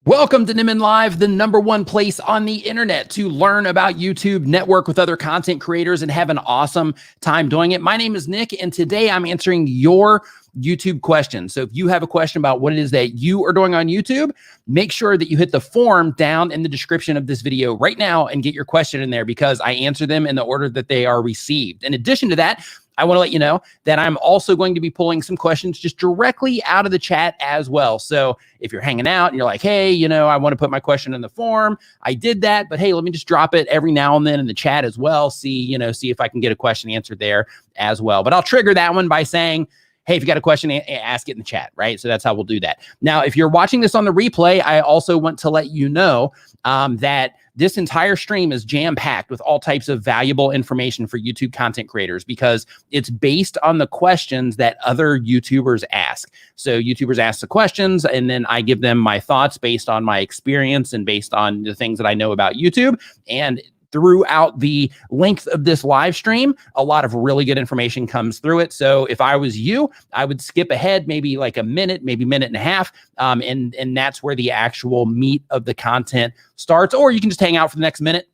Welcome to Nimmin Live, the #1 place on the internet to learn about YouTube, network with other content creators, and have an awesome time doing it. My name is Nick, and today I'm answering your YouTube questions. So if you have a question about what it is that you are doing on YouTube, make sure that you hit the form down in the description of this video right now and get your question in there because I answer them in the order that they are received. In addition to that, I want to let you know that I'm also going to be pulling some questions just directly out of the chat as well. So if you're hanging out and you're like, hey, I want to put my question in the form, I did that, but hey, let me just drop it every now and then in the chat as well. See if I can get a question answered there as well. But I'll trigger that one by saying, hey, if you got a question, ask it in the chat, right? So that's how we'll do that. Now, if you're watching this on the replay, I also want to let you know that this entire stream is jam-packed with all types of valuable information for YouTube content creators because it's based on the questions that other YouTubers ask. So YouTubers ask the questions, and then I give them my thoughts based on my experience and based on the things that I know about YouTube. And throughout the length of this live stream, a lot of really good information comes through it. So if I was you, I would skip ahead maybe like a minute, maybe minute and a half. And that's where the actual meat of the content starts. Or you can just hang out for the next minute,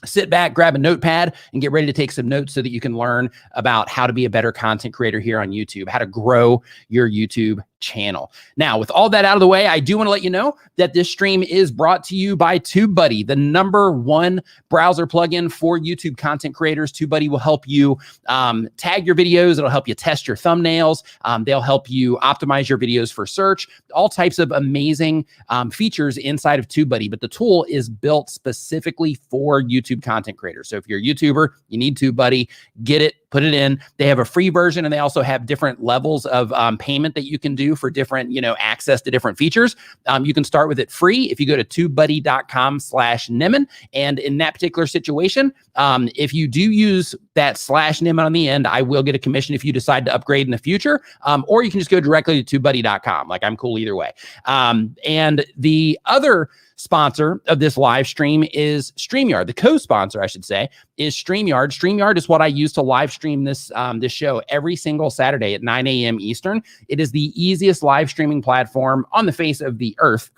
sit back, grab a notepad, and get ready to take some notes so that you can learn about how to be a better content creator here on YouTube, how to grow your YouTube channel. Now, with all that out of the way, I do want to let you know that this stream is brought to you by Tubebuddy, the #1 browser plugin for YouTube content creators. Tubebuddy will help you tag your videos. It'll help you test your thumbnails. They'll help you optimize your videos for search, all types of amazing features inside of Tubebuddy. But the tool is built specifically for YouTube content creators. So if you're a YouTuber, you need Tubebuddy, get it, put it in. They have a free version, and they also have different levels of payment that you can do for different, access to different features. You can start with it free if you go to tubebuddy.com/nimmin. And in that particular situation, if you do use that /nimmin on the end, I will get a commission if you decide to upgrade in the future. Or you can just go directly to tubebuddy.com. Like, I'm cool either way. And the other sponsor of this live stream is Streamyard. The co-sponsor, I should say, is Streamyard. Streamyard is what I use to live stream this show every single Saturday at 9 a.m. Eastern. It is the easiest live streaming platform on the face of the earth.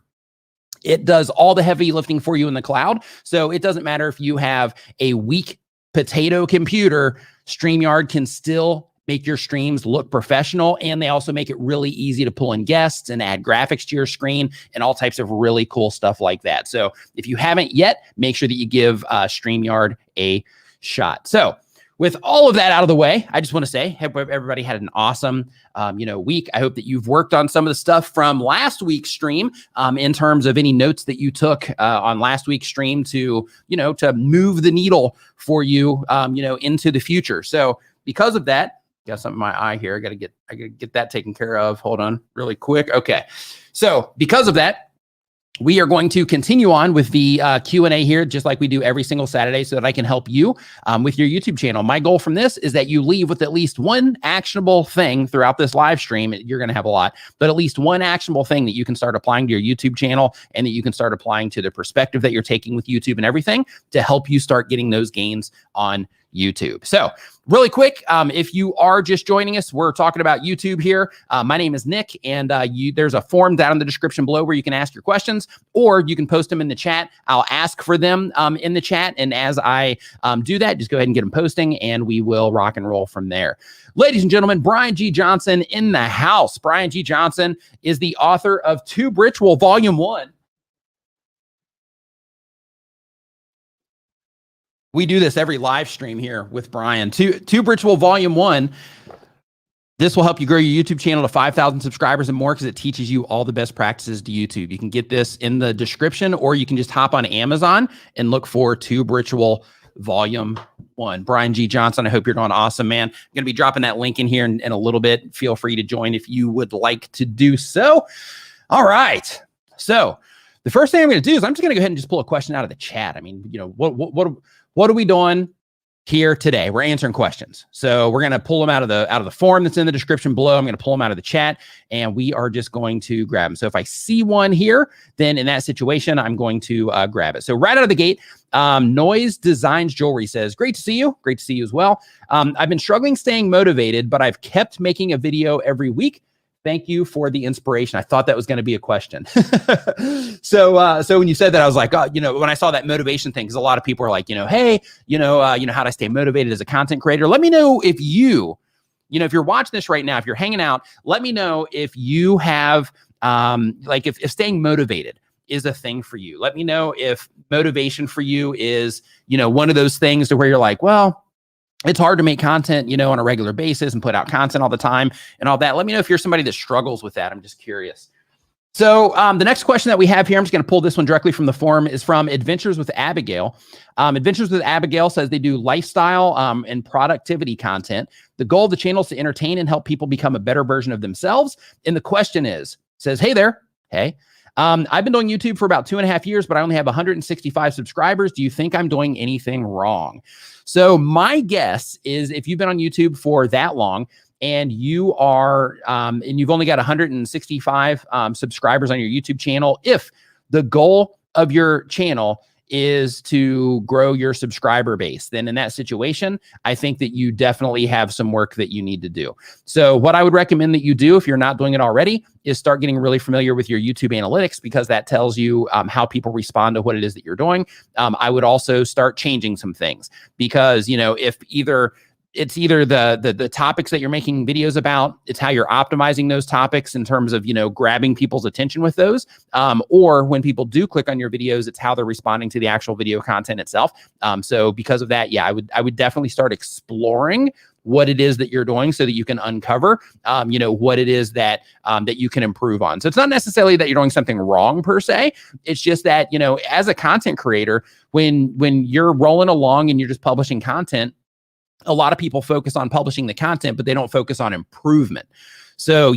It does all the heavy lifting for you in the cloud. So it doesn't matter if you have a weak potato computer, Streamyard can still make your streams look professional, and they also make it really easy to pull in guests and add graphics to your screen and all types of really cool stuff like that. So if you haven't yet, make sure that you give Streamyard a shot. So with all of that out of the way, I just want to say, hope everybody had an awesome, week. I hope that you've worked on some of the stuff from last week's stream in terms of any notes that you took on last week's stream to move the needle for you, into the future. So because of that, got something in my eye here. I gotta get that taken care of. Hold on really quick. Okay. So because of that, we are going to continue on with the Q&A here, just like we do every single Saturday, so that I can help you with your YouTube channel. My goal from this is that you leave with at least one actionable thing throughout this live stream. You're going to have a lot, but at least one actionable thing that you can start applying to your YouTube channel and that you can start applying to the perspective that you're taking with YouTube and everything to help you start getting those gains on YouTube. So really quick, if you are just joining us, we're talking about YouTube here. My name is Nick, and there's a form down in the description below where you can ask your questions, or you can post them in the chat. I'll ask for them in the chat, and as I do that, just go ahead and get them posting, and we will rock and roll from there. Ladies and gentlemen, Brian G. Johnson in the house. Brian G. Johnson is the author of Tube Ritual Volume 1. We do this every live stream here with Brian. Tube Ritual Volume 1. This will help you grow your YouTube channel to 5,000 subscribers and more because it teaches you all the best practices to YouTube. You can get this in the description, or you can just hop on Amazon and look for Tube Ritual Volume 1. Brian G. Johnson, I hope you're doing awesome, man. I'm going to be dropping that link in here in a little bit. Feel free to join if you would like to do so. All right. So the first thing I'm going to do is I'm just going to go ahead and just pull a question out of the chat. I mean, what are we doing here today? We're answering questions. So we're going to pull them out of the form that's in the description below. I'm going to pull them out of the chat, and we are just going to grab them. So if I see one here, then in that situation, I'm going to grab it. So right out of the gate, Noise Designs Jewelry says, great to see you. Great to see you as well. I've been struggling staying motivated, but I've kept making a video every week. Thank you for the inspiration. I thought that was going to be a question. So when you said that, I was like, oh, when I saw that motivation thing, because a lot of people are like, hey, how do I stay motivated as a content creator? Let me know if if you're watching this right now, if you're hanging out, let me know if you have, if staying motivated is a thing for you. Let me know if motivation for you is, one of those things to where you're like, well, it's hard to make content, on a regular basis and put out content all the time and all that. Let me know if you're somebody that struggles with that. I'm just curious. So the next question that we have here, I'm just going to pull this one directly from the forum, is from Adventures with Abigail. Adventures with Abigail says they do lifestyle and productivity content. The goal of the channel is to entertain and help people become a better version of themselves. And the question says, hey there. Hey. I've been doing YouTube for about 2.5 years, but I only have 165 subscribers. Do you think I'm doing anything wrong? So my guess is if you've been on YouTube for that long and you are, and you've only got 165 subscribers on your YouTube channel, if the goal of your channel is to grow your subscriber base, then in that situation, I think that you definitely have some work that you need to do. So what I would recommend that you do, if you're not doing it already, is start getting really familiar with your YouTube analytics, because that tells you how people respond to what it is that you're doing. I would also start changing some things, because, if it's either the topics that you're making videos about, it's how you're optimizing those topics in terms of, grabbing people's attention with those, or when people do click on your videos, it's how they're responding to the actual video content itself. So because of that, I would definitely start exploring what it is that you're doing so that you can uncover, what it is that you can improve on. So it's not necessarily that you're doing something wrong per se. It's just that, as a content creator, when you're rolling along and you're just publishing content, a lot of people focus on publishing the content, but they don't focus on improvement. So,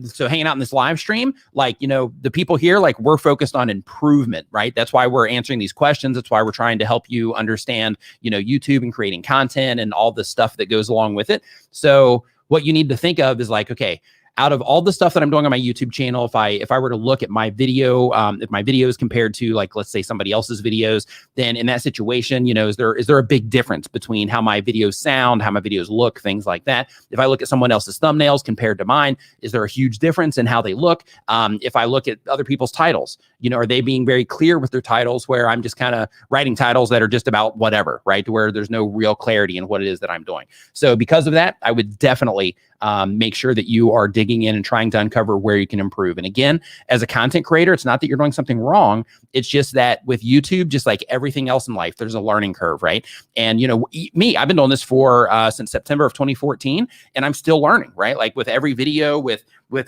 so hanging out in this live stream, the people here, we're focused on improvement, right? That's why we're answering these questions. That's why we're trying to help you understand, YouTube and creating content and all the stuff that goes along with it. So what you need to think of is okay, out of all the stuff that I'm doing on my YouTube channel, if I were to look at my video, if my videos compared to let's say somebody else's videos, then in that situation, is there a big difference between how my videos sound, how my videos look, things like that? If I look at someone else's thumbnails compared to mine, is there a huge difference in how they look? If I look at other people's titles, are they being very clear with their titles, where I'm just kind of writing titles that are just about whatever, right? To where there's no real clarity in what it is that I'm doing. So because of that, I would definitely make sure that you are digging in and trying to uncover where you can improve. And again, as a content creator, it's not that you're doing something wrong. It's just that with YouTube, just like everything else in life, there's a learning curve, right? And, I've been doing this for since September of 2014, and I'm still learning, right? With every video, with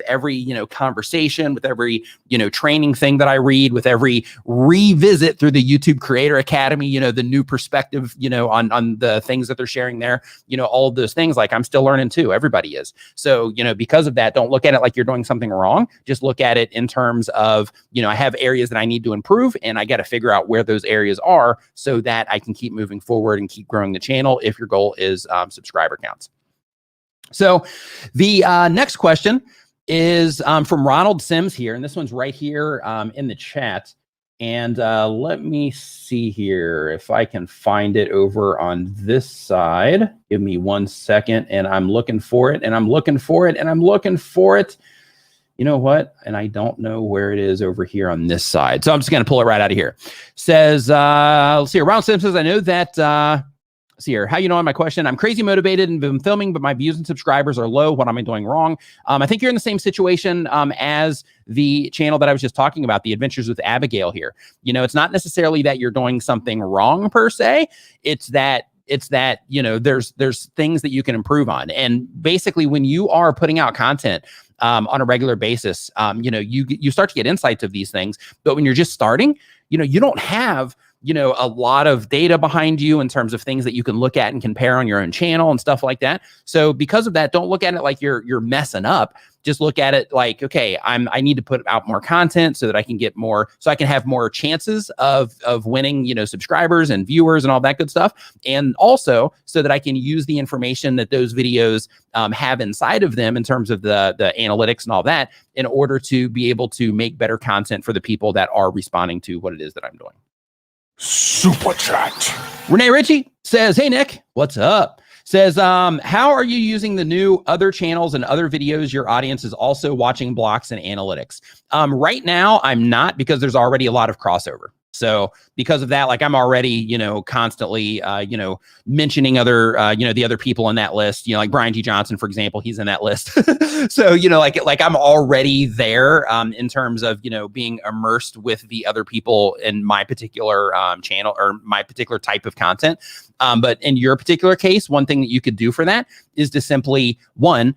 every, conversation, with every, training thing that I read, with every revisit through the YouTube Creator Academy, the new perspective, on the things that they're sharing there, all of those things, I'm still learning too. Everybody is. So, because of that, don't look at it like you're doing something wrong. Just look at it in terms of, I have areas that I need to improve, and I got to figure out where those areas are so that I can keep moving forward and keep growing the channel if your goal is subscriber counts. So the next question is from Ronald Sims here, and this one's right here in the chat. And let me see here if I can find it over on this side. Give me 1 second, and I'm looking for it, and I'm looking for it, and I'm looking for it. You know what? And I don't know where it is over here on this side. So I'm just going to pull it right out of here. Says, let's see here. Ronald Sims says, I know that... See here, how you know on my question? I'm crazy motivated and been filming, but my views and subscribers are low. What am I doing wrong? I think you're in the same situation as the channel that I was just talking about, the Adventures with Abigail here. It's not necessarily that you're doing something wrong per se. It's that there's things that you can improve on. And basically, when you are putting out content on a regular basis, you start to get insights of these things. But when you're just starting, you don't have a lot of data behind you in terms of things that you can look at and compare on your own channel and stuff like that. So because of that, don't look at it like you're messing up. Just look at it like, okay, I need to put out more content so that I can get more, so I can have more chances of winning, subscribers and viewers and all that good stuff. And also so that I can use the information that those videos have inside of them in terms of the analytics and all that in order to be able to make better content for the people that are responding to what it is that I'm doing. Super chat. Renee Ritchie says, hey, Nick, what's up? Says, how are you using the new other channels and other videos your audience is also watching blocks and analytics? Right now, I'm not, because there's already a lot of crossover. So because of that, like I'm already, you know, constantly, you know, mentioning other, you know, the other people on that list, you know, like Brian T. Johnson, for example, he's in that list. So, you know, like I'm already there in terms of, you know, being immersed with the other people in my particular channel or my particular type of content. But in your particular case, one thing that you could do for that is to simply, one,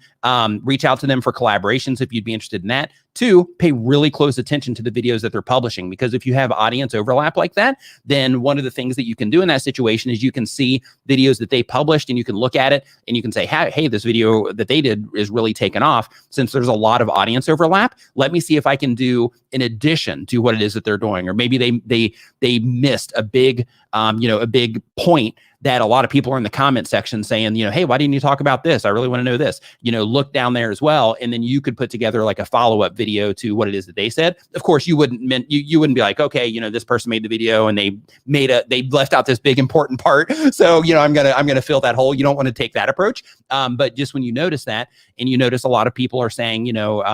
reach out to them for collaborations if you'd be interested in that. Two, pay really close attention to the videos that they're publishing, because if you have audience overlap like that, then one of the things that you can do in that situation is you can see videos that they published and you can look at it and you can say, hey, this video that they did is really taken off. Since there's a lot of audience overlap, let me see if I can do in addition to what it is that they're doing. Or maybe they missed a big, you know, a big point that a lot of people are in the comment section saying, you know, hey, why didn't you talk about this? I really want to know this. You know, look down there as well. And then you could put together like a follow-up video to what it is that they said. Of course, you wouldn't be like, okay, you know, this person made the video and they left out this big important part. So, you know, I'm gonna fill that hole. You don't want to take that approach. But just when you notice that, and you notice a lot of people are saying, you know,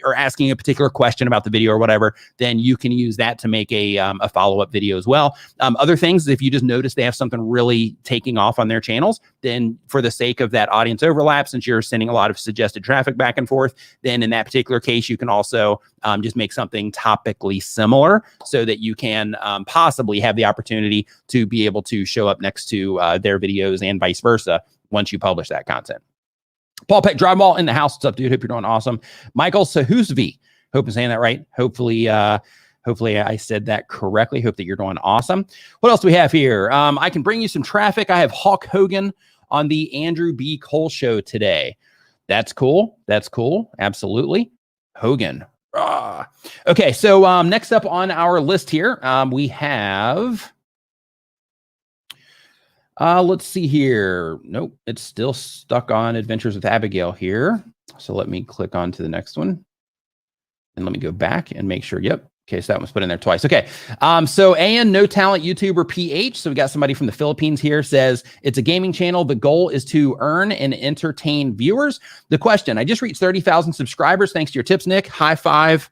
or asking a particular question about the video or whatever, then you can use that to make a follow-up video as well. Other things, if you just notice they have something really taking off on their channels, then for the sake of that audience overlap, since you're sending a lot of suggested traffic back and forth, then in that particular case, you can also just make something topically similar so that you can possibly have the opportunity to be able to show up next to their videos and vice versa once you publish that content. Paul Peck Drywall in the house. What's up, dude? Hope you're doing awesome. Michael Sahusvi. Hope I'm saying that right. Hopefully I said that correctly. Hope that you're doing awesome. What else do we have here? I can bring you some traffic. I have Hulk Hogan on the Andrew B. Cole show today. That's cool. That's cool. Absolutely. Hogan. Okay. So next up on our list here, we have... let's see here. Nope, it's still stuck on Adventures with Abigail here. So let me click on to the next one. And let me go back and make sure. Yep. Okay, so that one's put in there twice. Okay. So AN No Talent YouTuber PH. So we got somebody from the Philippines here, says it's a gaming channel. The goal is to earn and entertain viewers. The question, I just reached 30,000 subscribers. Thanks to your tips, Nick. High five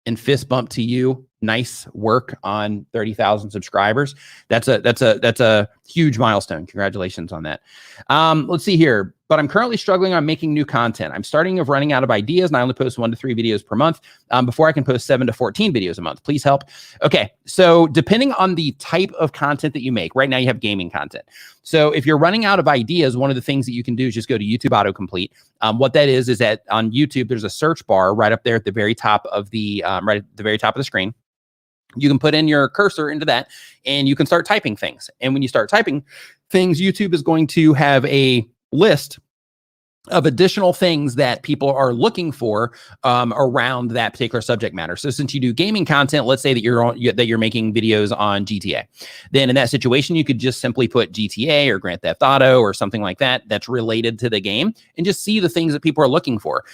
and fist bump to you. Nice work on 30,000 subscribers. That's a huge milestone. Congratulations on that. Let's see here. But I'm currently struggling on making new content. I'm starting of running out of ideas, and I only post 1 to 3 videos per month before I can post 7 to 14 videos a month. Please help. Okay, so depending on the type of content that you make, right now you have gaming content. So if you're running out of ideas, one of the things that you can do is just go to YouTube autocomplete. What that is that on YouTube there's a search bar right up there at the very top of the screen. You can put in your cursor into that and you can start typing things. And when you start typing things, YouTube is going to have a list of additional things that people are looking for around that particular subject matter. So since you do gaming content, let's say that you're making videos on GTA, then in that situation, you could just simply put GTA or Grand Theft Auto or something like that that's related to the game and just see the things that people are looking for.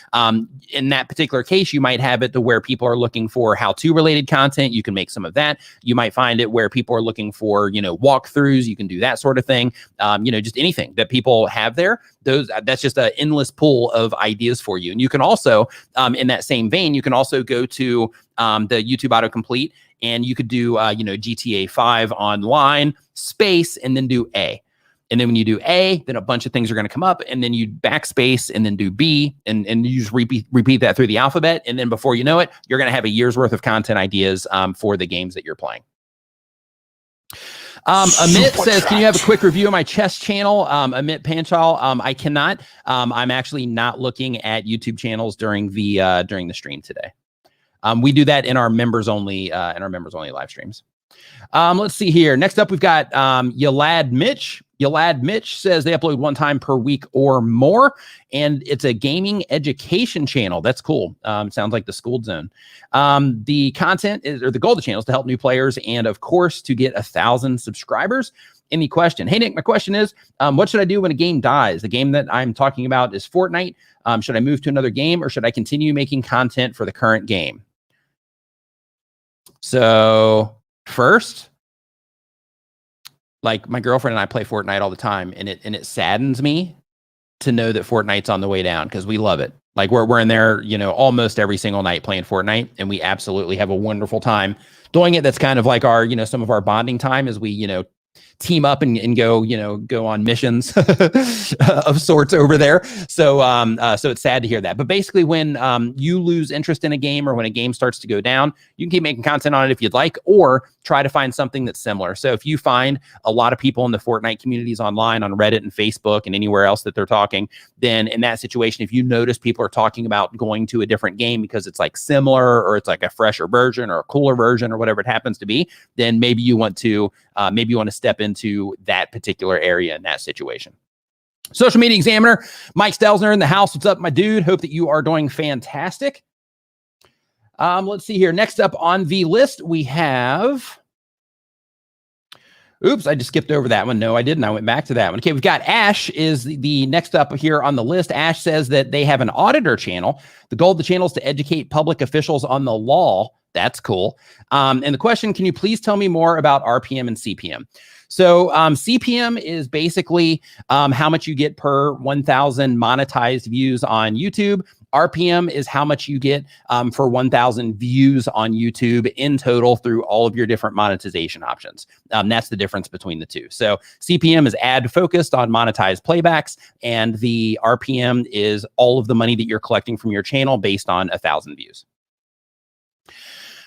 In that particular case, you might have it to where people are looking for how-to related content. You can make some of that. You might find it where people are looking for, you know, walkthroughs. You can do that sort of thing. You know, just anything that people have there. That's just an endless pool of ideas for you. And you can also, in that same vein, you can also go to the YouTube autocomplete and you could do, you know, GTA 5 online space and then do A. And then when you do A, then a bunch of things are going to come up and then you backspace and then do B and you just repeat that through the alphabet. And then before you know it, you're going to have a year's worth of content ideas for the games that you're playing. Amit says, can you have a quick review of my chess channel? Amit Panchal, I cannot. I'm actually not looking at YouTube channels during the stream today. We do that in our members only live streams. Let's see here. Next up, we've got Yalad Mitch. Yalad Mitch says they upload 1 time per week or more, and it's a gaming education channel. That's cool. Sounds like the Schooled Zone. The content is, or the goal of the channel is to help new players and, of course, to get 1,000 subscribers. Any question? Hey, Nick, my question is, what should I do when a game dies? The game that I'm talking about is Fortnite. Should I move to another game or should I continue making content for the current game? So first, Like my girlfriend and I play Fortnite all the time, and it saddens me to know that Fortnite's on the way down because we love it. Like we're in there, you know, almost every single night playing Fortnite, and we absolutely have a wonderful time doing it. That's kind of like our, you know, some of our bonding time as we, you know, team up and go, you know, go on missions of sorts over there. So so it's sad to hear that. But basically when you lose interest in a game or when a game starts to go down, you can keep making content on it if you'd like, or try to find something that's similar. So if you find a lot of people in the Fortnite communities online on Reddit and Facebook and anywhere else that they're talking, then in that situation, if you notice people are talking about going to a different game because it's like similar or it's like a fresher version or a cooler version or whatever it happens to be, then maybe you want to step into that particular area in that situation. Social Media Examiner, Mike Stelzner in the house. What's up, my dude? Hope that you are doing fantastic. Let's see here. Next up on the list, we have... Oops, I just skipped over that one. No, I didn't. I went back to that one. Okay, we've got Ash is the next up here on the list. Ash says that they have an auditor channel. The goal of the channel is to educate public officials on the law. That's cool. And the question, can you please tell me more about RPM and CPM? So CPM is basically how much you get per 1,000 monetized views on YouTube. RPM is how much you get for 1,000 views on YouTube in total through all of your different monetization options. That's the difference between the two. So CPM is ad focused on monetized playbacks, and the RPM is all of the money that you're collecting from your channel based on 1,000 views.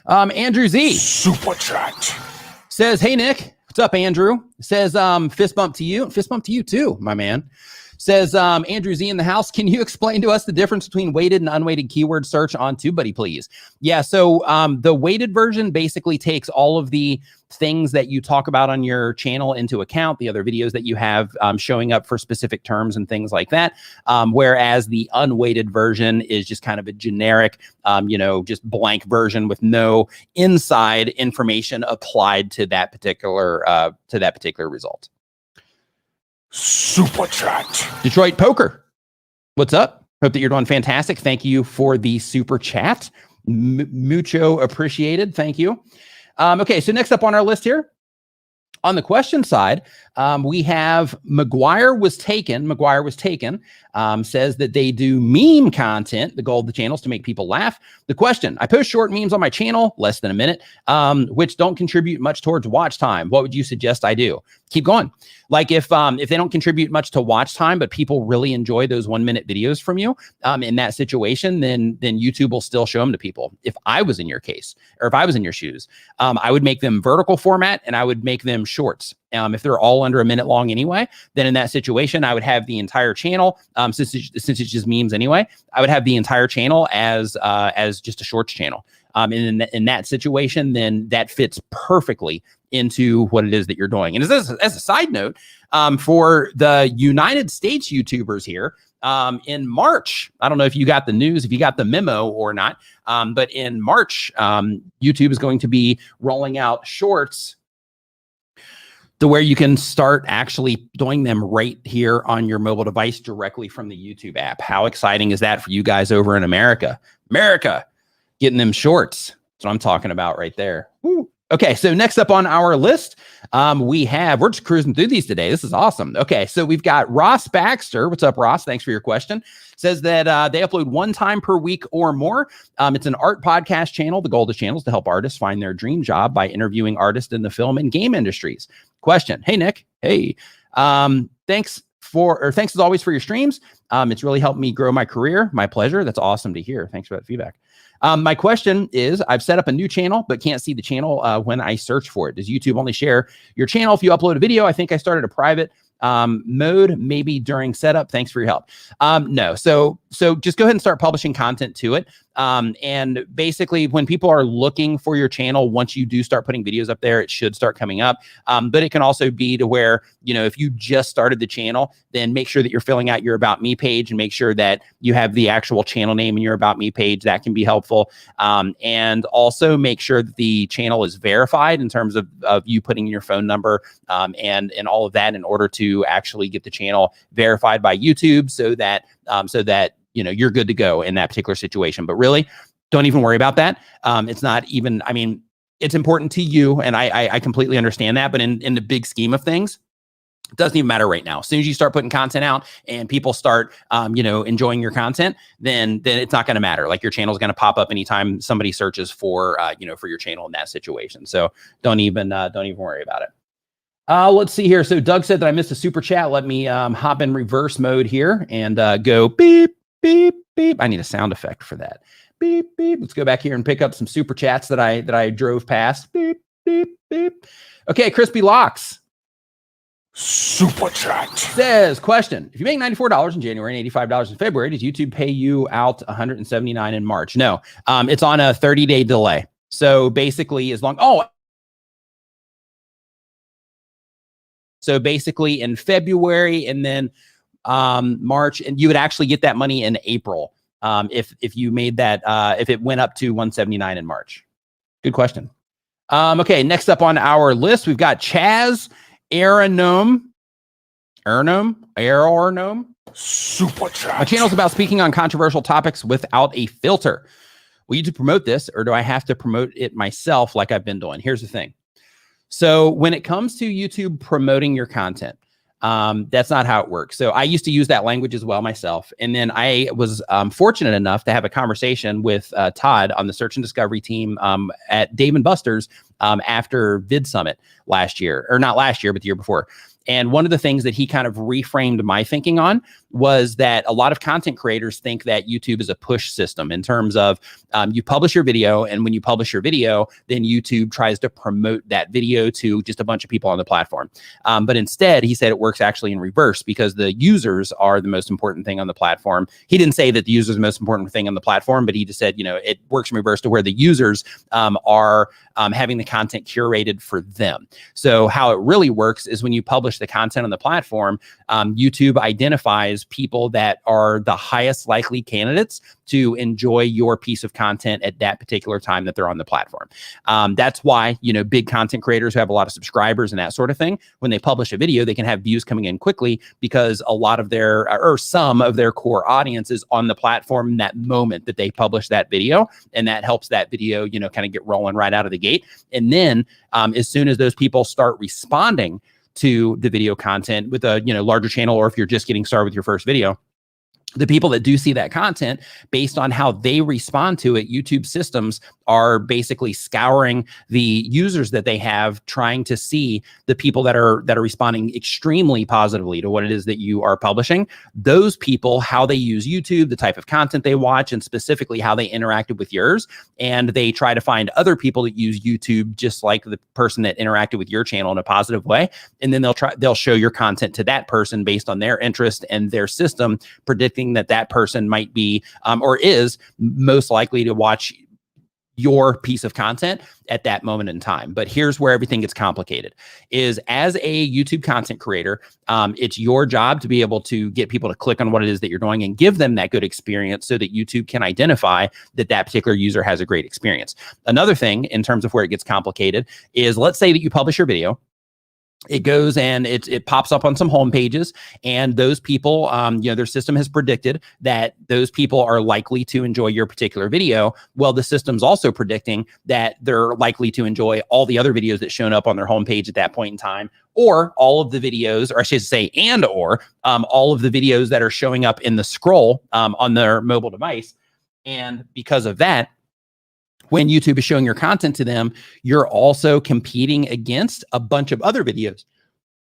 Andrew Z. Super chat. Says, hey, Nick. What's up, Andrew? Says, fist bump to you. Fist bump to you too, my man. Says, Andrew Z in the house. Can you explain to us the difference between weighted and unweighted keyword search on Tubebuddy, please? Yeah, so the weighted version basically takes all of the things that you talk about on your channel into account, the other videos that you have showing up for specific terms and things like that. Whereas the unweighted version is just kind of a generic, you know, just blank version with no inside information applied to that particular result. Super chat. Detroit Poker. What's up? Hope that you're doing fantastic. Thank you for the super chat. Mucho appreciated. Thank you. Okay, so next up on our list here, on the question side, we have McGuire was taken. Says that they do meme content. The goal of the channel is to make people laugh. The question, I post short memes on my channel, less than a minute, which don't contribute much towards watch time. What would you suggest I do? Keep going. Like if they don't contribute much to watch time, but people really enjoy those 1-minute videos from you, in that situation, then YouTube will still show them to people. If I was in your case, or if I was in your shoes, I would make them vertical format and I would make them shorts. If they're all under a minute long anyway, then in that situation, I would have the entire channel, since it's just memes anyway, I would have the entire channel as just a shorts channel. And in that situation, then that fits perfectly into what it is that you're doing. And as a side note, for the United States YouTubers here, in March, I don't know if you got the news, if you got the memo or not, but in March, YouTube is going to be rolling out shorts to where you can start actually doing them right here on your mobile device directly from the YouTube app. How exciting is that for you guys over in America? America, getting them shorts. That's what I'm talking about right there. Woo. Okay, so next up on our list, we're just cruising through these today. This is awesome. Okay, so we've got Ross Baxter. What's up, Ross? Thanks for your question. Says that they upload 1 time per week or more. It's an art podcast channel. The goal of the channel is to help artists find their dream job by interviewing artists in the film and game industries. Question. Hey, Nick. Hey, thanks as always for your streams. It's really helped me grow my career. My pleasure. That's awesome to hear. Thanks for that feedback. My question is, I've set up a new channel, but can't see the channel when I search for it. Does YouTube only share your channel if you upload a video? I think I started a private mode, maybe during setup. Thanks for your help. No, so just go ahead and start publishing content to it. And basically when people are looking for your channel, once you do start putting videos up there, it should start coming up. But it can also be to where, you know, if you just started the channel, then make sure that you're filling out your About Me page and make sure that you have the actual channel name in your About Me page. That can be helpful. And also make sure that the channel is verified in terms of you putting your phone number and all of that in order to actually get the channel verified by YouTube so that you know, you're good to go in that particular situation. But really, don't even worry about that. It's not even, I mean, it's important to you, and I completely understand that. But in the big scheme of things, it doesn't even matter right now. As soon as you start putting content out and people start, enjoying your content, then it's not going to matter. Like your channel is going to pop up anytime somebody searches for, for your channel in that situation. So don't even worry about it. Let's see here. So Doug said that I missed a super chat. Let me hop in reverse mode here and go beep, beep, beep. I need a sound effect for that. Beep, beep. Let's go back here and pick up some super chats that I drove past. Beep, beep, beep. Okay, Crispy Locks. Super chat Says, question, if you make $94 in January and $85 in February, does YouTube pay you out $179 in March? No, it's on a 30-day delay. So basically in February and then March, and you would actually get that money in April if you made that, if it went up to $179 in March. Good question. Okay, next up on our list, we've got Chaz Aeronome. super chat. My channel is about speaking on controversial topics without a filter. Will you promote this, or do I have to promote it myself like I've been doing? Here's the thing. So when it comes to YouTube promoting your content, that's not how it works. So I used to use that language as well myself. And then I was fortunate enough to have a conversation with Todd on the search and discovery team at Dave & Buster's after Vid Summit last year, or not last year, but the year before. And one of the things that he kind of reframed my thinking on was that a lot of content creators think that YouTube is a push system in terms of you publish your video, and when you publish your video, then YouTube tries to promote that video to just a bunch of people on the platform. But instead, he said it works actually in reverse, because the users are the most important thing on the platform. He didn't say that the users are the most important thing on the platform, but he just said, it works in reverse to where the users are having the content curated for them. So how it really works is when you publish the content on the platform, YouTube identifies people that are the highest likely candidates to enjoy your piece of content at that particular time that they're on the platform. That's why, big content creators who have a lot of subscribers and that sort of thing, when they publish a video, they can have views coming in quickly because a lot of their, or some of their core audience is on the platform in that moment that they publish that video. And that helps that video, kind of get rolling right out of the gate. And then as soon as those people start responding to the video content with a larger channel, or if you're just getting started with your first video, the people that do see that content, based on how they respond to it, YouTube systems are basically scouring the users that they have, trying to see the people that are responding extremely positively to what it is that you are publishing. Those people, how they use YouTube, the type of content they watch, and specifically how they interacted with yours. And they try to find other people that use YouTube just like the person that interacted with your channel in a positive way. And then they'll show your content to that person based on their interest and their system predicting that person might be or is most likely to watch your piece of content at that moment in time. But here's where everything gets complicated, is as a YouTube content creator, it's your job to be able to get people to click on what it is that you're doing and give them that good experience so that YouTube can identify that particular user has a great experience. Another thing in terms of where it gets complicated is, let's say that you publish your video. It goes and it pops up on some home pages, and those people, their system has predicted that those people are likely to enjoy your particular video. Well, the system's also predicting that they're likely to enjoy all the other videos that shown up on their homepage at that point in time, or all of the videos, or I should say, all of the videos that are showing up in the scroll on their mobile device. And because of that, when YouTube is showing your content to them, you're also competing against a bunch of other videos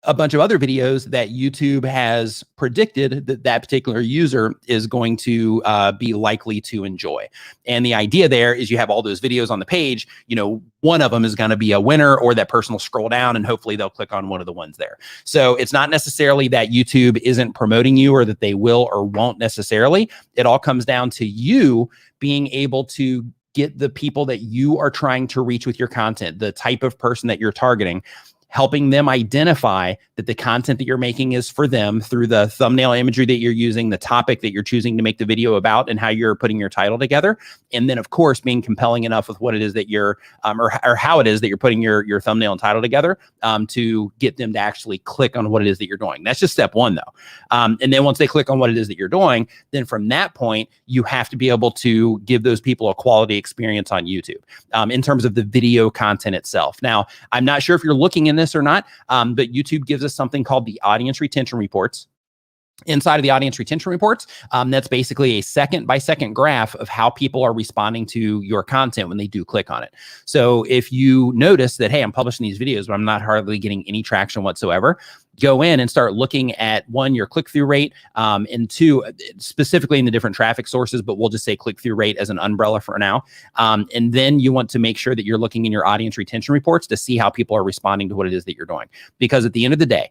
that YouTube has predicted that particular user is going to be likely to enjoy. And the idea there is you have all those videos on the page, one of them is going to be a winner, or that person will scroll down and hopefully they'll click on one of the ones there. So it's not necessarily that YouTube isn't promoting you or that they will or won't necessarily. It all comes down to you being able to get the people that you are trying to reach with your content, the type of person that you're targeting, helping them identify that the content that you're making is for them through the thumbnail imagery that you're using, the topic that you're choosing to make the video about, and how you're putting your title together. And then, of course, being compelling enough with what it is that you're, or how it is that you're putting your thumbnail and title together to get them to actually click on what it is that you're doing. That's just step one, though. And then once they click on what it is that you're doing, then from that point, you have to be able to give those people a quality experience on YouTube in terms of the video content itself. Now, I'm not sure if you're looking in this or not, but YouTube gives us something called the audience retention reports. Inside of the audience retention reports, that's basically a second-by-second graph of how people are responding to your content when they do click on it. So if you notice that, hey, I'm publishing these videos, but I'm not hardly getting any traction whatsoever, go in and start looking at, one, your click-through rate, and two, specifically in the different traffic sources, but we'll just say click-through rate as an umbrella for now. And then you want to make sure that you're looking in your audience retention reports to see how people are responding to what it is that you're doing. Because at the end of the day,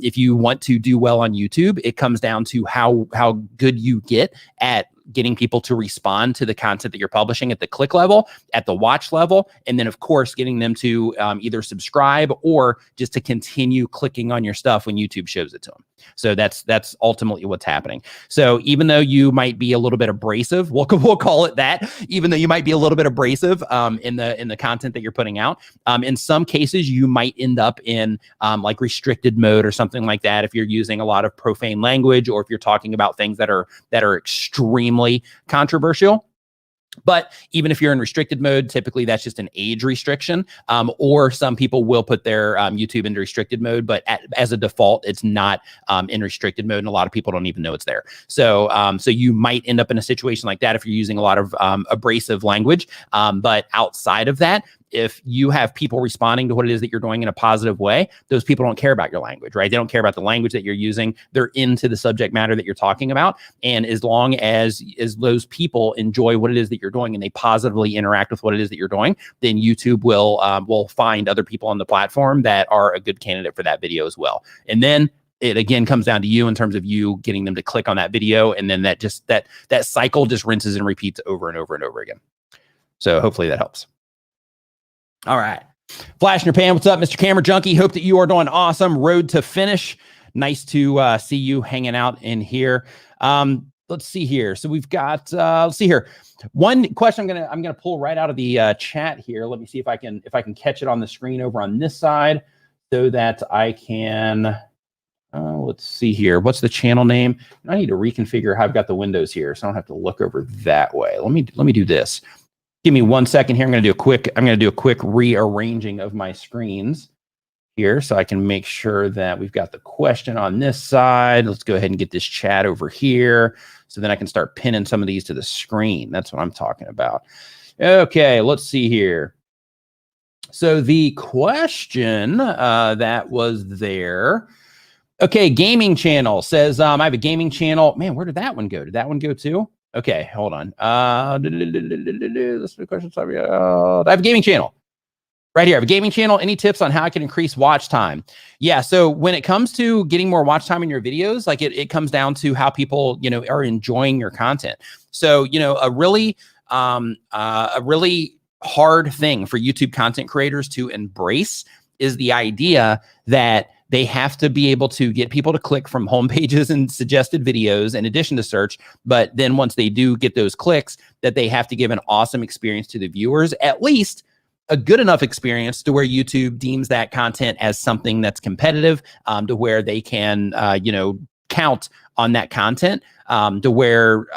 if you want to do well on YouTube, it comes down to how good you get at getting people to respond to the content that you're publishing at the click level, at the watch level, and then, of course, getting them to either subscribe or just to continue clicking on your stuff when YouTube shows it to them. So that's ultimately what's happening. So even though you might be a little bit abrasive, we'll call it that, even though you might be a little bit abrasive in the content that you're putting out, in some cases, you might end up in like restricted mode or something like that if you're using a lot of profane language, or if you're talking about things that are extremely controversial. But even if you're in restricted mode, typically that's just an age restriction, or some people will put their YouTube into restricted mode, but as a default, it's not in restricted mode, and a lot of people don't even know it's there. So so you might end up in a situation like that if you're using a lot of abrasive language. But outside of that, if you have people responding to what it is that you're doing in a positive way, those people don't care about your language, right? They don't care about the language that you're using. They're into the subject matter that you're talking about. And as long as those people enjoy what it is that you're doing and they positively interact with what it is that you're doing, then YouTube will find other people on the platform that are a good candidate for that video as well. And then it again comes down to you in terms of you getting them to click on that video. And then that cycle just rinses and repeats over and over and over again. So hopefully that helps. All right. Flash in your pan. What's up, Mr. Camera Junkie? Hope that you are doing awesome. Road to finish. Nice to see you hanging out in here. Let's see here. So we've got, let's see here. One question I'm gonna pull right out of the chat here. Let me see if I can catch it on the screen over on this side so that I can, let's see here. What's the channel name? I need to reconfigure how I've got the windows here so I don't have to look over that way. Let me do this. Give me 1 second here. I'm going to do a quick rearranging of my screens here so I can make sure that we've got the question on this side. Let's go ahead and get this chat over here so then I can start pinning some of these to the screen. That's what I'm talking about. Okay, let's see here. So the question that was there. Okay, gaming channel says, I have a gaming channel. Man, where did that one go? Did that one go too? Okay, hold on. This is the question. I have a gaming channel right here. I have a gaming channel. Any tips on how I can increase watch time? Yeah. So when it comes to getting more watch time in your videos, like it comes down to how people, are enjoying your content. So, a really hard thing for YouTube content creators to embrace is the idea that they have to be able to get people to click from home pages and suggested videos in addition to search. But then once they do get those clicks, that they have to give an awesome experience to the viewers, at least a good enough experience to where YouTube deems that content as something that's competitive, to where they can, count on that content, to where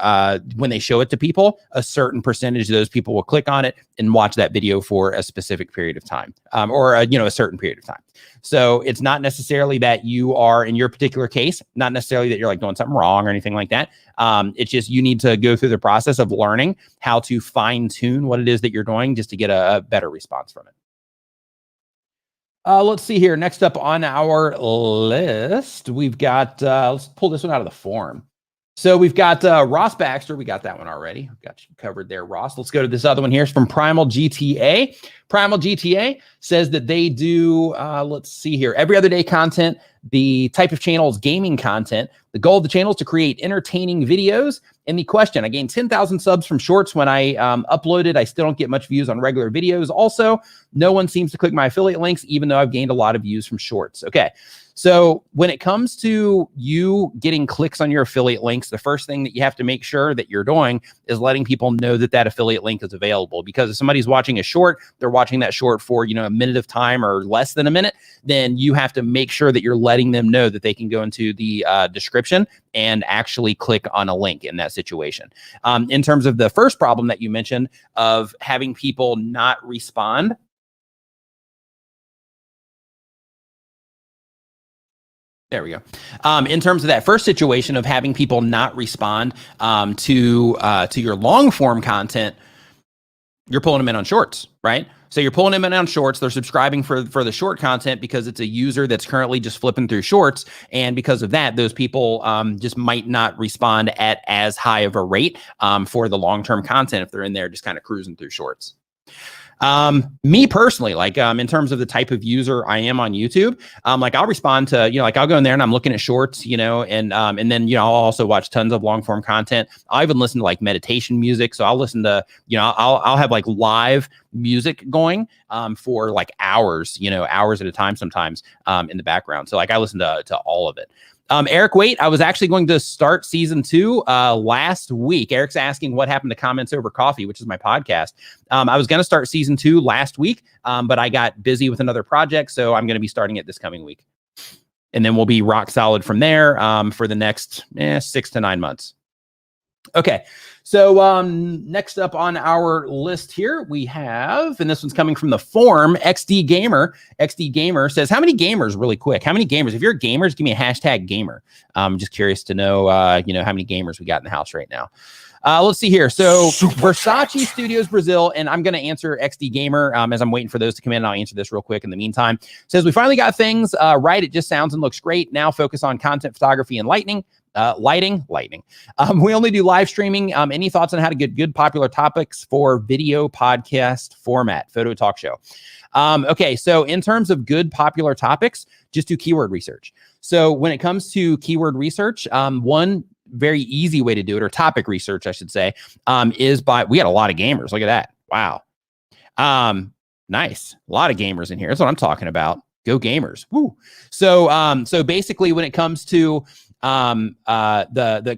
when they show it to people, a certain percentage of those people will click on it and watch that video for a specific period of time, or a certain period of time. So it's not necessarily that you are, in your particular case, not necessarily that you're like doing something wrong or anything like that. It's just you need to go through the process of learning how to fine tune what it is that you're doing just to get a better response from it. Let's see here. Next up on our list, we've got, let's pull this one out of the form. So we've got Ross Baxter. We got that one already. We've got you covered there, Ross. Let's go to this other one here. It's from Primal GTA. Primal GTA says that they do, let's see here, every other day content. The type of channel is gaming content. The goal of the channel is to create entertaining videos. And the question, I gained 10,000 subs from shorts when I uploaded. I still don't get much views on regular videos. Also, no one seems to click my affiliate links, even though I've gained a lot of views from shorts. Okay. So when it comes to you getting clicks on your affiliate links, the first thing that you have to make sure that you're doing is letting people know that that affiliate link is available. Because if somebody's watching a short, they're watching that short for, a minute of time or less than a minute, then you have to make sure that you're letting them know that they can go into the description and actually click on a link in that situation. In terms of the first problem that you mentioned of having people not respond, there we go. In terms of that first situation of having people not respond to your long form content, you're pulling them in on shorts, right? So you're pulling them in on shorts. They're subscribing for the short content because it's a user that's currently just flipping through shorts. And because of that, those people just might not respond at as high of a rate for the long-term content if they're in there just kind of cruising through shorts. Me personally, like, in terms of the type of user I am on YouTube, like I'll respond to, I'll go in there and I'm looking at shorts, and then, I'll also watch tons of long form content. I'll even listen to like meditation music. So I'll listen to, I'll have like live music going, for like hours, hours at a time, sometimes, in the background. So like I listen to all of it. Eric, wait, I was actually going to start season 2 last week. Eric's asking what happened to Comments Over Coffee, which is my podcast. I was going to start season 2 last week, but I got busy with another project. So I'm going to be starting it this coming week. And then we'll be rock solid from there for the next 6 to 9 months. Okay, so next up on our list here, we have, and this one's coming from the forum, XD Gamer. XD Gamer says, how many gamers, really quick, how many gamers? If you're gamers, give me a hashtag gamer. I'm just curious to know, how many gamers we got in the house right now. Let's see here. So Versace Studios Brazil, and I'm going to answer XD Gamer as I'm waiting for those to come in. And I'll answer this real quick in the meantime. Says, we finally got things right. It just sounds and looks great. Now focus on content, photography, and lighting. We only do live streaming. Any thoughts on how to get good popular topics for video podcast format, photo talk show? Okay, so in terms of good popular topics, just do keyword research. So when it comes to keyword research, one very easy way to do it, or topic research, I should say, is by, we got a lot of gamers. Look at that. Wow. Nice. A lot of gamers in here. That's what I'm talking about. Go gamers. Woo. So basically when it comes to the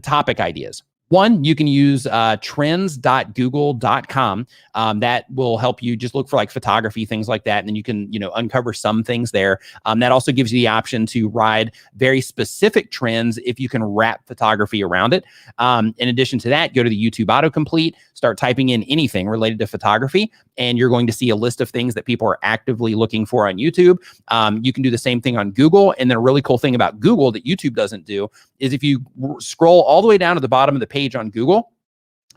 topic ideas, one, you can use trends.google.com. That will help you just look for like photography, things like that. And then you can, uncover some things there. That also gives you the option to ride very specific trends if you can wrap photography around it. In addition to that, go to the YouTube autocomplete, start typing in anything related to photography, and you're going to see a list of things that people are actively looking for on YouTube. You can do the same thing on Google. And then a really cool thing about Google that YouTube doesn't do is if you scroll all the way down to the bottom of the page on Google,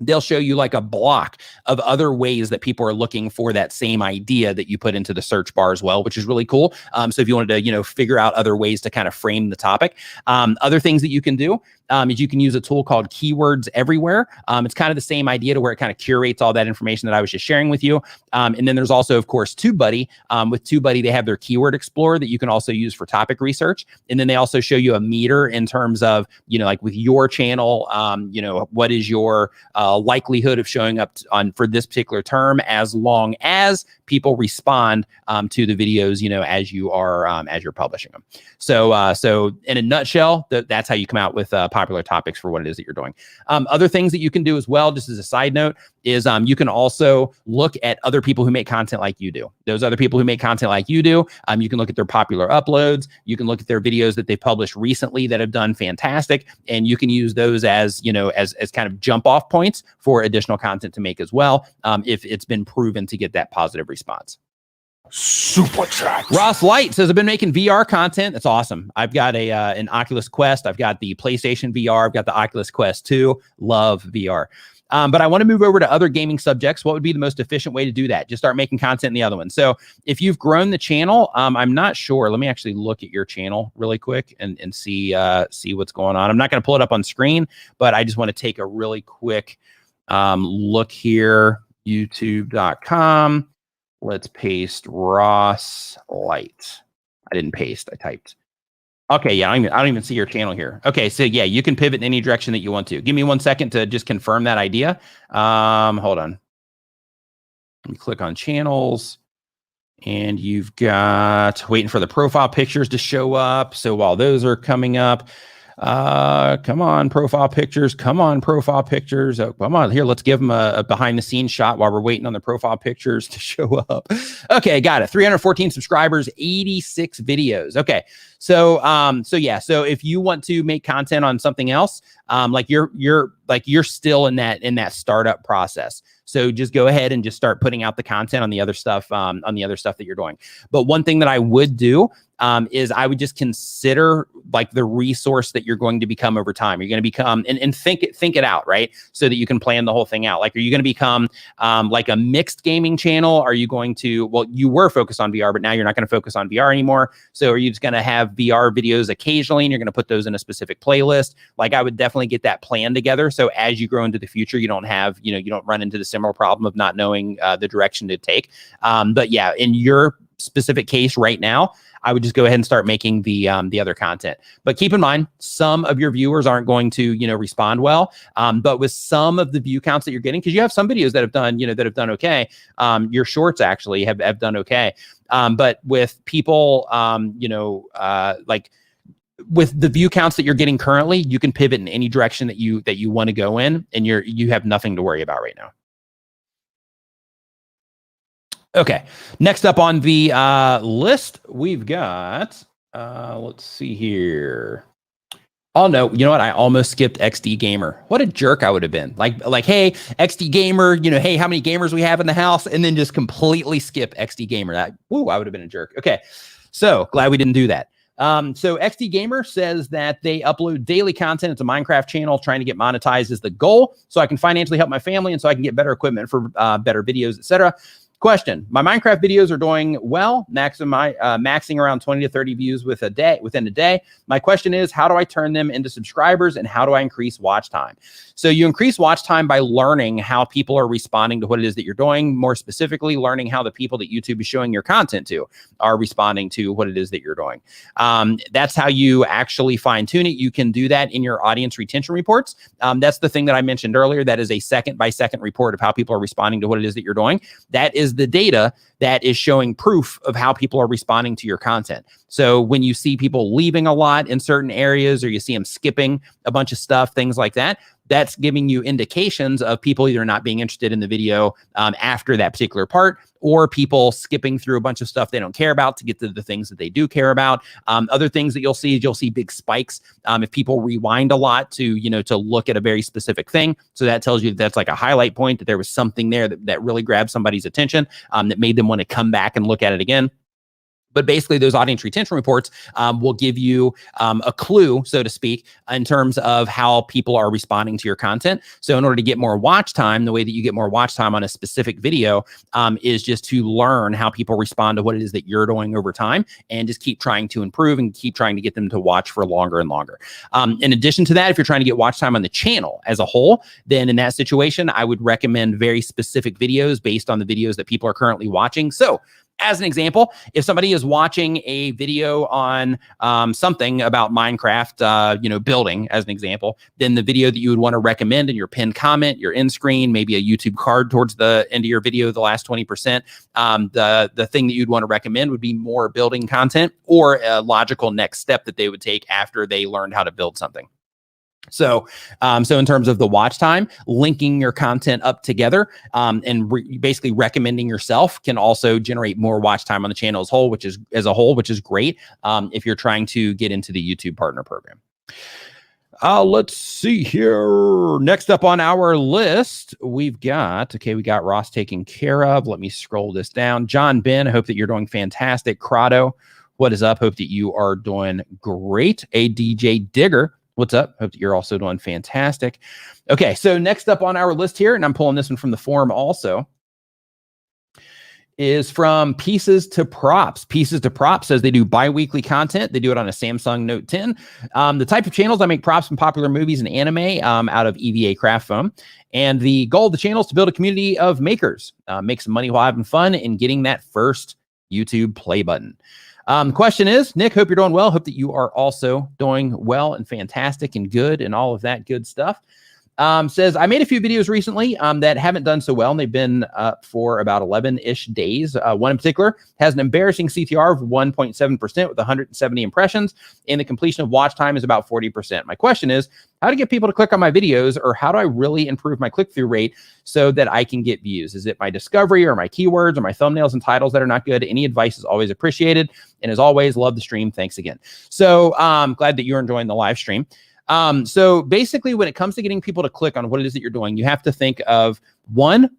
they'll show you like a block of other ways that people are looking for that same idea that you put into the search bar as well, which is really cool. So if you wanted to, figure out other ways to kind of frame the topic, other things that you can do is you can use a tool called Keywords Everywhere. It's kind of the same idea to where it kind of curates all that information that I was just sharing with you. And then there's also, of course, Tubebuddy. With Tubebuddy, they have their Keyword Explorer that you can also use for topic research. And then they also show you a meter in terms of, like with your channel, what is your likelihood of showing up for this particular term, as long as people respond to the videos, as you're publishing them. So in a nutshell, that's how you come out with popular topics for what it is that you're doing. Other things that you can do as well, just as a side note, is you can also look at other people who make content like you do. Those other people who make content like you do, you can look at their popular uploads. You can look at their videos that they've published recently that have done fantastic, and you can use those as as kind of jump off points for additional content to make as well, if it's been proven to get that positive response. Super chat. Ross Light says, I've been making VR content. That's awesome. I've got an Oculus Quest. I've got the PlayStation VR. I've got the Oculus Quest 2. Love VR. But I want to move over to other gaming subjects. What would be the most efficient way to do that? Just start making content in the other one. So if you've grown the channel, I'm not sure. Let me actually look at your channel really quick and see what's going on. I'm not going to pull it up on screen, but I just want to take a really quick look here. YouTube.com. Let's paste Ross Light. I didn't paste, I typed. Okay, yeah, I don't even see your channel here. Okay, so yeah, you can pivot in any direction that you want to. Give me 1 second to just confirm that idea. Hold on. Let me click on channels. And you've got waiting for the profile pictures to show up. So while those are coming up, come on, profile pictures. Come on, profile pictures. Oh, come on, here, let's give them a behind the scenes shot while we're waiting on the profile pictures to show up. Okay, got it. 314 subscribers, 86 videos. Okay. So yeah, so if you want to make content on something else, like you're still in that startup process. So just go ahead and just start putting out the content on the other stuff, that you're doing. But one thing that I would do is I would just consider like the resource that you're going to become over time. You're going to become and think it out, right? So that you can plan the whole thing out. Like, are you going to become like a mixed gaming channel? Are you going to, well, you were focused on VR, but now you're not going to focus on VR anymore. So are you just going to have VR videos occasionally and you're going to put those in a specific playlist? Like, I would definitely get that plan together. So as you grow into the future, you don't run into the similar problem of not knowing the direction to take. But yeah, in your specific case right now, I would just go ahead and start making the other content. But keep in mind, some of your viewers aren't going to, respond well. But with some of the view counts that you're getting, because you have some videos that have done, okay. Your shorts actually have done okay. But with people, like with the view counts that you're getting currently, you can pivot in any direction that you want to go in, and you have nothing to worry about right now. Okay, next up on the list, we've got, let's see here. Oh no, you know what? I almost skipped XD Gamer. What a jerk I would have been. Like, hey, XD Gamer, hey, how many gamers we have in the house? And then just completely skip XD Gamer. I would have been a jerk. Okay, so glad we didn't do that. So XD Gamer says that they upload daily content. It's a Minecraft channel. Trying to get monetized is the goal, so I can financially help my family and so I can get better equipment for better videos, etc. Question: my Minecraft videos are doing well, maxing around 20 to 30 views within a day. My question is, how do I turn them into subscribers and how do I increase watch time? So you increase watch time by learning how people are responding to what it is that you're doing. More specifically, learning how the people that YouTube is showing your content to are responding to what it is that you're doing. That's how you actually fine tune it. You can do that in your audience retention reports. That's the thing that I mentioned earlier. That is a second by second report of how people are responding to what it is that you're doing. That is the data that is showing proof of how people are responding to your content. So when you see people leaving a lot in certain areas, or you see them skipping a bunch of stuff, things like that, that's giving you indications of people either not being interested in the video after that particular part, or people skipping through a bunch of stuff they don't care about to get to the things that they do care about. Other things that you'll see big spikes if people rewind a lot to look at a very specific thing. So that tells you that's like a highlight point, that there was something there that really grabbed somebody's attention, that made them want to come back and look at it again. But basically, those audience retention reports will give you a clue, so to speak, in terms of how people are responding to your content. So in order to get more watch time, the way that you get more watch time on a specific video is just to learn how people respond to what it is that you're doing over time, and just keep trying to improve and keep trying to get them to watch for longer and longer. In addition to that, if you're trying to get watch time on the channel as a whole, then in that situation, I would recommend very specific videos based on the videos that people are currently watching. So as an example, if somebody is watching a video on something about Minecraft, building as an example, then the video that you would want to recommend in your pinned comment, your end screen, maybe a YouTube card towards the end of your video, the last 20%, the thing that you'd want to recommend would be more building content, or a logical next step that they would take after they learned how to build something. So in terms of the watch time, linking your content up together and basically recommending yourself can also generate more watch time on the channel as a whole, which is great if you're trying to get into the YouTube partner program. Let's see here. Next up on our list, we got Ross taken care of. Let me scroll this down. John Ben, I hope that you're doing fantastic. Crado, what is up? Hope that you are doing great. ADJ Digger, what's up? Hope that you're also doing fantastic. Okay, so next up on our list here, and I'm pulling this one from the forum also, is from Pieces to Props. Pieces to Props says they do bi-weekly content. They do it on a Samsung Note 10. The type of channels, I make props from popular movies and anime out of EVA craft foam. And the goal of the channel is to build a community of makers, make some money while having fun and getting that first YouTube play button. The question is, Nick, hope you're doing well. Hope that you are also doing well and fantastic and good and all of that good stuff. Says, I made a few videos recently that haven't done so well, and they've been up for about 11-ish days. One in particular has an embarrassing CTR of 1.7% with 170 impressions, and the completion of watch time is about 40%. My question is, how to get people to click on my videos, or how do I really improve my click-through rate so that I can get views? Is it my discovery or my keywords or my thumbnails and titles that are not good? Any advice is always appreciated. And as always, love the stream. Thanks again. So glad that you're enjoying the live stream. So basically, when it comes to getting people to click on what it is that you're doing, you have to think of, one,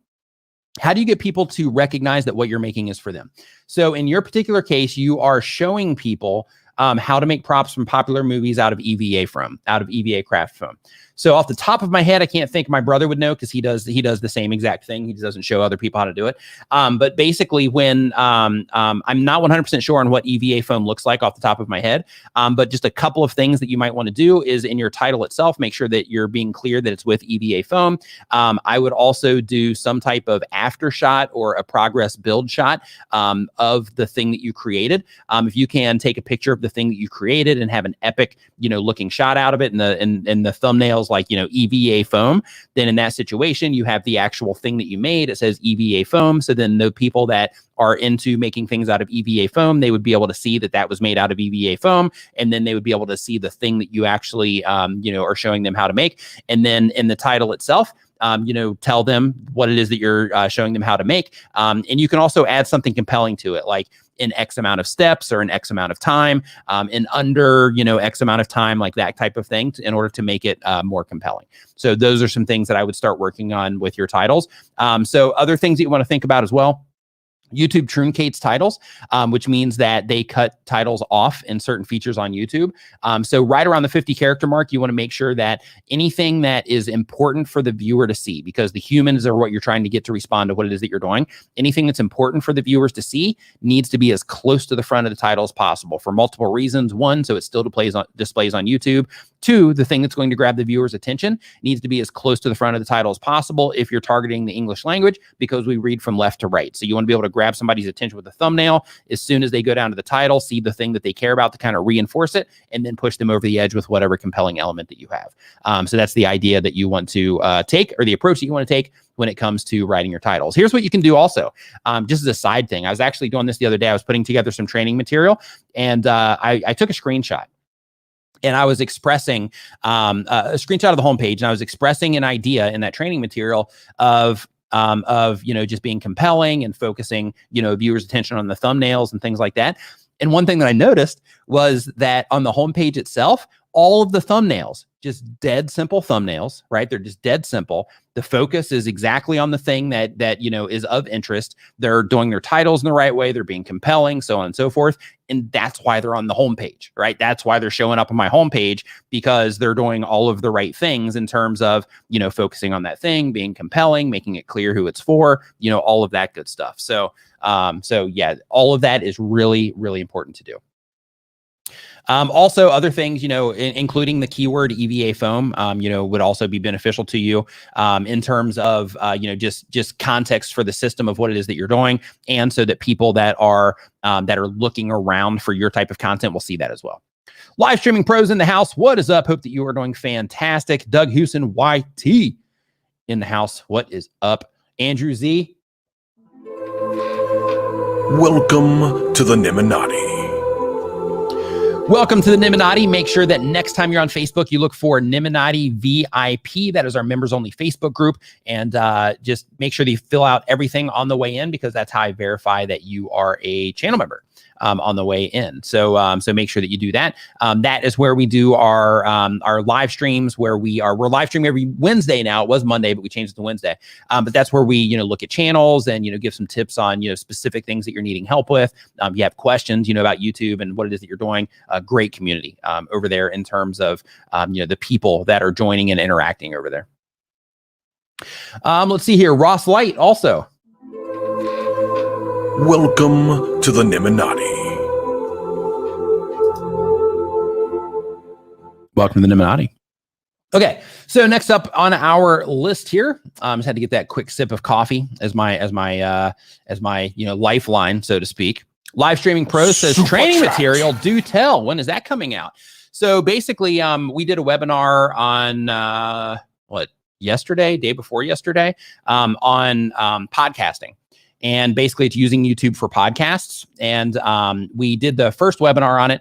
how do you get people to recognize that what you're making is for them? So in your particular case, you are showing people how to make props from popular movies out of EVA craft foam. So off the top of my head, I can't think. My brother would know because he does the same exact thing. He doesn't show other people how to do it. But basically, when I'm not 100% sure on what EVA foam looks like off the top of my head, but just a couple of things that you might want to do is in your title itself, make sure that you're being clear that it's with EVA foam. I would also do some type of after shot or a progress build shot of the thing that you created. If you can take a picture of the thing that you created and have an epic, looking shot out of it, and the thumbnails like, EVA foam, then in that situation, you have the actual thing that you made. It says EVA foam. So then the people that are into making things out of EVA foam, they would be able to see that that was made out of EVA foam. And then they would be able to see the thing that you actually, are showing them how to make. And then in the title itself, tell them what it is that you're showing them how to make. And you can also add something compelling to it, like in X amount of steps or in X amount of time, in under, X amount of time, like that type of thing, in order to make it more compelling. So those are some things that I would start working on with your titles. So other things that you want to think about as well. YouTube truncates titles, which means that they cut titles off in certain features on YouTube. So right around the 50 character mark, you want to make sure that anything that is important for the viewer to see, because the humans are what you're trying to get to respond to what it is that you're doing. Anything that's important for the viewers to see needs to be as close to the front of the title as possible for multiple reasons. One, so it still displays on YouTube. Two, the thing that's going to grab the viewer's attention needs to be as close to the front of the title as possible if you're targeting the English language, because we read from left to right. So you want to be able to grab somebody's attention with a thumbnail as soon as they go down to the title, see the thing that they care about to kind of reinforce it, and then push them over the edge with whatever compelling element that you have. So that's the idea that you want to take, or the approach that you want to take when it comes to writing your titles. Here's what you can do also, just as a side thing. I was actually doing this the other day. I was putting together some training material, and I took a screenshot. And I was expressing a screenshot of the homepage, and I was expressing an idea in that training material of just being compelling and focusing, viewers' attention on the thumbnails and things like that. And one thing that I noticed was that on the homepage itself, all of the thumbnails, just dead simple thumbnails, right? They're just dead simple. The focus is exactly on the thing that is of interest. They're doing their titles in the right way. They're being compelling, so on and so forth. And that's why they're on the homepage, right? That's why they're showing up on my homepage, because they're doing all of the right things in terms of, focusing on that thing, being compelling, making it clear who it's for, all of that good stuff. So yeah, all of that is really, really important to do. Also, other things, including the keyword EVA foam, would also be beneficial to you in terms of, just context for the system of what it is that you're doing. And so that people that are looking around for your type of content will see that as well. Live streaming pros in the house. What is up? Hope that you are doing fantastic. Doug Houston, YT in the house. What is up? Andrew Z. Welcome to the Nimminati. Welcome to the Nimminati. Make sure that next time you're on Facebook, you look for Nimminati VIP. That is our members only Facebook group. And just make sure that you fill out everything on the way in, because that's how I verify that you are a channel member on the way in. So make sure that you do that. That is where we do our live streams, where we're live streaming every Wednesday now. It was Monday, but we changed it to Wednesday. But that's where we, look at channels and, give some tips on, specific things that you're needing help with. You have questions, about YouTube and what it is that you're doing. A great community over there in terms of, the people that are joining and interacting over there. Let's see here. Ross Light also. Welcome to the Nimminati. Welcome to the Nimminati. Okay, so next up on our list here, just had to get that quick sip of coffee as my lifeline, so to speak. Live Streaming Pro says training material. Do tell. When is that coming out? So basically, we did a webinar on yesterday, day before yesterday, on podcasting. And basically, it's using YouTube for podcasts. And we did the first webinar on it.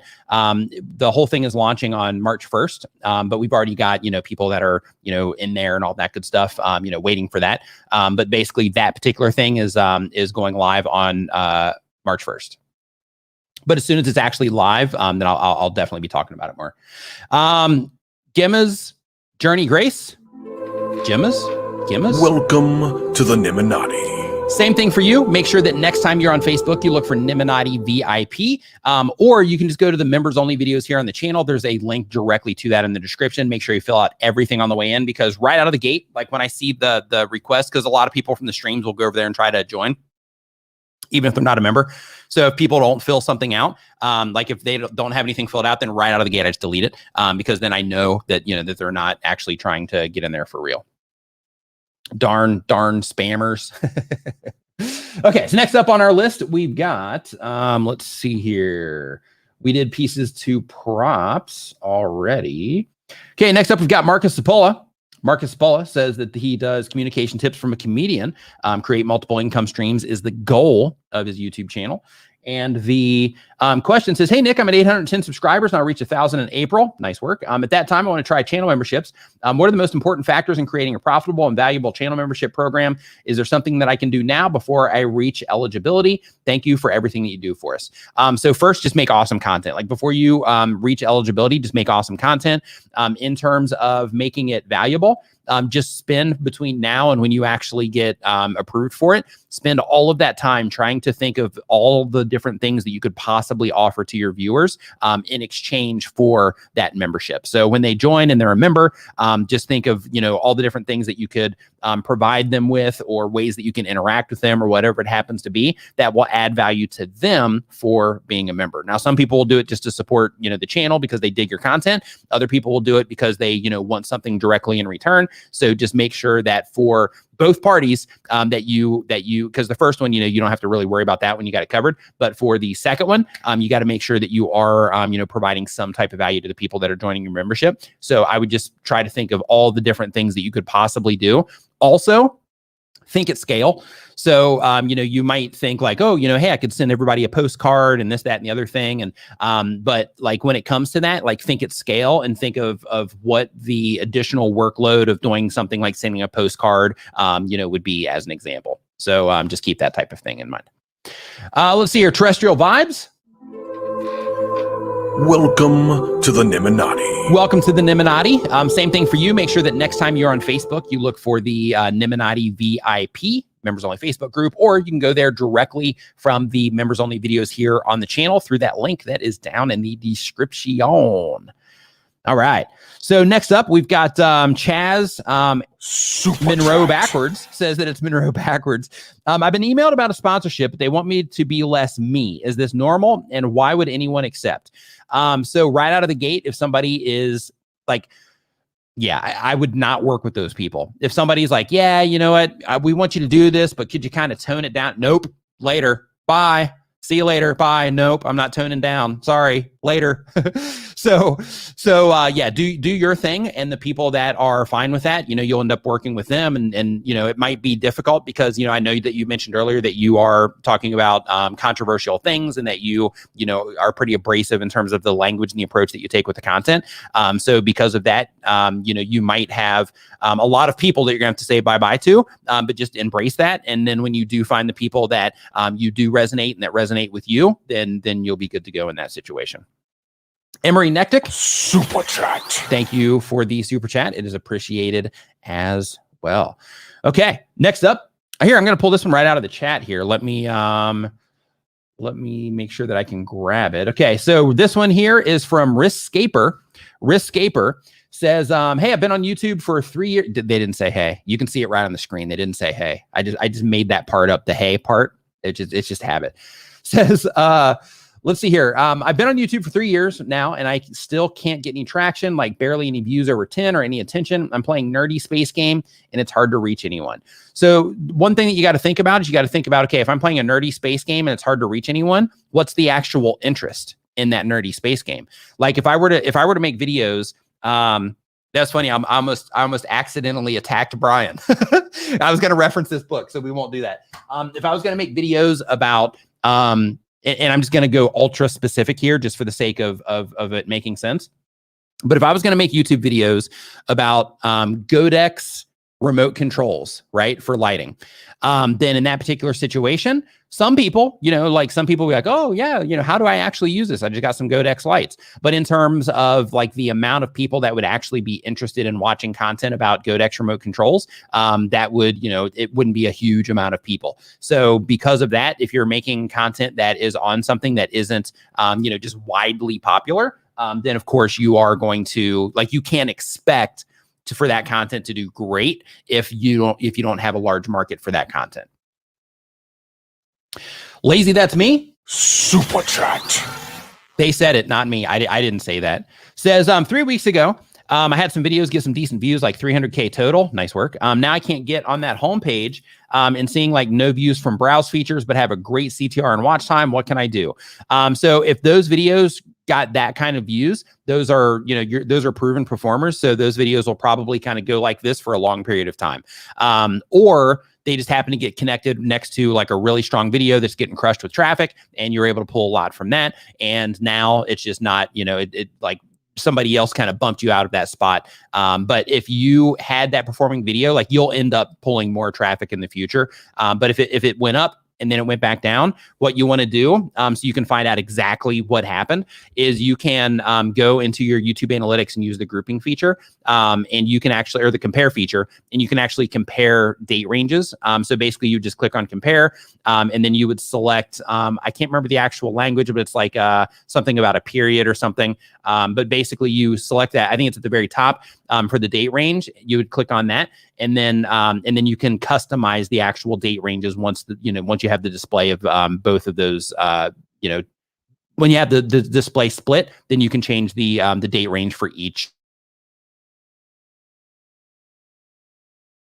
The whole thing is launching on March 1st. But we've already got, people that are, in there and all that good stuff, waiting for that. But basically, that particular thing is going live on March 1st. But as soon as it's actually live, then I'll definitely be talking about it more. Gemma's Journey Grace. Gemma's. Welcome to the Nimminati. Same thing for you. Make sure that next time you're on Facebook, you look for Nimminati VIP, or you can just go to the members only videos here on the channel. There's a link directly to that in the description. Make sure you fill out everything on the way in, because right out of the gate, like when I see the request, because a lot of people from the streams will go over there and try to join, even if they're not a member. So if people don't fill something out, like if they don't have anything filled out, then right out of the gate, I just delete it, because then I know that, that they're not actually trying to get in there for real. Darn spammers. Okay, so next up on our list, we've got, let's see here. We did pieces to props already. Okay, next up, we've got Marcus Cipolla. Marcus Cipolla says that he does communication tips from a comedian. Create multiple income streams is the goal of his YouTube channel. And the question says, hey, Nick, I'm at 810 subscribers and I'll reach 1,000 in April. Nice work. At that time, I want to try channel memberships. What are the most important factors in creating a profitable and valuable channel membership program? Is there something that I can do now before I reach eligibility? Thank you for everything that you do for us. So first, just make awesome content. Like before you reach eligibility, just make awesome content. In terms of making it valuable, just spend between now and when you actually get approved for it, spend all of that time trying to think of all the different things that you could possibly offer to your viewers in exchange for that membership. So when they join and they're a member, just think of, all the different things that you could provide them with, or ways that you can interact with them, or whatever it happens to be that will add value to them for being a member. Now, some people will do it just to support, the channel because they dig your content. Other people will do it because they, want something directly in return. So just make sure that for both parties, that you, because the first one, you don't have to really worry about that when you got it covered. But for the second one, you got to make sure that you are, providing some type of value to the people that are joining your membership. So I would just try to think of all the different things that you could possibly do. Also, think at scale. So, you might think like, oh, hey, I could send everybody a postcard and this, that, and the other thing. And, but like when it comes to that, like think at scale and think of what the additional workload of doing something like sending a postcard, would be as an example. So, just keep that type of thing in mind. Let's see here. Terrestrial Vibes. Welcome to the Nimminati. Welcome to the Nimminati. Same thing for you. Make sure that next time you're on Facebook, you look for the Nimminati VIP, members only Facebook group, or you can go there directly from the members only videos here on the channel through that link that is down in the description. All right. So next up, we've got Chaz Monroe backwards, says that it's Monroe backwards. I've been emailed about a sponsorship, but they want me to be less me. Is this normal? And why would anyone accept? So right out of the gate, if somebody is like, yeah, I would not work with those people. If somebody's like, yeah, you know what, we want you to do this, but could you kind of tone it down? Nope. Later. Bye. See you later. Bye. Nope. I'm not toning down. Sorry. Later. So yeah, do your thing. And the people that are fine with that, you'll end up working with them. And it might be difficult because, I know that you mentioned earlier that you are talking about controversial things and that you are pretty abrasive in terms of the language and the approach that you take with the content. So because of that, you might have a lot of people that you're going to have to say bye-bye to, but just embrace that. And then when you do find the people that you do resonate and that resonate with you, then you'll be good to go in that situation. Emery Nectic, Super chat. Thank you for the super chat. It is appreciated as well. Okay, next up, here I'm going to pull this one right out of the chat here. Let me make sure that I can grab it. Okay, so this one here is from Riskaper. Riskaper says, hey, I've been on YouTube for 3 years. They didn't say hey. You can see it right on the screen. They didn't say hey. I just made that part up, the hey part. It's just habit. Says, let's see here. I've been on YouTube for 3 years now, and I still can't get any traction, like barely any views over 10 or any attention. I'm playing nerdy space game, and it's hard to reach anyone. So one thing that you got to think about is you got to think about, okay, if I'm playing a nerdy space game and it's hard to reach anyone, what's the actual interest in that nerdy space game? Like if I were to make videos, that's funny. I almost accidentally attacked Brian. I was going to reference this book, so we won't do that. If I was going to make videos about, and I'm just going to go ultra specific here just for the sake of it making sense. But if I was going to make YouTube videos about Godex remote controls, right, for lighting, then in that particular situation, some people, some people be like, oh yeah, how do I actually use this? I just got some Godex lights. But in terms of like the amount of people that would actually be interested in watching content about Godex remote controls, that would, it wouldn't be a huge amount of people. So because of that, if you're making content that is on something that isn't, just widely popular, then of course you are going to, like, you can't expect for that content to do great if you don't have a large market for that content. Lazy, that's me. Super chat. They said it, not me. I didn't say that. Says 3 weeks ago, I had some videos get some decent views, like 300K total. Nice work. Now I can't get on that homepage and seeing like no views from browse features, but have a great CTR and watch time. What can I do? So if those videos got that kind of views, those are, those are proven performers. So those videos will probably kind of go like this for a long period of time. Or they just happen to get connected next to like a really strong video that's getting crushed with traffic, and you're able to pull a lot from that. And now it's just not, it like somebody else kind of bumped you out of that spot. But if you had that performing video, like, you'll end up pulling more traffic in the future. But if it went up and then it went back down, what you want to do, so you can find out exactly what happened, is you can go into your YouTube analytics and use the grouping feature, and you can actually, or the compare feature, and you can actually compare date ranges. So basically you just click on compare, and then you would select, I can't remember the actual language, but it's like something about a period or something. But basically you select that. I think it's at the very top for the date range. You would click on that, and then you can customize the actual date ranges once you have the display of both of those. When you have the display split, then you can change the date range for each.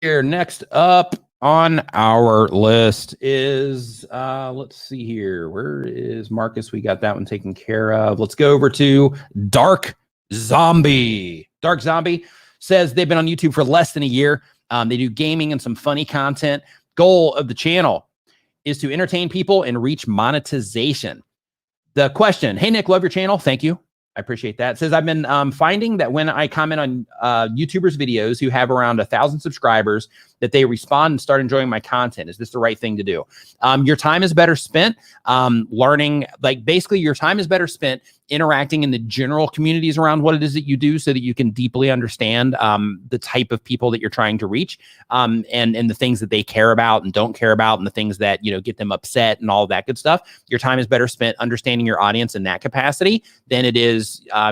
Here, next up on our list is, let's see here. Where is Marcus? We got that one taken care of. Let's go over to Dark Zombie. Dark Zombie says they've been on YouTube for less than a year. They do gaming and some funny content. Goal of the channel is to entertain people and reach monetization. The question, hey, Nick, love your channel. Thank you. I appreciate that. It says, I've been finding that when I comment on YouTubers' videos who have around 1,000 subscribers, that they respond and start enjoying my content. Is this the right thing to do? Your time is better spent learning, like, basically your time is better spent interacting in the general communities around what it is that you do, so that you can deeply understand the type of people that you're trying to reach, and the things that they care about and don't care about, and the things that, get them upset and all of that good stuff. Your time is better spent understanding your audience in that capacity than it is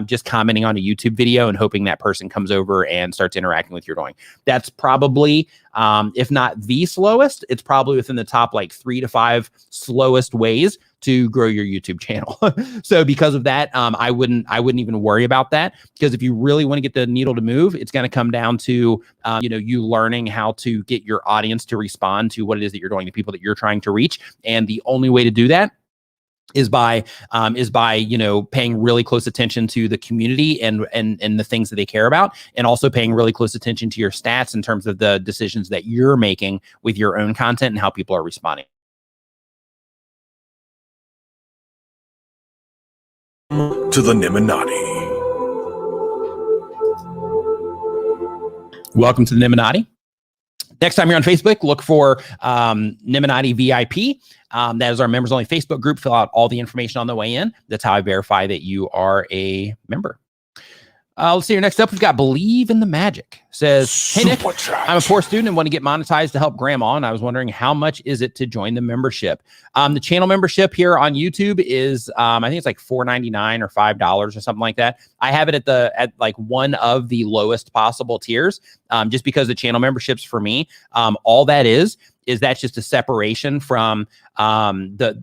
just commenting on a YouTube video and hoping that person comes over and starts interacting with your doing. That's probably, if not the slowest, it's probably within the top like 3 to 5 slowest ways to grow your YouTube channel. So because of that, I wouldn't even worry about that, because if you really want to get the needle to move, it's going to come down to, you learning how to get your audience to respond to what it is that you're doing, the people that you're trying to reach. And the only way to do that is by paying really close attention to the community and the things that they care about, and also paying really close attention to your stats in terms of the decisions that you're making with your own content and how people are responding. To the Nimminati. Welcome to the Nimminati. Next time you're on Facebook, look for Nimminati VIP. That is our members only Facebook group. Fill out all the information on the way in. That's how I verify that you are a member. Let's see here. Next up, we've got Believe in the Magic. Says, hey, Nick, Super chat. I'm a poor student and want to get monetized to help grandma. And I was wondering how much is it to join the membership? The channel membership here on YouTube is, I think it's like $4.99 or $5 or something like that. I have it at like one of the lowest possible tiers, just because the channel memberships for me, all that is that's just a separation from this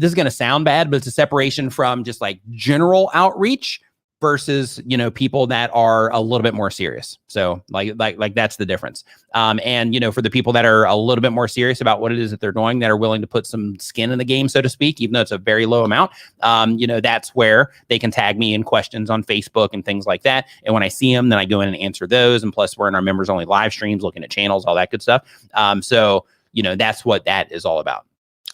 is going to sound bad, but it's a separation from just like general outreach versus, you know, people that are a little bit more serious. So like that's the difference. And, you know, for the people that are a little bit more serious about what it is that they're doing, that are willing to put some skin in the game, so to speak, even though it's a very low amount, you know, that's where they can tag me in questions on Facebook and things like that. And when I see them, then I go in and answer those. And plus we're in our members only live streams, looking at channels, all that good stuff. So, you know, that's what that is all about.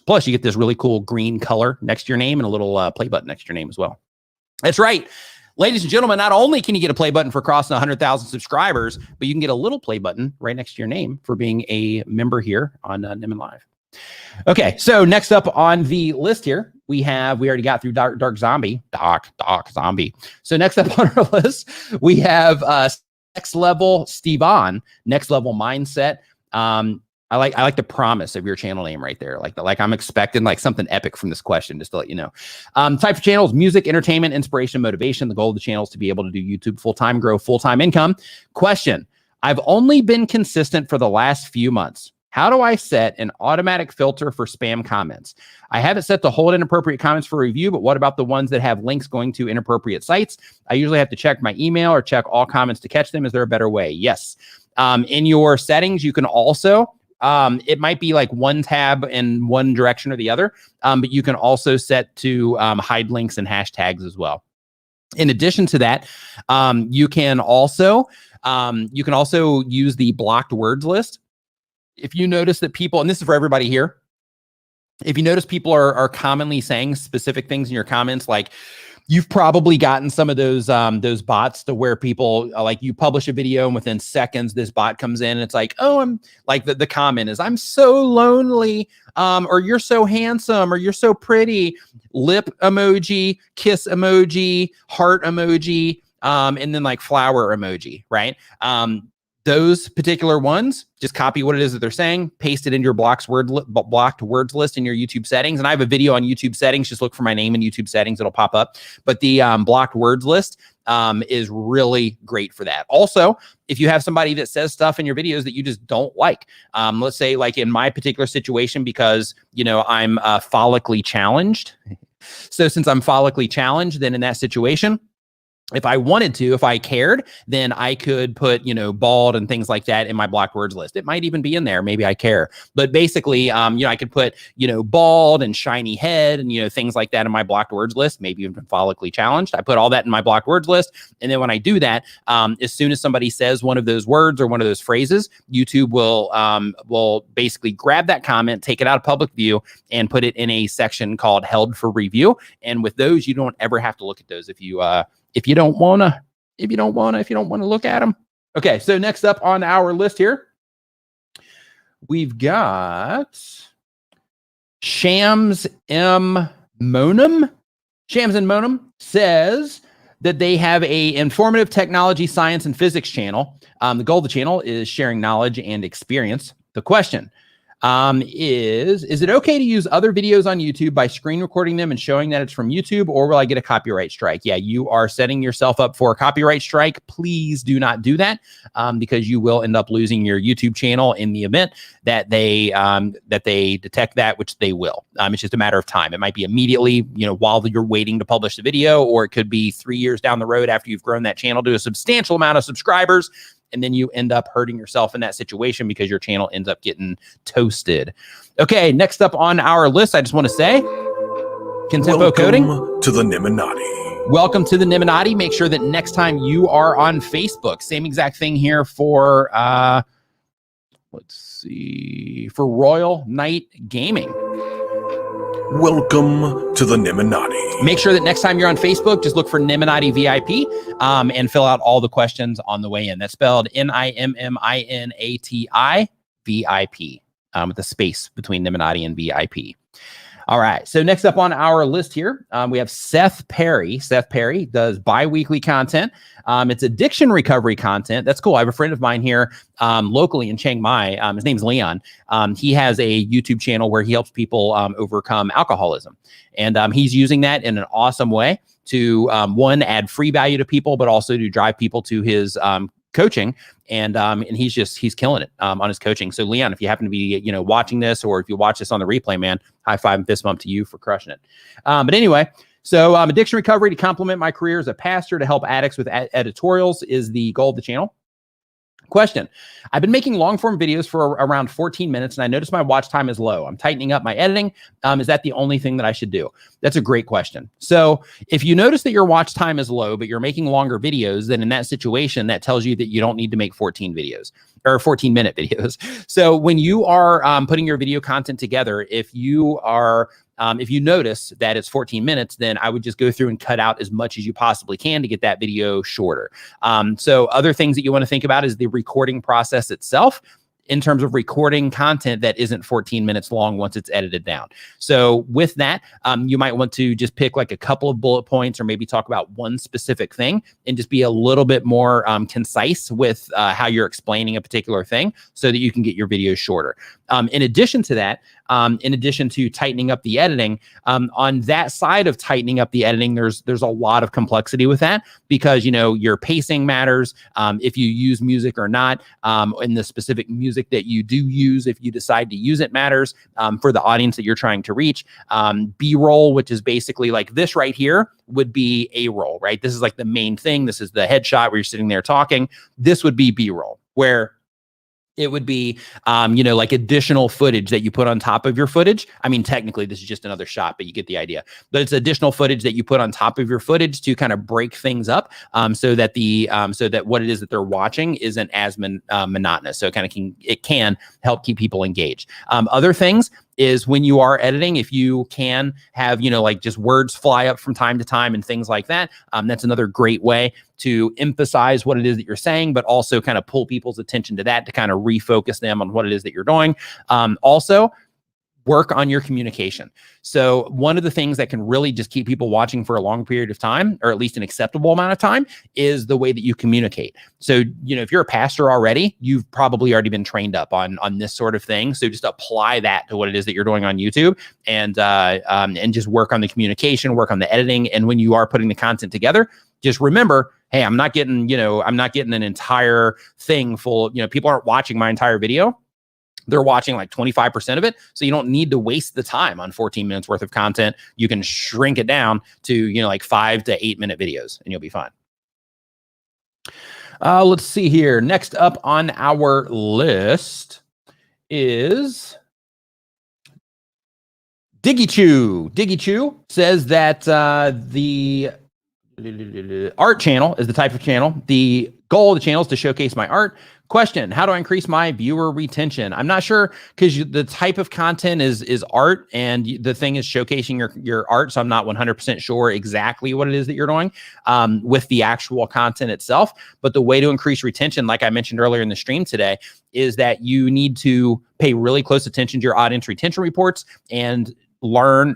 Plus you get this really cool green color next to your name and a little play button next to your name as well. That's right. Ladies and gentlemen, not only can you get a play button for crossing 100,000 subscribers, but you can get a little play button right next to your name for being a member here on Nimmin Live. Okay, so next up on the list here, we already got through Dark Zombie. So next up on our list, we have Next Level Stevan, Next Level Mindset. I like the promise of your channel name right there. Like I'm expecting like something epic from this question, just to let you know. Type of channels: music, entertainment, inspiration, motivation. The goal of the channel is to be able to do YouTube full-time, grow full-time income. Question: I've only been consistent for the last few months. How do I set an automatic filter for spam comments? I have it set to hold inappropriate comments for review, but what about the ones that have links going to inappropriate sites? I usually have to check my email or check all comments to catch them. Is there a better way? Yes. In your settings, you can also it might be like one tab in one direction or the other, but you can also set to hide links and hashtags as well. In addition to that, you can also use the blocked words list. If you notice that people, and this is for everybody here, if you notice people are commonly saying specific things in your comments, like you've probably gotten some of those bots to where people like you publish a video and within seconds this bot comes in and it's like, oh, I'm like the comment is, I'm so lonely, or you're so handsome, or you're so pretty, lip emoji, kiss emoji, heart emoji, and then like flower emoji, right? Those particular ones, just copy what it is that they're saying, paste it into your blocked words list in your YouTube settings. And I have a video on YouTube settings. Just look for my name in YouTube settings. It'll pop up. But the blocked words list is really great for that. Also, if you have somebody that says stuff in your videos that you just don't like, let's say like in my particular situation, because, you know, I'm follically challenged. So since I'm follically challenged, then in that situation, if I wanted to, if I cared, then I could put, you know, bald and things like that in my blocked words list. It might even be in there. Maybe I care. But basically, you know, I could put, you know, bald and shiny head and, you know, things like that in my blocked words list, maybe even follically challenged. I put all that in my blocked words list. And then when I do that, as soon as somebody says one of those words or one of those phrases, YouTube will basically grab that comment, take it out of public view, and put it in a section called held for review. And with those, you don't ever have to look at those if you don't want to look at them. Okay, so next up on our list here, we've got Shams M. Monum. Shams and Monum says that they have a informative technology, science, and physics channel. The goal of the channel is sharing knowledge and experience. The question is it okay to use other videos on YouTube by screen recording them and showing that it's from YouTube, or will I get a copyright strike? Yeah, you are setting yourself up for a copyright strike. Please do not do that, because you will end up losing your YouTube channel in the event that they detect that, which they will. It's just a matter of time. It might be immediately, you know, while you're waiting to publish the video, or it could be 3 years down the road after you've grown that channel to a substantial amount of subscribers. And then you end up hurting yourself in that situation because your channel ends up getting toasted. Okay, next up on our list, I just want to say, Contempo Coding. Welcome to the Nimminati. Welcome to the Nimminati. Make sure that next time you are on Facebook, same exact thing here for, let's see, for Royal Knight Gaming. Welcome to the Nimminati. Make sure that next time you're on Facebook, just look for Nimminati VIP and fill out all the questions on the way in. That's spelled Nimminati VIP with a space between Nimminati and VIP. All right. So next up on our list here, we have Seth Perry. Seth Perry does bi-weekly content. It's addiction recovery content. That's cool. I have a friend of mine here locally in Chiang Mai. His name's Leon. He has a YouTube channel where he helps people overcome alcoholism. And he's using that in an awesome way to, one, add free value to people, but also to drive people to his coaching. And he's killing it on his coaching. So Leon, if you happen to be, watching this, or if you watch this on the replay, man, high five and fist bump to you for crushing it. But anyway, so addiction recovery to complement my career as a pastor to help addicts with editorials is the goal of the channel. Question. I've been making long form videos for around 14 minutes and I noticed my watch time is low. I'm tightening up my editing. Is that the only thing that I should do? That's a great question. So if you notice that your watch time is low, but you're making longer videos, then in that situation, that tells you that you don't need to make 14-minute videos. So when you are putting your video content together, if you notice that it's 14 minutes, then I would just go through and cut out as much as you possibly can to get that video shorter. So other things that you want to think about is the recording process itself, in terms of recording content that isn't 14 minutes long once it's edited down. So with that, you might want to just pick like a couple of bullet points or maybe talk about one specific thing and just be a little bit more concise with how you're explaining a particular thing so that you can get your videos shorter. In addition to that, in addition to tightening up the editing, on that side of tightening up the editing, there's a lot of complexity with that because, your pacing matters, if you use music or not, and the specific music that you do use, if you decide to use it, matters for the audience that you're trying to reach. B-roll, which is basically like this right here, would be A-roll, right? This is like the main thing. This is the headshot where you're sitting there talking. This would be B-roll, where it would be, like additional footage that you put on top of your footage. I mean, technically, this is just another shot, but you get the idea. But it's additional footage that you put on top of your footage to kind of break things up, so that what it is that they're watching isn't as monotonous. So it can help keep people engaged. Other things is when you are editing, if you can have, like just words fly up from time to time and things like that, that's another great way to emphasize what it is that you're saying, but also kind of pull people's attention to that to kind of refocus them on what it is that you're doing. Also, work on your communication. So one of the things that can really just keep people watching for a long period of time, or at least an acceptable amount of time, is the way that you communicate. So, if you're a pastor already, you've probably already been trained up on this sort of thing. So just apply that to what it is that you're doing on YouTube and just work on the communication, work on the editing. And when you are putting the content together, just remember, hey, I'm not getting an entire thing full, people aren't watching my entire video. They're watching like 25% of it. So you don't need to waste the time on 14 minutes worth of content. You can shrink it down to, like 5 to 8 minute videos and you'll be fine. Let's see here. Next up on our list is Diggy Chew. Diggy Chew says that the art channel is the type of channel. The goal of the channel is to showcase my art. Question, how do I increase my viewer retention? I'm not sure because the type of content is art and the thing is showcasing your art. So I'm not 100% sure exactly what it is that you're doing with the actual content itself. But the way to increase retention, like I mentioned earlier in the stream today, is that you need to pay really close attention to your audience retention reports and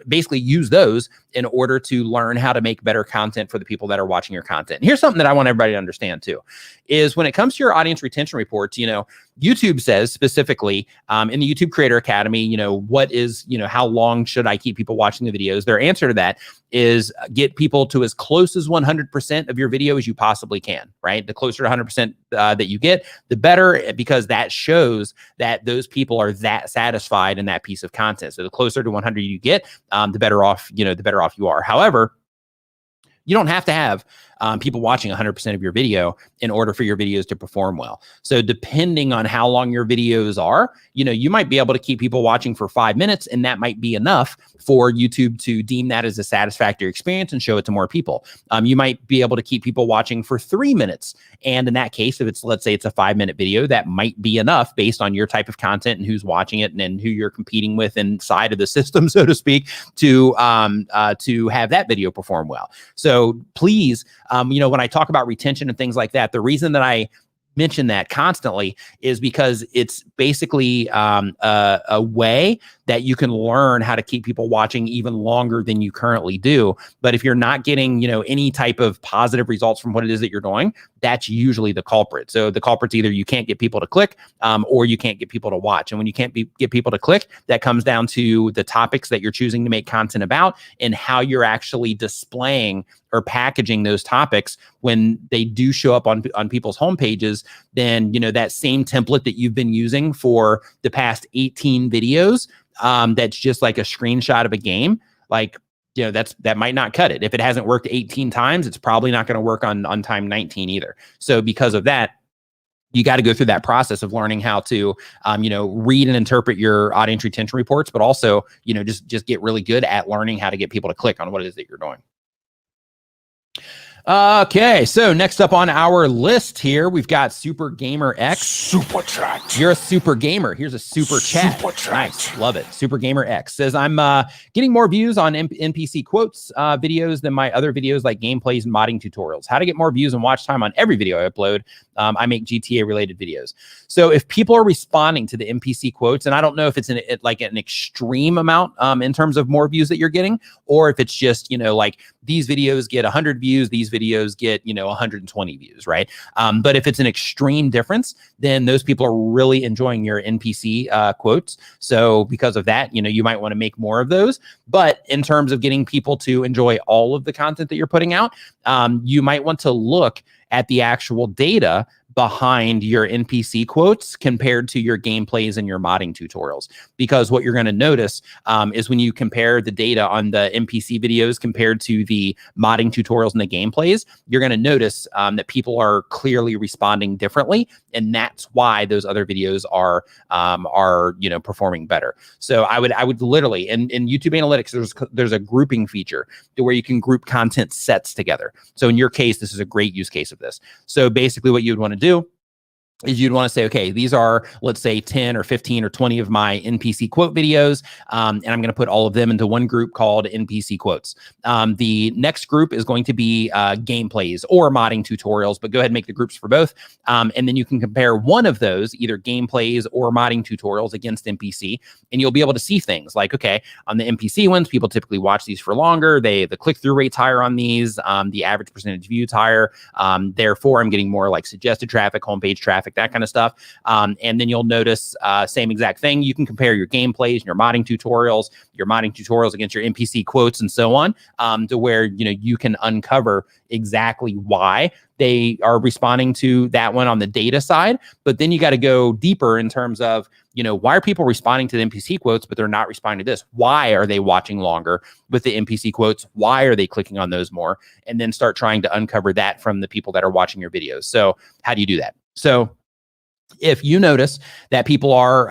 basically use those in order to learn how to make better content for the people that are watching your content. And here's something that I want everybody to understand too, is when it comes to your audience retention reports, YouTube says specifically in the YouTube Creator Academy, what is, how long should I keep people watching the videos? Their answer to that is get people to as close as 100% of your video as you possibly can, right? The closer to 100% that you get, the better, because that shows that those people are that satisfied in that piece of content. So the closer to 100 you get, the better off you are. However, you don't have to have people watching 100% of your video in order for your videos to perform well. So depending on how long your videos are, you might be able to keep people watching for 5 minutes, and that might be enough for YouTube to deem that as a satisfactory experience and show it to more people. You might be able to keep people watching for 3 minutes. And in that case, if let's say it's a 5-minute video, that might be enough based on your type of content and who's watching it and who you're competing with inside of the system, so to speak, to have that video perform well. So please, when I talk about retention and things like that, the reason that I mention that constantly is because it's basically a way that you can learn how to keep people watching even longer than you currently do. But if you're not getting, any type of positive results from what it is that you're doing, that's usually the culprit. So the culprit's either you can't get people to click, or you can't get people to watch. And when you can't get people to click, that comes down to the topics that you're choosing to make content about and how you're actually displaying or packaging those topics when they do show up on people's homepages. Then, that same template that you've been using for the past 18 videos, that's just like a screenshot of a game, like, that might not cut it. If it hasn't worked 18 times, it's probably not going to work on time 19 either. So because of that, you got to go through that process of learning how to, read and interpret your audience retention reports, but also, just get really good at learning how to get people to click on what it is that you're doing. Okay, so next up on our list here, we've got Super Gamer X. Super chat. You're a super gamer. Here's a super chat. Super chat. Nice, love it. Super Gamer X says, I'm getting more views on NPC quotes videos than my other videos like gameplays and modding tutorials. How to get more views and watch time on every video I upload. I make GTA related videos. So if people are responding to the NPC quotes, and I don't know if it's an extreme amount in terms of more views that you're getting, or if it's just, like these videos get 100 views, these videos get, 120 views, right? But if it's an extreme difference, then those people are really enjoying your NPC quotes. So because of that, you might want to make more of those. But in terms of getting people to enjoy all of the content that you're putting out, you might want to look at the actual data behind your NPC quotes compared to your gameplays and your modding tutorials. Because what you're going to notice is when you compare the data on the NPC videos compared to the modding tutorials and the gameplays, you're going to notice that people are clearly responding differently. And that's why those other videos are performing better. So I would literally, in YouTube Analytics, there's a grouping feature to where you can group content sets together. So in your case, this is a great use case of this. So basically what you'd want to do is you'd want to say, okay, these are, let's say 10 or 15 or 20 of my NPC quote videos. And I'm going to put all of them into one group called NPC quotes. The next group is going to be gameplays or modding tutorials, but go ahead and make the groups for both. And then you can compare one of those, either gameplays or modding tutorials, against NPC. And you'll be able to see things like, okay, on the NPC ones, people typically watch these for longer. The click-through rate's higher on these. The average percentage view's higher. Therefore, I'm getting more like suggested traffic, homepage traffic, that kind of stuff. And then you'll notice same exact thing. You can compare your gameplays and your modding tutorials against your NPC quotes and so on, to where, you can uncover exactly why they are responding to that one on the data side. But then you got to go deeper in terms of, why are people responding to the NPC quotes, but they're not responding to this? Why are they watching longer with the NPC quotes? Why are they clicking on those more? And then start trying to uncover that from the people that are watching your videos. So how do you do that? So if you notice that people are,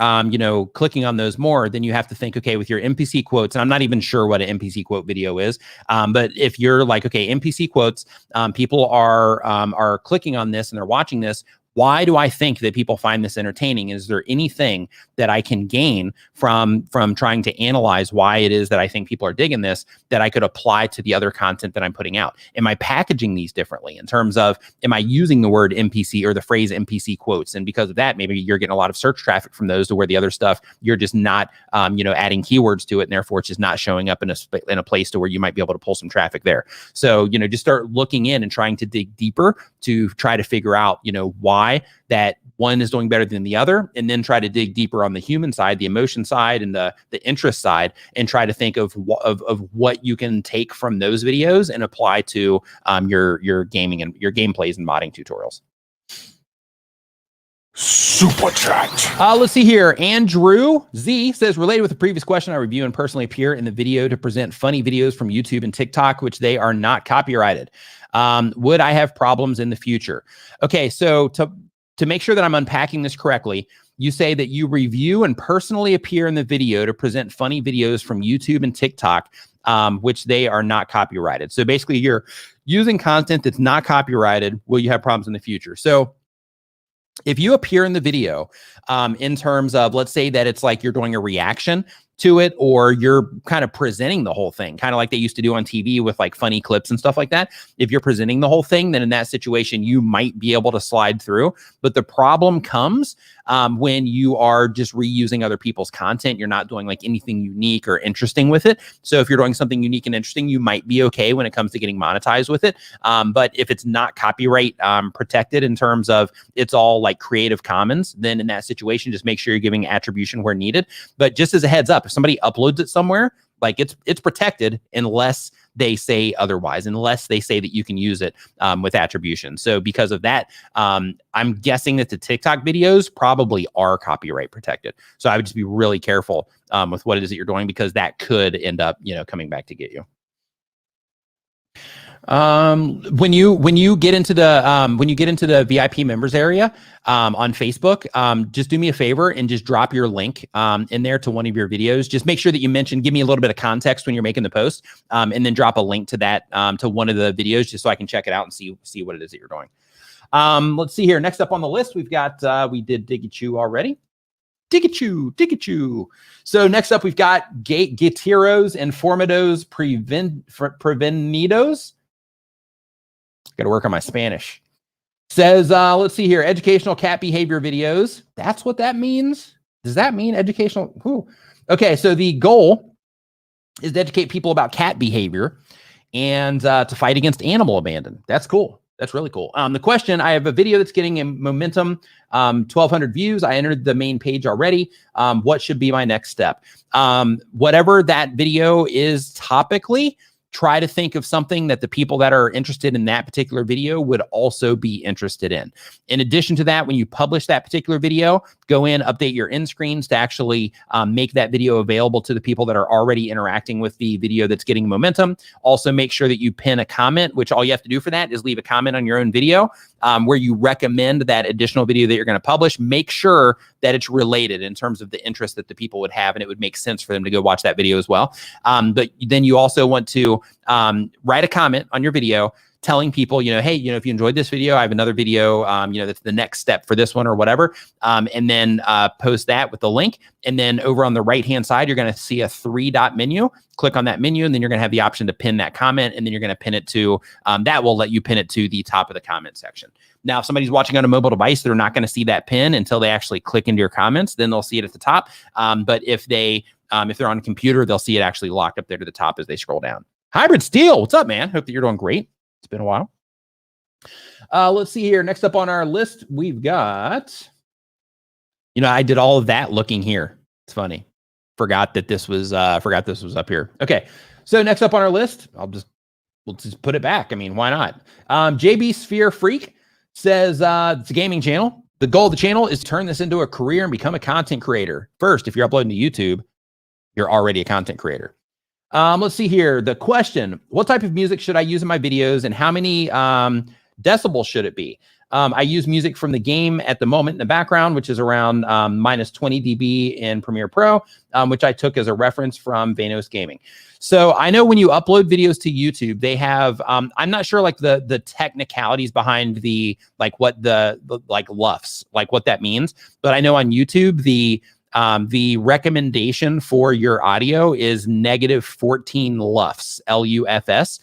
clicking on those more, then you have to think, okay, with your NPC quotes, and I'm not even sure what an NPC quote video is, but if you're like, okay, NPC quotes, people are clicking on this and they're watching this. Why do I think that people find this entertaining? Is there anything that I can gain from trying to analyze why it is that I think people are digging this that I could apply to the other content that I'm putting out? Am I packaging these differently in terms of, am I using the word NPC or the phrase NPC quotes? And because of that, maybe you're getting a lot of search traffic from those, to where the other stuff, you're just not, adding keywords to it. And therefore, it's just not showing up in a place to where you might be able to pull some traffic there. So, just start looking in and trying to dig deeper to try to figure out, why that one is doing better than the other, and then try to dig deeper on the human side, the emotion side, and the interest side, and try to think of what you can take from those videos and apply to your gaming and your gameplays and modding tutorials. Super chat. Let's see here. Andrew Z says, related with the previous question, I review and personally appear in the video to present funny videos from YouTube and TikTok, which they are not copyrighted. Would I have problems in the future? Okay, so to make sure that I'm unpacking this correctly, you say that you review and personally appear in the video to present funny videos from YouTube and TikTok, which they are not copyrighted. So basically, you're using content that's not copyrighted. Will you have problems in the future? So if you appear in the video in terms of, let's say that it's like you're doing a reaction to it, or you're kind of presenting the whole thing, kind of like they used to do on TV with like funny clips and stuff like that. If you're presenting the whole thing, then in that situation, you might be able to slide through. But the problem comes when you are just reusing other people's content. You're not doing like anything unique or interesting with it. So if you're doing something unique and interesting, you might be okay when it comes to getting monetized with it. But if it's not copyright protected in terms of it's all like Creative Commons, then in that situation, just make sure you're giving attribution where needed. But just as a heads up, if somebody uploads it somewhere, like it's protected unless they say otherwise, unless they say that you can use it with attribution. So because of that, I'm guessing that the TikTok videos probably are copyright protected. So I would just be really careful with what it is that you're doing, because that could end up, coming back to get you. When you get into the VIP members area on Facebook, just do me a favor and just drop your link in there to one of your videos. Just make sure that you mention, give me a little bit of context when you're making the post, and then drop a link to that to one of the videos, just so I can check it out and see what it is that you're doing. Let's see here. Next up on the list, we've got we did Digichu already. Digichu. So next up, we've got Gatiros and Formados Prevenidos. Got to work on my Spanish. Says, let's see here. Educational cat behavior videos. That's what that means. Does that mean educational? Ooh. Okay, so the goal is to educate people about cat behavior and to fight against animal abandon. That's cool. That's really cool. The question, I have a video that's getting in momentum, 1,200 views. I entered the main page already. What should be my next step? Whatever that video is topically, try to think of something that the people that are interested in that particular video would also be interested in. In addition to that, when you publish that particular video, go in, update your end screens to actually make that video available to the people that are already interacting with the video that's getting momentum. Also, make sure that you pin a comment, which all you have to do for that is leave a comment on your own video where you recommend that additional video that you're going to publish. Make sure that it's related in terms of the interest that the people would have, and it would make sense for them to go watch that video as well. But then you also want to write a comment on your video telling people, hey, if you enjoyed this video, I have another video, that's the next step for this one or whatever. And then post that with the link. And then over on the right-hand side, you're going to see a 3-dot menu. Click on that menu, and then you're going to have the option to pin that comment. And then you're going to pin it to, that will let you pin it to the top of the comment section. Now, if somebody's watching on a mobile device, they're not going to see that pin until they actually click into your comments. Then they'll see it at the top. But if they're on a computer, they'll see it actually locked up there to the top as they scroll down. Hybrid Steel, what's up, man? Hope that you're doing great. It's been a while. Let's see here. Next up on our list, we've got, I did all of that looking here. It's funny. Forgot this was up here. Okay. So next up on our list, we'll just put it back. I mean, why not? JB Sphere Freak says, it's a gaming channel. The goal of the channel is to turn this into a career and become a content creator. First, if you're uploading to YouTube, you're already a content creator. Let's see here. The question, what type of music should I use in my videos, and how many decibels should it be? I use music from the game at the moment in the background, which is around minus 20 dB in Premiere Pro, which I took as a reference from Vanos Gaming. So I know when you upload videos to YouTube, they have, I'm not sure like the technicalities behind the, like what the like LUFS, like what that means. But I know on YouTube, the recommendation for your audio is -14 LUFS, LUFS.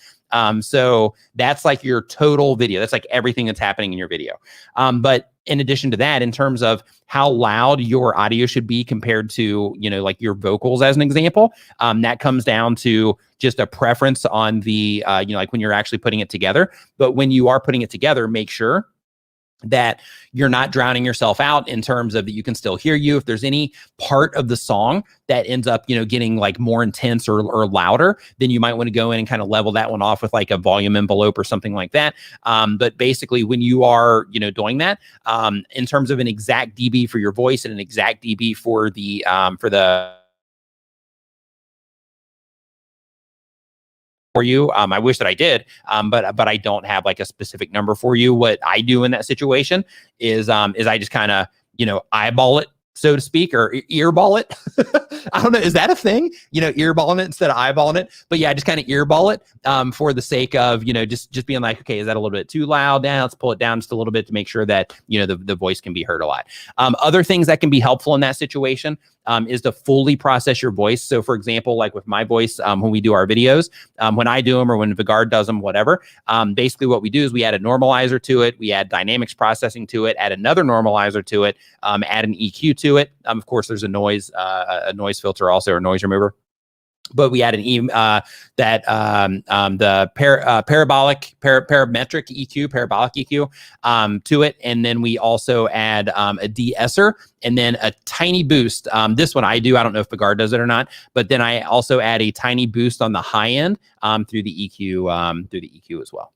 So that's like your total video. That's like everything that's happening in your video. But in addition to that, in terms of how loud your audio should be compared to, like your vocals, as an example, that comes down to just a preference on the, like when you're actually putting it together. But when you are putting it together, make sure that you're not drowning yourself out in terms of that you can still hear you. If there's any part of the song that ends up, getting like more intense or louder, then you might want to go in and kind of level that one off with like a volume envelope or something like that. But basically when you are, doing that, in terms of an exact dB for your voice and an exact dB for the for you. I wish that I did, but I don't have like a specific number for you. What I do in that situation is I just kind of, eyeball it, so to speak, or earball it. I don't know. Is that a thing? Earballing it instead of eyeballing it. But yeah, I just kind of earball it for the sake of, just being like, okay, is that a little bit too loud? Now let's pull it down just a little bit to make sure that, the voice can be heard a lot. Other things that can be helpful in that situation. is to fully process your voice. So for example, like with my voice, when we do our videos, when I do them or when Vigard does them, whatever, basically what we do is we add a normalizer to it, we add dynamics processing to it, add another normalizer to it, add an EQ to it. Of course, there's a noise filter also, or noise remover. But we add an parametric EQ, parabolic EQ to it, and then we also add a de-esser and then a tiny boost. This one I do. I don't know if Vigard does it or not, but then I also add a tiny boost on the high end through the EQ as well.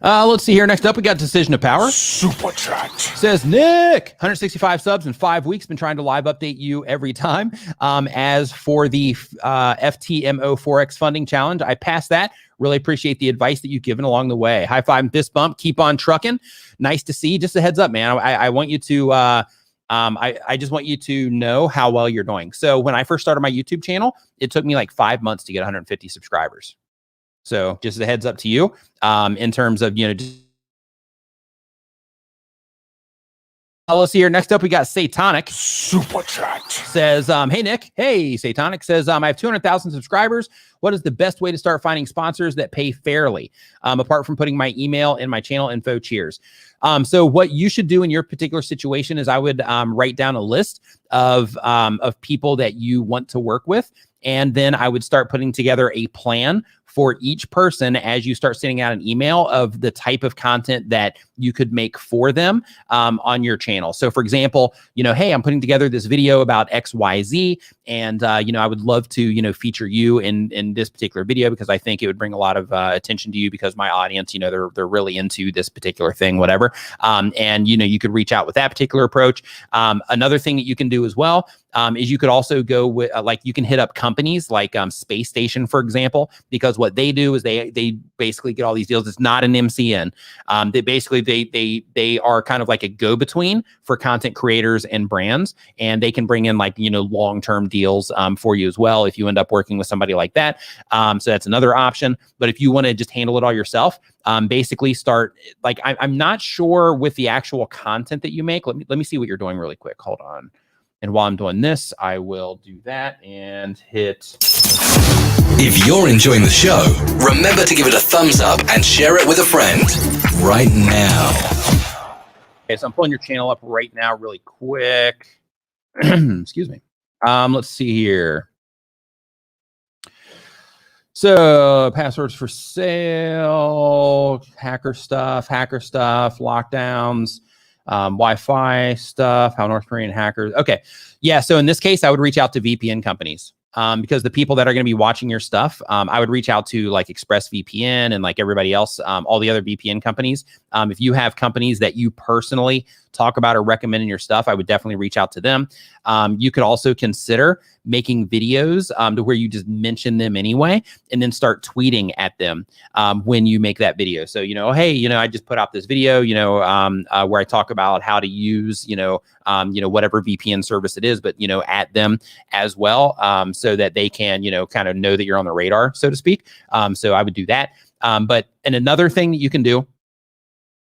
Let's see here. Next up, we got Decision of Power. Super chat. Says Nick, 165 subs in 5 weeks. Been trying to live update you every time. As for the FTMO Forex funding challenge, I passed that. Really appreciate the advice that you've given along the way. High five and fist bump. Keep on trucking. Nice to see. Just a heads up, man. I want you to. I just want you to know how well you're doing. So when I first started my YouTube channel, it took me like 5 months to get 150 subscribers. So just a heads up to you in terms of, let's see here. Next up, we got Satanic. Super chat. Says, hey, Nick. Hey, Satanic says, I have 200,000 subscribers. What is the best way to start finding sponsors that pay fairly? Apart from putting my email in my channel info, cheers. So what you should do in your particular situation is I would write down a list of people that you want to work with. And then I would start putting together a plan for each person as you start sending out an email of the type of content that you could make for them on your channel. So for example, hey, I'm putting together this video about XYZ, and I would love to, feature you in this particular video because I think it would bring a lot of attention to you because my audience, they're really into this particular thing, whatever. And you could reach out with that particular approach. Another thing that you can do as well is you could also go with you can hit up companies like Space Station, for example, because what they do is they basically get all these deals. It's not an MCN. They are kind of like a go-between for content creators and brands, and they can bring in long-term deals for you as well if you end up working with somebody like that. So that's another option. But if you want to just handle it all yourself, basically start I'm not sure with the actual content that you make. Let me see what you're doing really quick. Hold on. And while I'm doing this, I will do that and hit. If you're enjoying the show, remember to give it a thumbs up and share it with a friend right now. Okay, so I'm pulling your channel up right now really quick. Excuse me. Let's see here. So passwords for sale, hacker stuff, lockdowns. Wi-Fi stuff, how North Korean hackers. Okay. Yeah. So in this case, I would reach out to VPN companies because the people that are going to be watching your stuff, I would reach out to ExpressVPN and everybody else, all the other VPN companies. If you have companies that you personally talk about or recommend in your stuff, I would definitely reach out to them. You could also consider making videos to where you just mention them anyway, and then start tweeting at them when you make that video. So, hey, I just put out this video, where I talk about how to use, whatever VPN service it is, but, at them as well, so that they can, kind of know that you're on the radar, so to speak. So I would do that. And another thing that you can do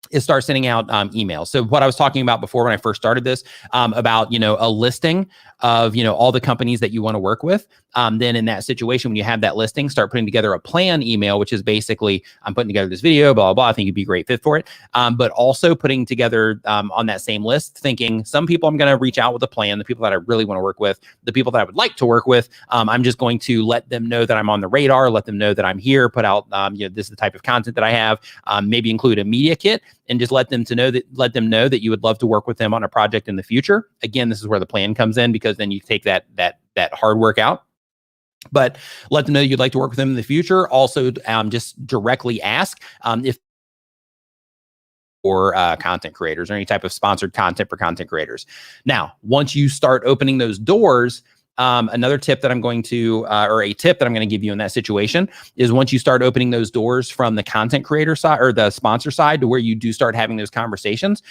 is start sending out emails. So what I was talking about before when I first started this, about, a listing of, all the companies that you want to work with. Then in that situation, when you have that listing, start putting together a plan email, which is basically, I'm putting together this video, blah, blah, blah. I think you'd be a great fit for it. But also putting together on that same list, thinking some people I'm going to reach out with a plan, the people that I really want to work with, the people that I would like to work with. I'm just going to let them know that I'm on the radar, let them know that I'm here, put out, this is the type of content that I have, maybe include a media kit, and just let them know that you would love to work with them on a project in the future. Again, this is where the plan comes in, because then you take that hard work out. But let them know you'd like to work with them in the future. Also, just directly ask if or content creators or any type of sponsored content for content creators. Now, once you start opening those doors, another tip that I'm going to, or a tip that I'm going to give you in that situation is once you start opening those doors from the content creator side or the sponsor side to where you do start having those conversations,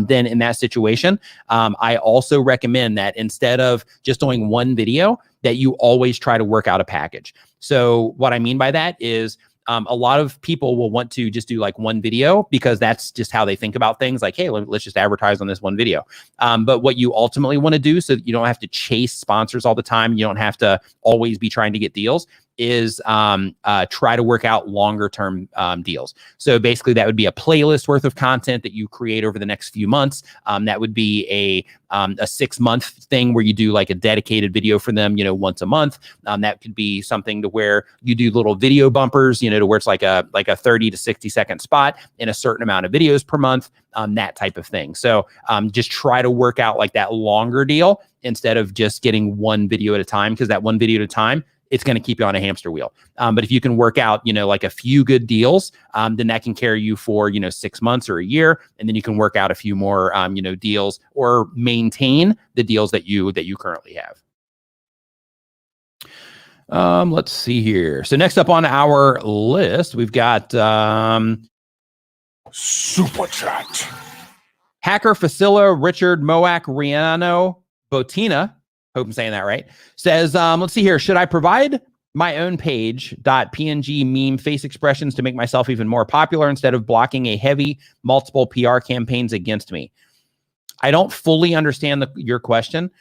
then in that situation, I also recommend that instead of just doing one video, that you always try to work out a package. So what I mean by that is a lot of people will want to just do like one video because that's just how they think about things. Like, hey, let's just advertise on this one video. But what you ultimately want to do, so that you don't have to chase sponsors all the time, you don't have to always be trying to get deals, is try to work out longer term deals. So basically that would be a playlist worth of content that you create over the next few months. That would be a 6-month thing where you do like a dedicated video for them, once a month. That could be something to where you do little video bumpers, to where it's like a 30 to 60 second spot in a certain amount of videos per month, that type of thing. So just try to work out like that longer deal instead of just getting one video at a time, because that one video at a time, it's going to keep you on a hamster wheel. But if you can work out, like a few good deals, then that can carry you for, 6 months or a year. And then you can work out a few more, deals, or maintain the deals that you currently have. Let's see here. So next up on our list, we've got Super Chat. Hacker Facilla Richard Moak Riano Botina. Hope I'm saying that right. Says, let's see here. Should I provide my own page .png meme face expressions to make myself even more popular instead of blocking a heavy multiple PR campaigns against me? I don't fully understand your question.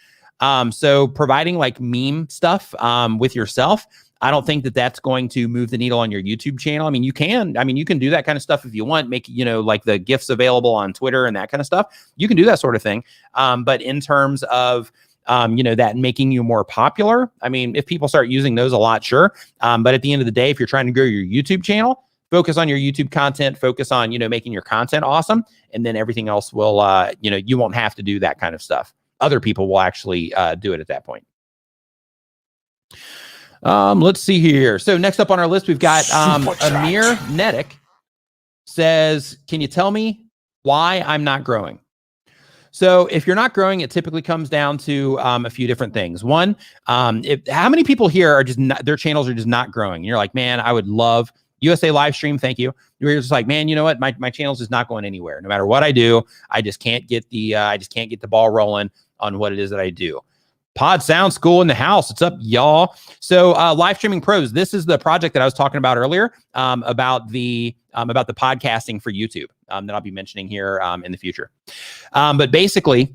So providing like meme stuff with yourself, I don't think that that's going to move the needle on your YouTube channel. I mean, you can do that kind of stuff if you want, make, like the GIFs available on Twitter and that kind of stuff. You can do that sort of thing. But in terms of, that making you more popular, I mean, if people start using those a lot, sure. But at the end of the day, if you're trying to grow your YouTube channel, focus on your YouTube content, focus on, making your content awesome. And then everything else will, you won't have to do that kind of stuff. Other people will actually do it at that point. Let's see here. So next up on our list, we've got Amir Nedick says, can you tell me why I'm not growing? So if you're not growing, it typically comes down to a few different things. One, how many people here are just not, their channels are just not growing? And you're like, man, I would love USA live stream. Thank you. You're just like, man, you know what? My channel's just not going anywhere. No matter what I do, I just can't get the ball rolling on what it is that I do. Pod Sound School in the house. What's up, y'all? So Live Streaming Pros, this is the project that I was talking about earlier about the podcasting for YouTube that I'll be mentioning here in the future. But basically,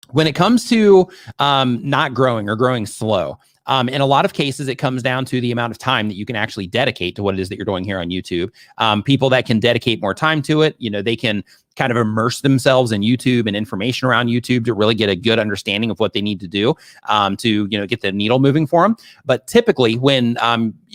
when it comes to not growing or growing slow, in a lot of cases, it comes down to the amount of time that you can actually dedicate to what it is that you're doing here on YouTube. People that can dedicate more time to it, they can kind of immerse themselves in YouTube and information around YouTube to really get a good understanding of what they need to do to, get the needle moving for them. But typically when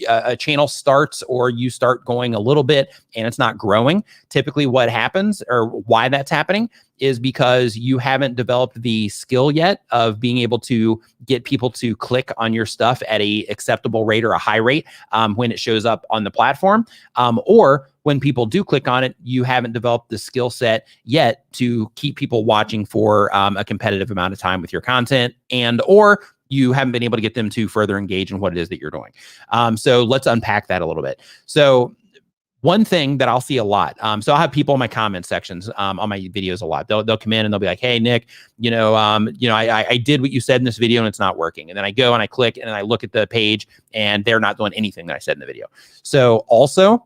a channel starts or you start going a little bit and it's not growing, typically what happens or why that's happening is because you haven't developed the skill yet of being able to get people to click on your stuff at a acceptable rate or a high rate when it shows up on the platform, or when people do click on it, you haven't developed the skill set yet to keep people watching for a competitive amount of time with your content, and or you haven't been able to get them to further engage in what it is that you're doing. So let's unpack that a little bit. So one thing that I'll see a lot, so I'll have people in my comment sections on my videos a lot. They'll come in and they'll be like, "Hey, Nick, I did what you said in this video and it's not working." And then I go and I click and I look at the page and they're not doing anything that I said in the video. So also,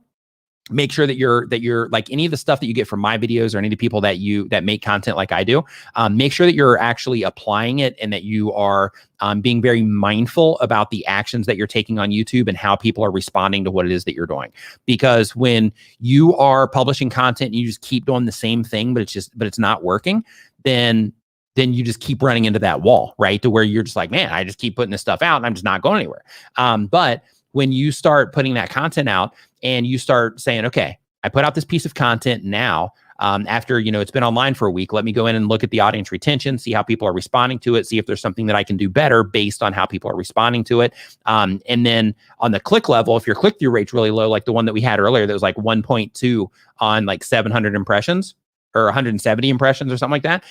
make sure that you're like any of the stuff that you get from my videos or any of the people that make content like I do, make sure that you're actually applying it and that you are being very mindful about the actions that you're taking on YouTube and how people are responding to what it is that you're doing. Because when you are publishing content and you just keep doing the same thing, but it's not working, then you just keep running into that wall, right? To where you're just like, man, I just keep putting this stuff out and I'm just not going anywhere. But when you start putting that content out and you start saying, okay, I put out this piece of content now, after, it's been online for a week, let me go in and look at the audience retention, see how people are responding to it, see if there's something that I can do better based on how people are responding to it. And then on the click level, if your click-through rate's really low, like the one that we had earlier, that was like 1.2 on like 700 impressions or 170 impressions or something like that.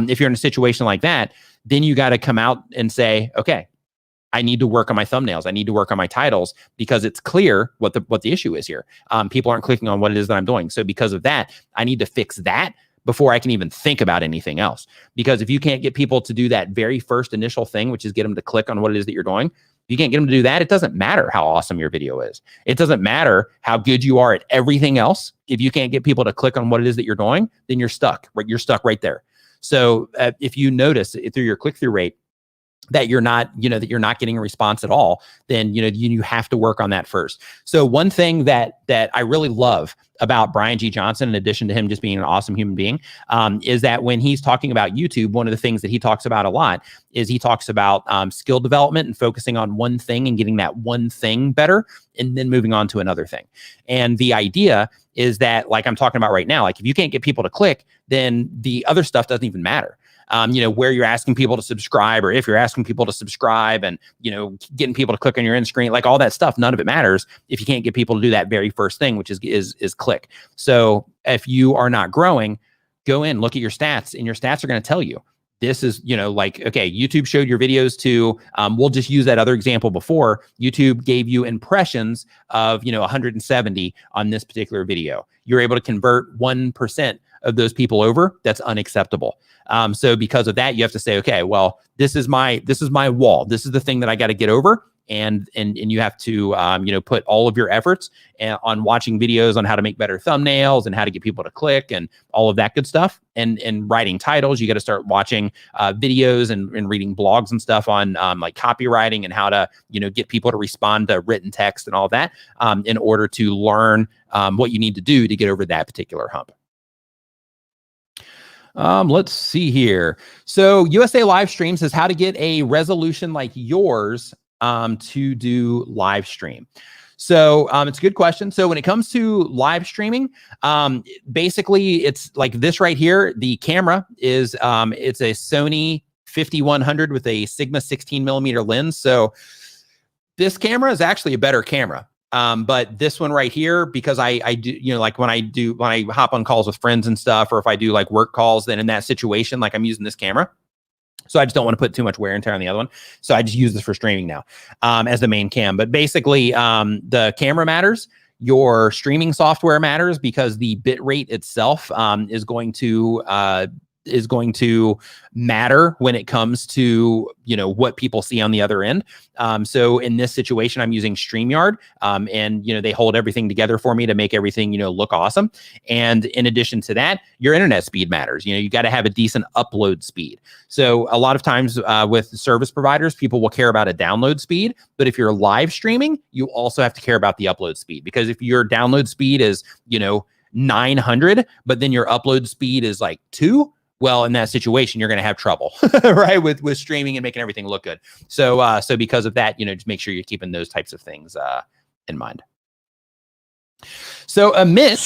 If you're in a situation like that, then you got to come out and say, okay, I need to work on my thumbnails. I need to work on my titles because it's clear what the issue is here. People aren't clicking on what it is that I'm doing. So because of that, I need to fix that before I can even think about anything else. Because if you can't get people to do that very first initial thing, which is get them to click on what it is that you're doing, If you can't get them to do that, it doesn't matter how awesome your video is. It doesn't matter how good you are at everything else. If you can't get people to click on what it is that you're doing, then you're stuck, right? You're stuck right there. So if you notice through your click-through rate that you're not, that you're not getting a response at all, then, you have to work on that first. So one thing that I really love about Brian G. Johnson, in addition to him just being an awesome human being, is that when he's talking about YouTube, one of the things that he talks about a lot is he talks about skill development and focusing on one thing and getting that one thing better and then moving on to another thing. And the idea is that, like I'm talking about right now, like if you can't get people to click, then the other stuff doesn't even matter. Where you're asking people to subscribe, or if you're asking people to subscribe and, getting people to click on your end screen, like all that stuff, none of it matters if you can't get people to do that very first thing, which is click. So if you are not growing, go in, look at your stats, and your stats are going to tell you this is, okay, YouTube showed your videos to, we'll just use that other example before. YouTube gave you impressions of, 170 on this particular video. You're able to convert 1% of those people over. That's unacceptable. So because of that, you have to say, okay, well, this is my wall. This is the thing that I got to get over. And you have to, put all of your efforts on watching videos on how to make better thumbnails and how to get people to click and all of that good stuff. And writing titles, you got to start watching videos and reading blogs and stuff on like copywriting and how to, get people to respond to written text and all that in order to learn what you need to do to get over that particular hump. Let's see here. So USA Live Stream says how to get a resolution like yours to do live stream. So it's a good question. So when it comes to live streaming, basically it's like this right here. The camera is it's a Sony 5100 with a Sigma 16mm lens. So this camera is actually a better camera. But this one right here, because I do, like when I hop on calls with friends and stuff, or if I do like work calls, then in that situation, like I'm using this camera. So I just don't want to put too much wear and tear on the other one. So I just use this for streaming now as the main cam. But basically the camera matters. Your streaming software matters because the bit rate itself is going to matter when it comes to, what people see on the other end. So in this situation, I'm using Streamyard and, they hold everything together for me to make everything, look awesome. And in addition to that, your internet speed matters. You got to have a decent upload speed. So a lot of times with service providers, people will care about a download speed. But if you're live streaming, you also have to care about the upload speed, because if your download speed is, 900, but then your upload speed is like 2, well, in that situation, you're going to have trouble, right? With streaming and making everything look good. So, so because of that, just make sure you're keeping those types of things in mind. So Amit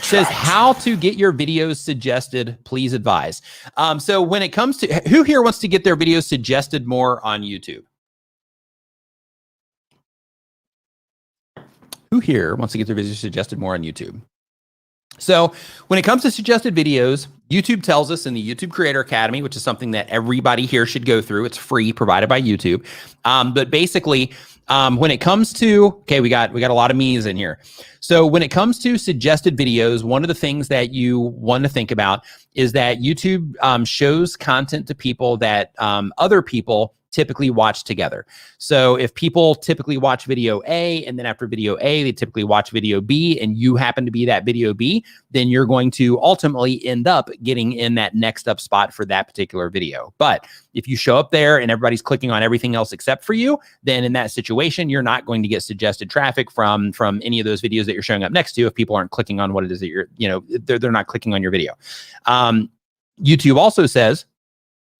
says how to get your videos suggested. Please advise. So when it comes to who here wants to get their videos suggested more on YouTube? Who here wants to get their videos suggested more on YouTube? So when it comes to suggested videos, YouTube tells us in the YouTube Creator Academy, which is something that everybody here should go through. It's free, provided by YouTube. But basically, when it comes to, okay, we got a lot of me's in here. So when it comes to suggested videos, one of the things that you want to think about is that YouTube shows content to people that other people typically watch together. So if people typically watch video A, and then after video A, they typically watch video B, and you happen to be that video B, then you're going to ultimately end up getting in that next up spot for that particular video. But if you show up there and everybody's clicking on everything else except for you, then in that situation, you're not going to get suggested traffic from any of those videos that you're showing up next to if people aren't clicking on what it is that you're, they're not clicking on your video. YouTube also says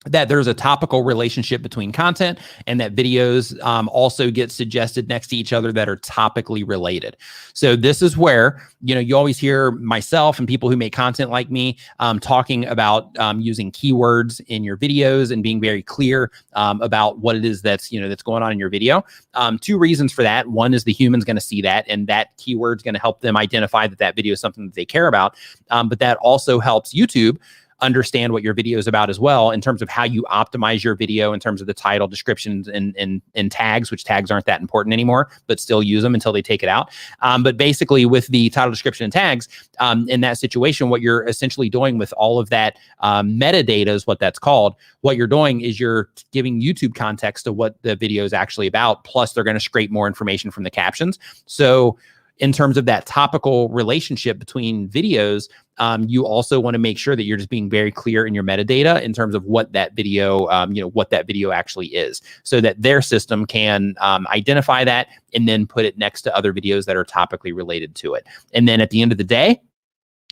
that there's a topical relationship between content, and that videos also get suggested next to each other that are topically related. So this is where, you always hear myself and people who make content like me talking about using keywords in your videos and being very clear about what it is that's, that's going on in your video. 2 reasons for that. One is the human's going to see that, and that keyword's going to help them identify that that video is something that they care about. But that also helps YouTube understand what your video is about as well, in terms of how you optimize your video, in terms of the title, descriptions, and tags, which tags aren't that important anymore, but still use them until they take it out. But basically with the title, description, and tags, in that situation, what you're essentially doing with all of that metadata is what that's called. What you're doing is you're giving YouTube context to what the video is actually about, plus they're going to scrape more information from the captions. So in terms of that topical relationship between videos, you also want to make sure that you're just being very clear in your metadata in terms of what that video, what that video actually is, so that their system can identify that and then put it next to other videos that are topically related to it. And then at the end of the day,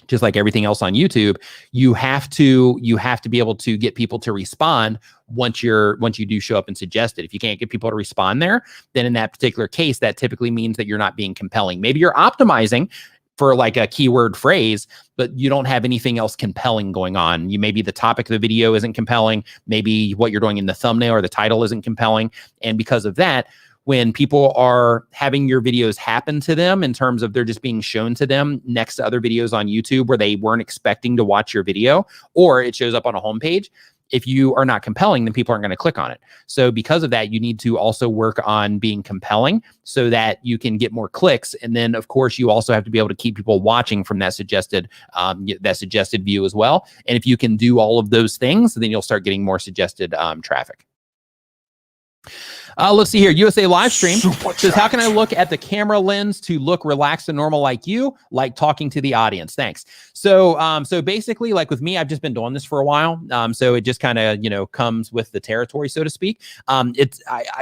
just like everything else on YouTube, you have to be able to get people to respond once you do show up and suggest it. If you can't get people to respond there, then in that particular case, that typically means that you're not being compelling. Maybe you're optimizing for like a keyword phrase, but you don't have anything else compelling going on. Maybe the topic of the video isn't compelling. Maybe what you're doing in the thumbnail or the title isn't compelling. And because of that, when people are having your videos happen to them in terms of they're just being shown to them next to other videos on YouTube where they weren't expecting to watch your video, or it shows up on a homepage, if you are not compelling, then people aren't going to click on it. So because of that, you need to also work on being compelling so that you can get more clicks. And then of course, you also have to be able to keep people watching from that suggested view as well. And if you can do all of those things, then you'll start getting more suggested traffic. Let's see here. USA live stream says, how can I look at the camera lens to look relaxed and normal like you, like talking to the audience? Thanks. So, so basically, like with me, I've just been doing this for a while. So it just kind of, comes with the territory, so to speak. It's,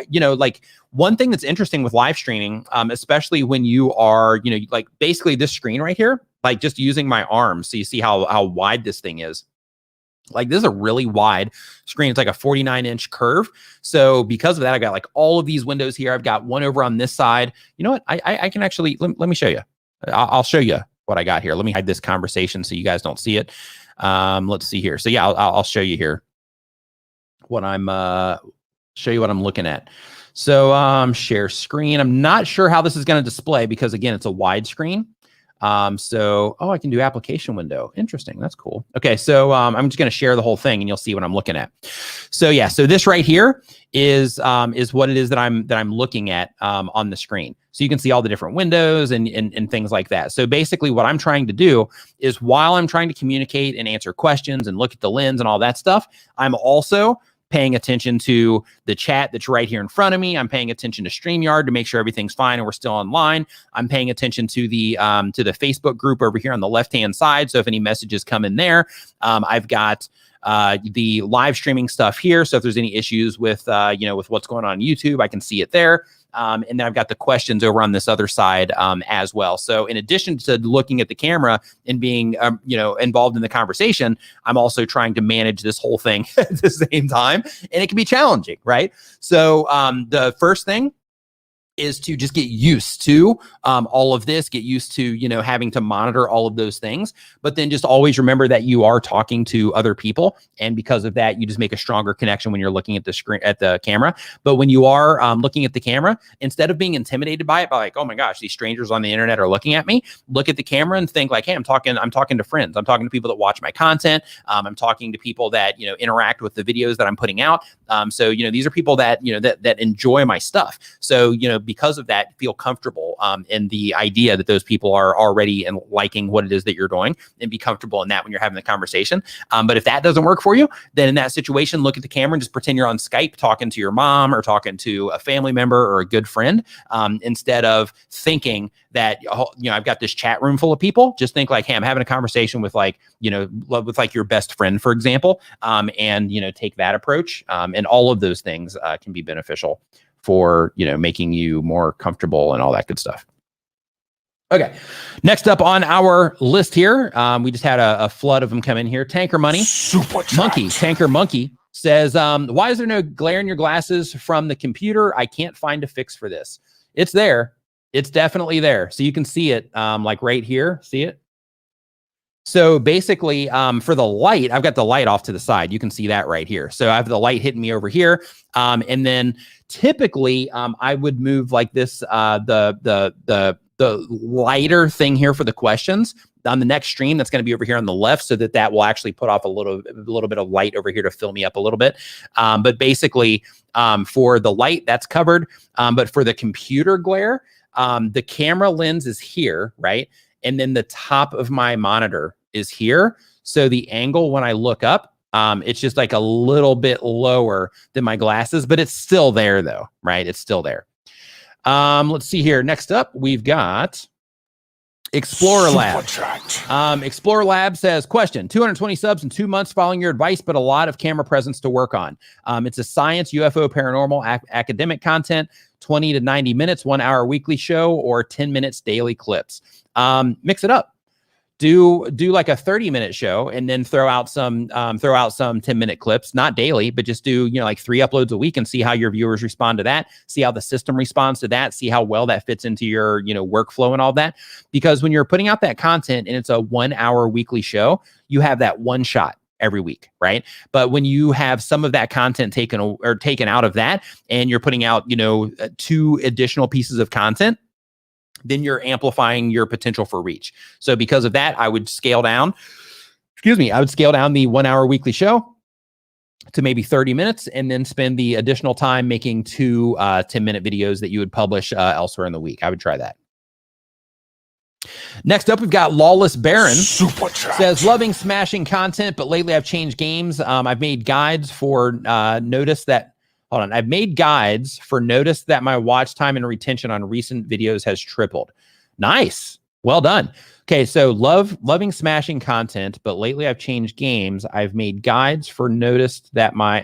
like one thing that's interesting with live streaming, especially when you are, like basically this screen right here, like just using my arms. So you see how wide this thing is. Like this is a really wide screen. It's like a 49-inch curve. So because of that, I got like all of these windows here. I've got one over on this side. You know what? I can actually, let me show you. I'll show you what I got here. Let me hide this conversation so you guys don't see it. Let's see here. So yeah, I'll show you here what show you what I'm looking at. So share screen. I'm not sure how this is going to display because again, it's a wide screen. I can do application window. Interesting. That's cool. Okay. So, I'm just going to share the whole thing and you'll see what I'm looking at. So yeah, so this right here is what it is that I'm looking at, on the screen. So you can see all the different windows and things like that. So basically what I'm trying to do is while I'm trying to communicate and answer questions and look at the lens and all that stuff, I'm also paying attention to the chat that's right here in front of me. I'm paying attention to Streamyard to make sure everything's fine and we're still online. I'm paying attention to the Facebook group over here on the left-hand side. So if any messages come in there, I've got the live streaming stuff here. So if there's any issues with with what's going on YouTube, I can see it there. And then I've got the questions over on this other side as well. So in addition to looking at the camera and being, involved in the conversation, I'm also trying to manage this whole thing at the same time. And it can be challenging, right? So the first thing is to just get used to all of this, get used to, having to monitor all of those things, but then just always remember that you are talking to other people. And because of that, you just make a stronger connection when you're looking at the screen, at the camera. But when you are looking at the camera, instead of being intimidated by it, by like, oh my gosh, these strangers on the internet are looking at me, look at the camera and think like, hey, I'm talking to friends. I'm talking to people that watch my content. I'm talking to people that, interact with the videos that I'm putting out. So, these are people that, that enjoy my stuff. So, because of that, feel comfortable in the idea that those people are already and liking what it is that you're doing, and be comfortable in that when you're having the conversation. But if that doesn't work for you, then in that situation, look at the camera and just pretend you're on Skype talking to your mom or talking to a family member or a good friend, instead of thinking that, I've got this chat room full of people. Just think like, hey, I'm having a conversation with with your best friend, for example, and, take that approach. And all of those things can be beneficial for, making you more comfortable and all that good stuff. Okay. Next up on our list here, we just had a flood of them come in here. Tanker Money, Tanker Monkey says, why is there no glare in your glasses from the computer? I can't find a fix for this. It's there. It's definitely there. So you can see it, like right here. See it? So basically, for the light, I've got the light off to the side. You can see that right here. So I have the light hitting me over here. And then typically, I would move like this, the lighter thing here for the questions on the next stream that's going to be over here on the left, so that will actually put off a little bit of light over here to fill me up a little bit. But basically, for the light, that's covered. But for the computer glare, the camera lens is here, right? And then the top of my monitor is here. So the angle when I look up, it's just like a little bit lower than my glasses, but it's still there though, right? It's still there. Let's see here. Next up, we've got Explorer Lab. Explorer Lab says, question, 220 subs in 2 months following your advice, but a lot of camera presence to work on. It's a science, UFO, paranormal, academic content, 20 to 90 minutes, 1 hour weekly show, or 10 minutes daily clips. Mix it up. Do like a 30-minute show and then throw out some 10-minute clips, not daily, but just do, like 3 uploads a week and see how your viewers respond to that. See how the system responds to that. See how well that fits into your, workflow and all that. Because when you're putting out that content and it's a 1 hour weekly show, you have that one shot every week, right? But when you have some of that content taken out of that and you're putting out, 2 additional pieces of content, then you're amplifying your potential for reach. So because of that, I would scale down the 1 hour weekly show to maybe 30 minutes and then spend the additional time making 2 10-minute videos that you would publish elsewhere in the week. I would try that. Next up, we've got Lawless Baron. Says, loving smashing content, but lately I've changed games. I've made guides for notice that my watch time and retention on recent videos has tripled. Nice. Well done. Okay, so loving smashing content, but lately I've changed games. I've made guides for noticed that I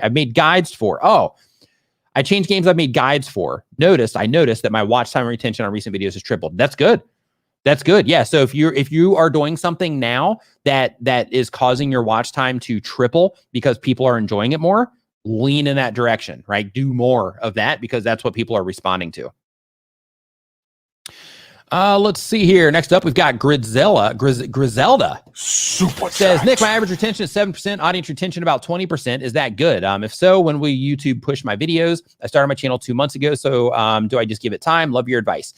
changed games I've made guides for. I noticed that my watch time and retention on recent videos has tripled. That's good. That's good. Yeah. So if you are doing something now that is causing your watch time to triple because people are enjoying it more, lean in that direction, right? Do more of that because that's what people are responding to. Let's see here. Next up, we've got Griselda. Says, Nick, my average retention is 7%, audience retention about 20%. Is that good? If so, when will YouTube push my videos? I started my channel 2 months ago, so do I just give it time? Love your advice.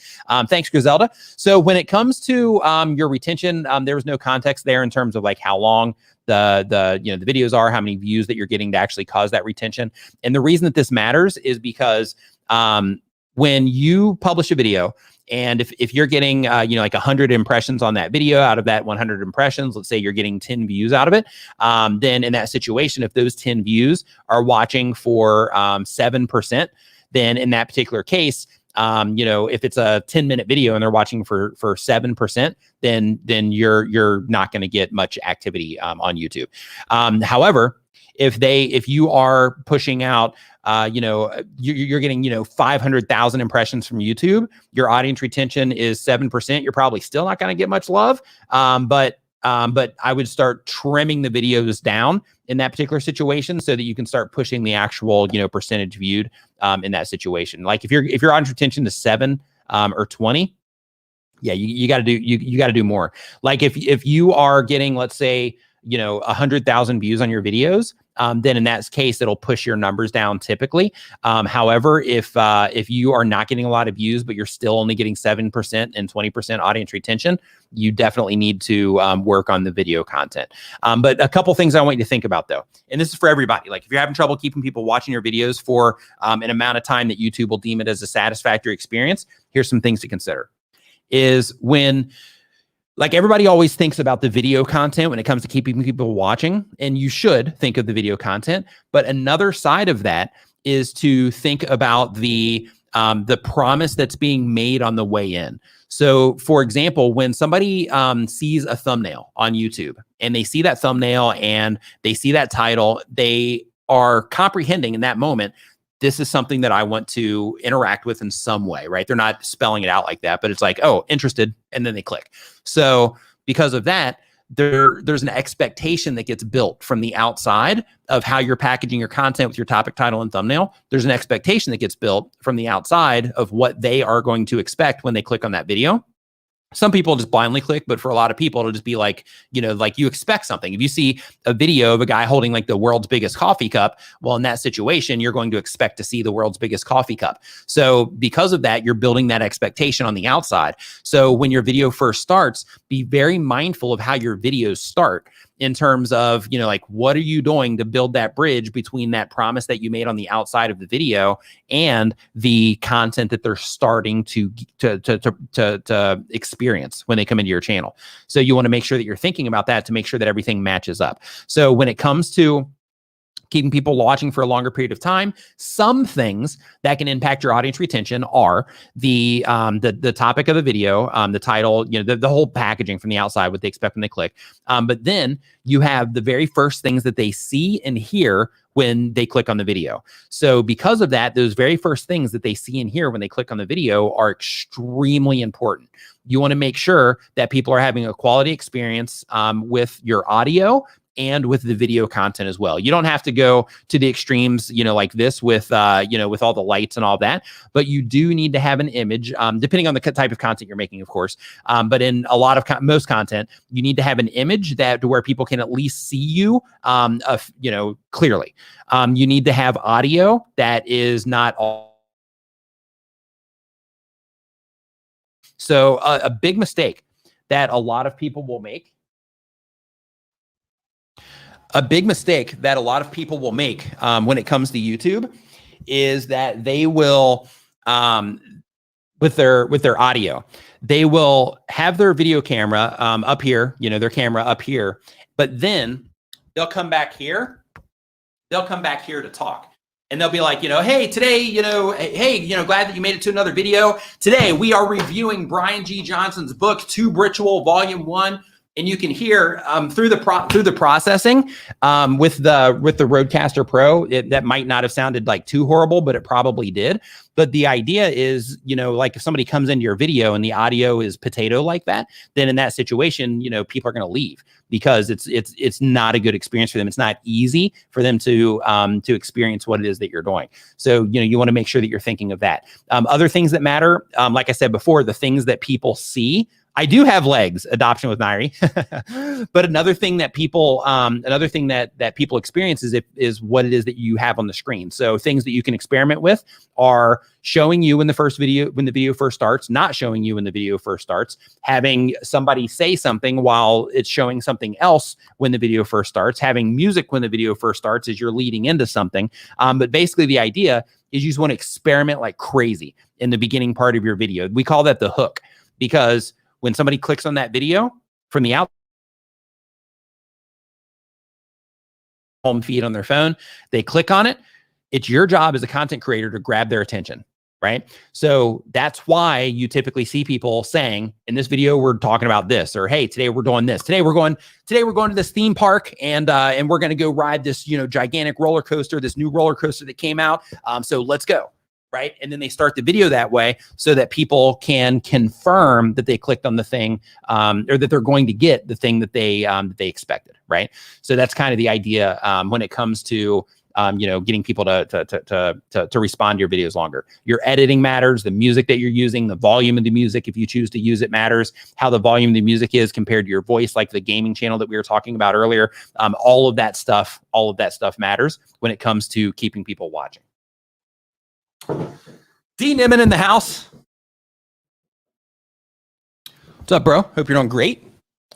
Thanks, Griselda. So when it comes to your retention, there was no context there in terms of like how long the videos are, how many views that you're getting to actually cause that retention. And the reason that this matters is because when you publish a video, and if you're getting, like 100 impressions on that video, out of that 100 impressions, let's say you're getting 10 views out of it, then in that situation, if those 10 views are watching for 7%, then in that particular case, if it's a 10-minute video and they're watching for 7%, then you're not going to get much activity on YouTube. However, if you are pushing out, you're getting, 500,000 impressions from YouTube, your audience retention is 7%. You're probably still not going to get much love. But I would start trimming the videos down in that particular situation so that you can start pushing the actual, percentage viewed in that situation. Like if your audience retention is 7 or 20, yeah, you got to do more. Like if you are getting, let's say, 100,000 views on your videos, then in that case, it'll push your numbers down typically. However, if you are not getting a lot of views, but you're still only getting 7% and 20% audience retention, you definitely need to work on the video content. But a couple things I want you to think about though, and this is for everybody. Like if you're having trouble keeping people watching your videos for an amount of time that YouTube will deem it as a satisfactory experience, here's some things to consider. Is when, like, everybody always thinks about the video content when it comes to keeping people watching, and you should think of the video content. But another side of that is to think about the promise that's being made on the way in. So, for example, when somebody sees a thumbnail on YouTube and they see that thumbnail and they see that title, they are comprehending in that moment, this is something that I want to interact with in some way, right? They're not spelling it out like that, but it's like, oh, interested, and then they click. So because of that, there's an expectation that gets built from the outside of how you're packaging your content with your topic, title, and thumbnail. There's an expectation that gets built from the outside of what they are going to expect when they click on that video. some people just blindly click, but for a lot of people, it'll just be like, like you expect something. If you see a video of a guy holding like the world's biggest coffee cup, well, in that situation, you're going to expect to see the world's biggest coffee cup. So because of that, you're building that expectation on the outside. So when your video first starts, be very mindful of how your videos start in terms of, like, what are you doing to build that bridge between that promise that you made on the outside of the video and the content that they're starting to experience when they come into your channel. So you want to make sure that you're thinking about that to make sure that everything matches up. So when it comes to keeping people watching for a longer period of time, some things that can impact your audience retention are the topic of the video, the title, the whole packaging from the outside, what they expect when they click. But then you have the very first things that they see and hear when they click on the video. So because of that, those very first things that they see and hear when they click on the video are extremely important. You want to make sure that people are having a quality experience with your audio and with the video content as well. You don't have to go to the extremes, like this with, with all the lights and all that, but you do need to have an image, depending on the type of content you're making, of course. But in a lot of most content, you need to have an image that where people can at least see you, clearly. You need to have audio that is not all. So a big mistake that a lot of people will make. A big mistake that a lot of people will make when it comes to YouTube is that they will, with their audio, they will have their video camera up here, their camera up here, but then they'll come back here. They'll come back here to talk. And they'll be like, hey, today, glad that you made it to another video. Today, we are reviewing Brian G. Johnson's book, Tube Ritual, Volume 1. And you can hear through the processing with the Rodecaster Pro, that might not have sounded like too horrible, but it probably did. But the idea is, like if somebody comes into your video and the audio is potato like that, then in that situation, people are going to leave because it's not a good experience for them. It's not easy for them to experience what it is that you're doing. So, you want to make sure that you're thinking of that. Other things that matter, like I said before, the things that people see. I do have legs, adoption with Nairi. But another thing that people, that people experience is what it is that you have on the screen. So things that you can experiment with are showing you in the first video, when the video first starts, not showing you when the video first starts, having somebody say something while it's showing something else when the video first starts, having music when the video first starts as you're leading into something. But basically the idea is you just want to experiment like crazy in the beginning part of your video. We call that the hook, because when somebody clicks on that video from the out home feed on their phone, they click on it. It's your job as a content creator to grab their attention, right? So that's why you typically see people saying, in this video, we're talking about this, or hey, today we're doing this. Today we're going to this theme park and we're going to go ride this, gigantic roller coaster, this new roller coaster that came out. So let's go. Right. And then they start the video that way so that people can confirm that they clicked on the thing or that they're going to get the thing that they expected. Right. So that's kind of the idea when it comes to, getting people to respond to your videos longer. Your editing matters, the music that you're using, the volume of the music, if you choose to use it, matters, how the volume of the music is compared to your voice, like the gaming channel that we were talking about earlier. All of that stuff matters when it comes to keeping people watching. D Nimmin in the house. What's up, bro? Hope you're doing great.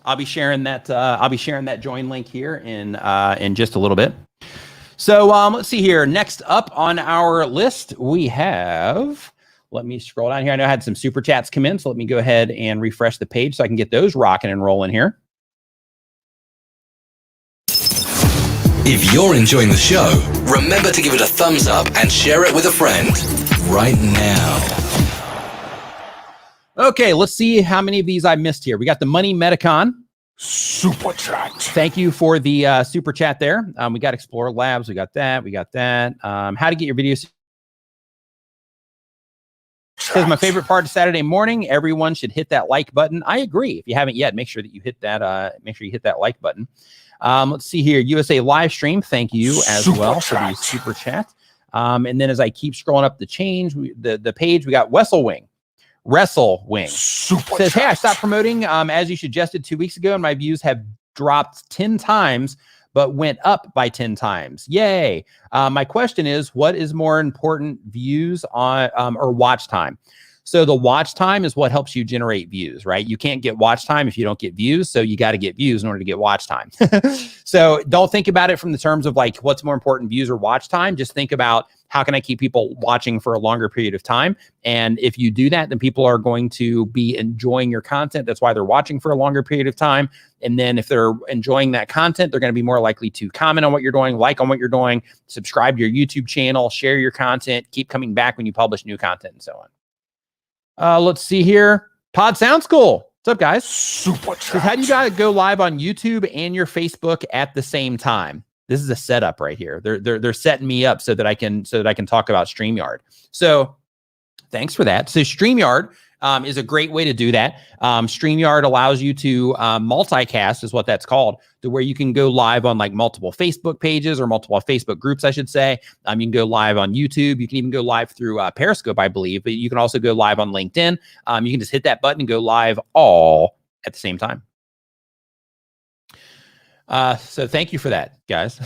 I'll be sharing that. Join link here in just a little bit. So let's see here. Next up on our list, we have. Let me scroll down here. I know I had some super chats come in, so let me go ahead and refresh the page so I can get those rocking and rolling here. If you're enjoying the show, remember to give it a thumbs up and share it with a friend right now. Okay, let's see how many of these I missed here. We got the Money Metacon. Super chat. Thank you for the super chat there. We got Explorer Labs. We got that. How to get your videos. Says my favorite part of Saturday morning. Everyone should hit that like button. I agree. If you haven't yet, make sure that you hit that. Make sure you hit that like button. Let's see here. USA live stream. Thank you as well for the super chat. And then as I keep scrolling up the page, we got Wesselwing. Wrestle Wing Super says, hey, I chat. stopped promoting as you suggested 2 weeks ago, and my views have dropped 10 times, but went up by 10 times. Yay. My question is, what is more important, views on or watch time? So the watch time is what helps you generate views, right? You can't get watch time if you don't get views. So you got to get views in order to get watch time. So don't think about it from the terms of like what's more important, views or watch time. Just think about how can I keep people watching for a longer period of time? And if you do that, then people are going to be enjoying your content. That's why they're watching for a longer period of time. And then if they're enjoying that content, they're going to be more likely to comment on what you're doing, like on what you're doing, subscribe to your YouTube channel, share your content, keep coming back when you publish new content and so on. Let's see here. Pod Sound School. What's up, guys? Super chat. So how do you guys go live on YouTube and your Facebook at the same time? This is a setup right here. They're setting me up so that I can talk about Streamyard. So thanks for that. So Streamyard is a great way to do that. Streamyard allows you to multicast, is what that's called, to where you can go live on like multiple Facebook pages or multiple Facebook groups, I should say. You can go live on YouTube. You can even go live through Periscope, I believe, but you can also go live on LinkedIn. You can just hit that button and go live all at the same time. So thank you for that, guys.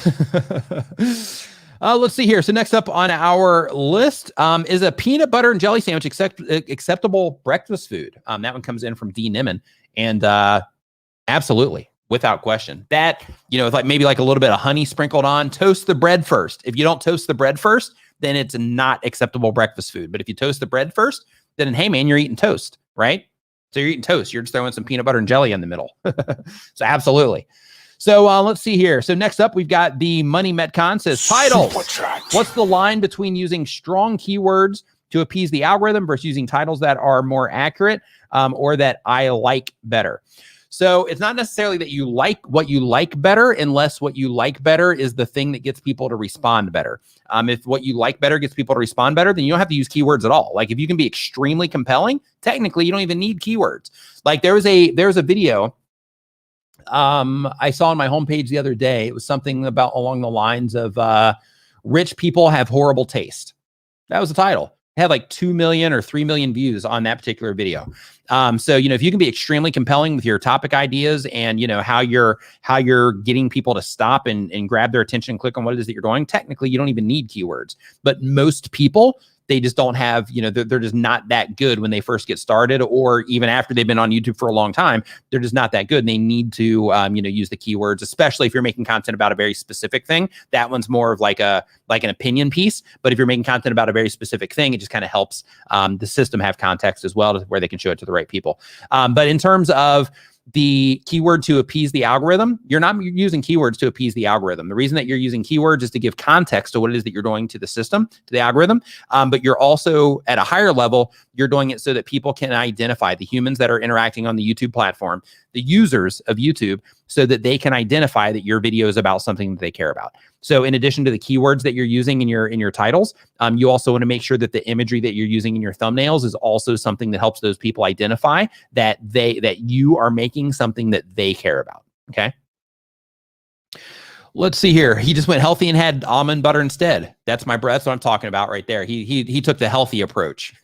Let's see here. So next up on our list is a peanut butter and jelly sandwich acceptable breakfast food. That one comes in from D. Nimmin, and absolutely, without question. That, you know, it's like maybe like a little bit of honey sprinkled on. Toast the bread first. If you don't toast the bread first, then it's not acceptable breakfast food. But if you toast the bread first, then hey man, you're eating toast, right? So you're eating toast. You're just throwing some peanut butter and jelly in the middle. So absolutely. So let's see here. So next up, we've got the Money Metcon says, titles. What's the line between using strong keywords to appease the algorithm versus using titles that are more accurate or that I like better? So it's not necessarily that you like what you like better unless what you like better is the thing that gets people to respond better. If what you like better gets people to respond better, then you don't have to use keywords at all. Like if you can be extremely compelling, technically you don't even need keywords. Like there was a video I saw on my homepage the other day. It was something about along the lines of rich people have horrible taste. That was the title. It had like 2 million or 3 million views on that particular video. So, you know, if you can be extremely compelling with your topic ideas and, you know, how you're getting people to stop and grab their attention and click on what it is that you're doing, technically you don't even need keywords. But most people, they just don't have, you know, they're just not that good when they first get started, or even after they've been on YouTube for a long time, they're just not that good. And they need to, you know, use the keywords, especially if you're making content about a very specific thing. That one's more of like an opinion piece. But if you're making content about a very specific thing, it just kind of helps the system have context as well, to where they can show it to the right people. But in terms of the keyword to appease the algorithm, you're not using keywords to appease the algorithm. The reason that you're using keywords is to give context to what it is that you're doing to the system, to the algorithm. But you're also at a higher level, you're doing it so that people can identify the humans that are interacting on the YouTube platform, the users of YouTube, so that they can identify that your video is about something that they care about. So in addition to the keywords that you're using in your titles, you also want to make sure that the imagery that you're using in your thumbnails is also something that helps those people identify that you are making something that they care about. Okay. Let's see here. He just went healthy and had almond butter instead. That's what I'm talking about right there. He took the healthy approach.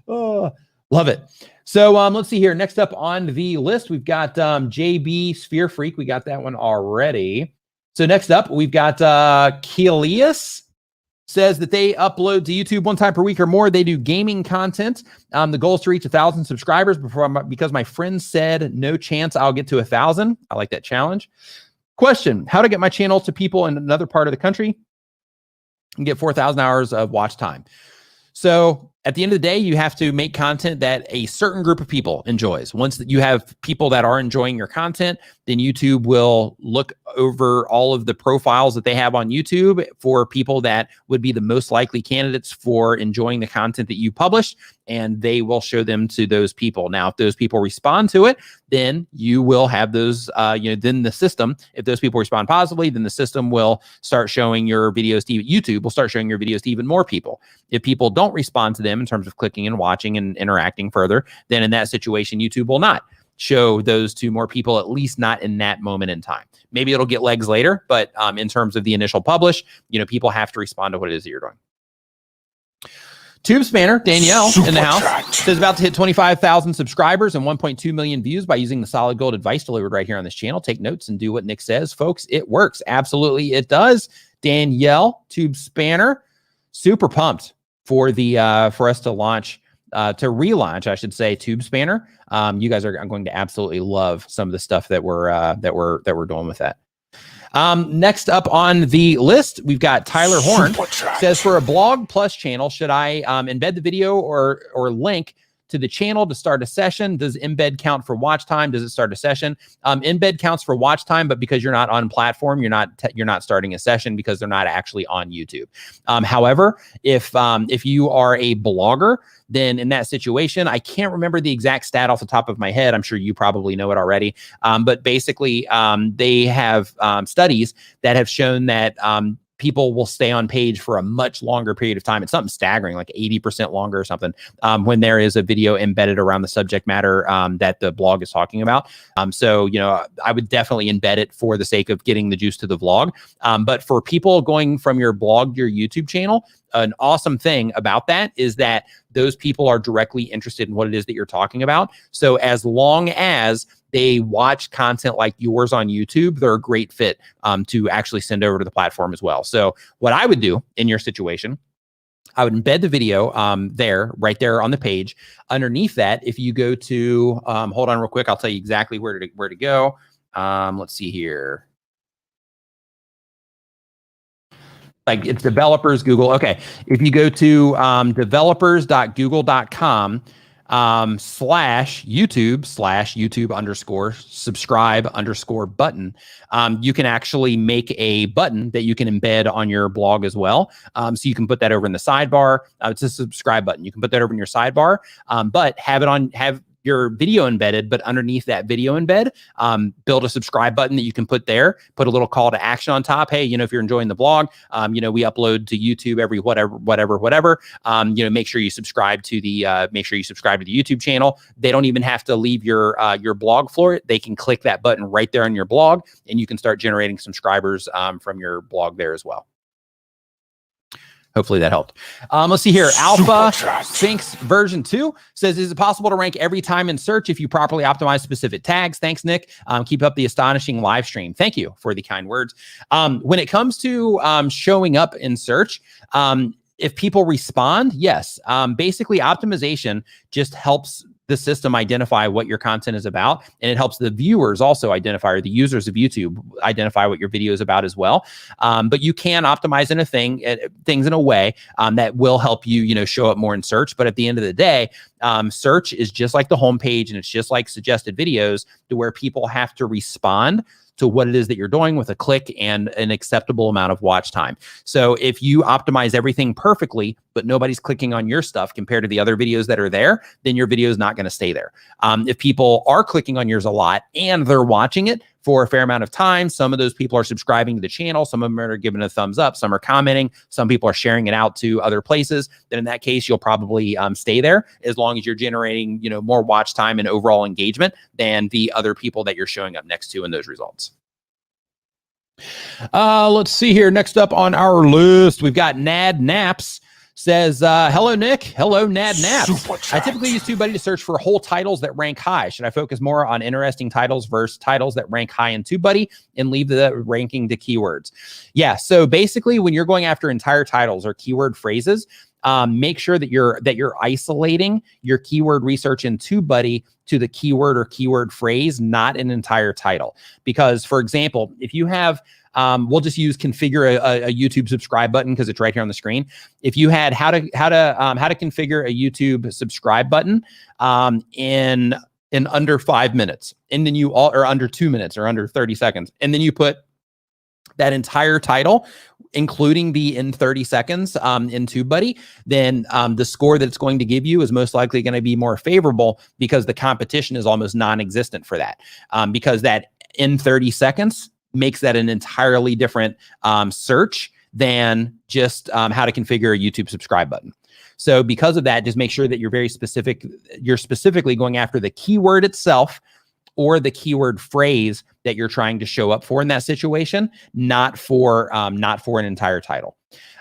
Oh, love it. So let's see here. Next up on the list, we've got JB Sphere Freak. We got that one already. So next up, we've got Kelius says that they upload to YouTube 1 time per week or more. They do gaming content. The goal is to reach 1,000 subscribers because my friend said no chance I'll get to 1,000. I like that challenge. Question: how to get my channel to people in another part of the country and get 4,000 hours of watch time. So at the end of the day, you have to make content that a certain group of people enjoys. Once you have people that are enjoying your content, then YouTube will look over all of the profiles that they have on YouTube for people that would be the most likely candidates for enjoying the content that you published, and they will show them to those people. Now, if those people respond to it, then you will have those, then the system, if those people respond positively, then the system will start showing your videos to YouTube will start showing your videos to even more people. If people don't respond to them in terms of clicking and watching and interacting further, then in that situation, YouTube will not show those to more people, at least not in that moment in time. Maybe it'll get legs later, but in terms of the initial publish, people have to respond to what it is that you're doing. Tube Spanner, Danielle Super in the house, chat. says about to hit 25,000 subscribers and 1.2 million views by using the solid gold advice delivered right here on this channel. Take notes and do what Nick says. Folks, it works. Absolutely, it does. Danielle, Tube Spanner, super pumped for the for us to launch, to relaunch, I should say, Tube Spanner. You guys are going to absolutely love some of the stuff that we're doing with that. Next up on the list, we've got Tyler Horn. Says, for a blog plus channel, should I embed the video or link to the channel to start a session? Does embed count for watch time? Does it start a session? Embed counts for watch time, but because you're not on platform, you're not starting a session because they're not actually on YouTube. However, if you are a blogger, then in that situation, I can't remember the exact stat off the top of my head. I'm sure you probably know it already. But basically, they have studies that have shown that people will stay on page for a much longer period of time. It's something staggering, like 80% longer or something, when there is a video embedded around the subject matter that the blog is talking about. So, I would definitely embed it for the sake of getting the juice to the vlog. But for people going from your blog to your YouTube channel, an awesome thing about that is that those people are directly interested in what it is that you're talking about. So as long as they watch content like yours on YouTube, they're a great fit to actually send over to the platform as well. So what I would do in your situation, I would embed the video right there on the page. Underneath that, if you go to, hold on real quick, I'll tell you exactly where to go. Let's see here. Like it's developers, Google. Okay. If you go to developers.google.com /YouTube/YouTube_subscribe_button, you can actually make a button that you can embed on your blog as well. So you can put that over in the sidebar. It's a subscribe button. You can put that over in your sidebar, but have your video embedded, but underneath that video embed, build a subscribe button that you can put there, put a little call to action on top. Hey, if you're enjoying the blog, we upload to YouTube every whatever, make sure you subscribe to the YouTube channel. They don't even have to leave your blog for it. They can click that button right there on your blog and you can start generating subscribers from your blog there as well. Hopefully that helped. Let's see here. Alpha Sphinx version 2 says, is it possible to rank every time in search if you properly optimize specific tags? Thanks, Nick. Keep up the astonishing live stream. Thank you for the kind words. When it comes to showing up in search, if people respond, yes. Basically, optimization just helps the system identify what your content is about, and it helps the viewers also identify, or the users of YouTube identify what your video is about as well. But you can optimize things in a way that will help you, show up more in search. But at the end of the day, search is just like the homepage, and it's just like suggested videos, to where people have to respond to what it is that you're doing with a click and an acceptable amount of watch time. So if you optimize everything perfectly, but nobody's clicking on your stuff compared to the other videos that are there, then your video is not going to stay there. If people are clicking on yours a lot and they're watching it for a fair amount of time, some of those people are subscribing to the channel, some of them are giving a thumbs up, some are commenting, some people are sharing it out to other places, then in that case, you'll probably stay there as long as you're generating, more watch time and overall engagement than the other people that you're showing up next to in those results. Let's see here. Next up on our list, we've got Nad Naps. Says, hello, Nick. Hello, Nad Naps. I typically use Tubebuddy to search for whole titles that rank high. Should I focus more on interesting titles versus titles that rank high in Tubebuddy and leave the ranking to keywords? Yeah, so basically when you're going after entire titles or keyword phrases, make sure that you're isolating your keyword research in Tubebuddy to the keyword or keyword phrase, not an entire title. Because, for example, if you have we'll just use configure a YouTube subscribe button because it's right here on the screen. If you had how to configure a YouTube subscribe button in under 5 minutes, and then or under 2 minutes or under 30 seconds, and then you put that entire title, including the in 30 seconds in Tubebuddy, then the score that it's going to give you is most likely going to be more favorable because the competition is almost non-existent for that. Because that in 30 seconds makes that an entirely different search than just how to configure a YouTube subscribe button. So because of that, just make sure that you're very specific. You're specifically going after the keyword itself or the keyword phrase that you're trying to show up for in that situation, not for an entire title.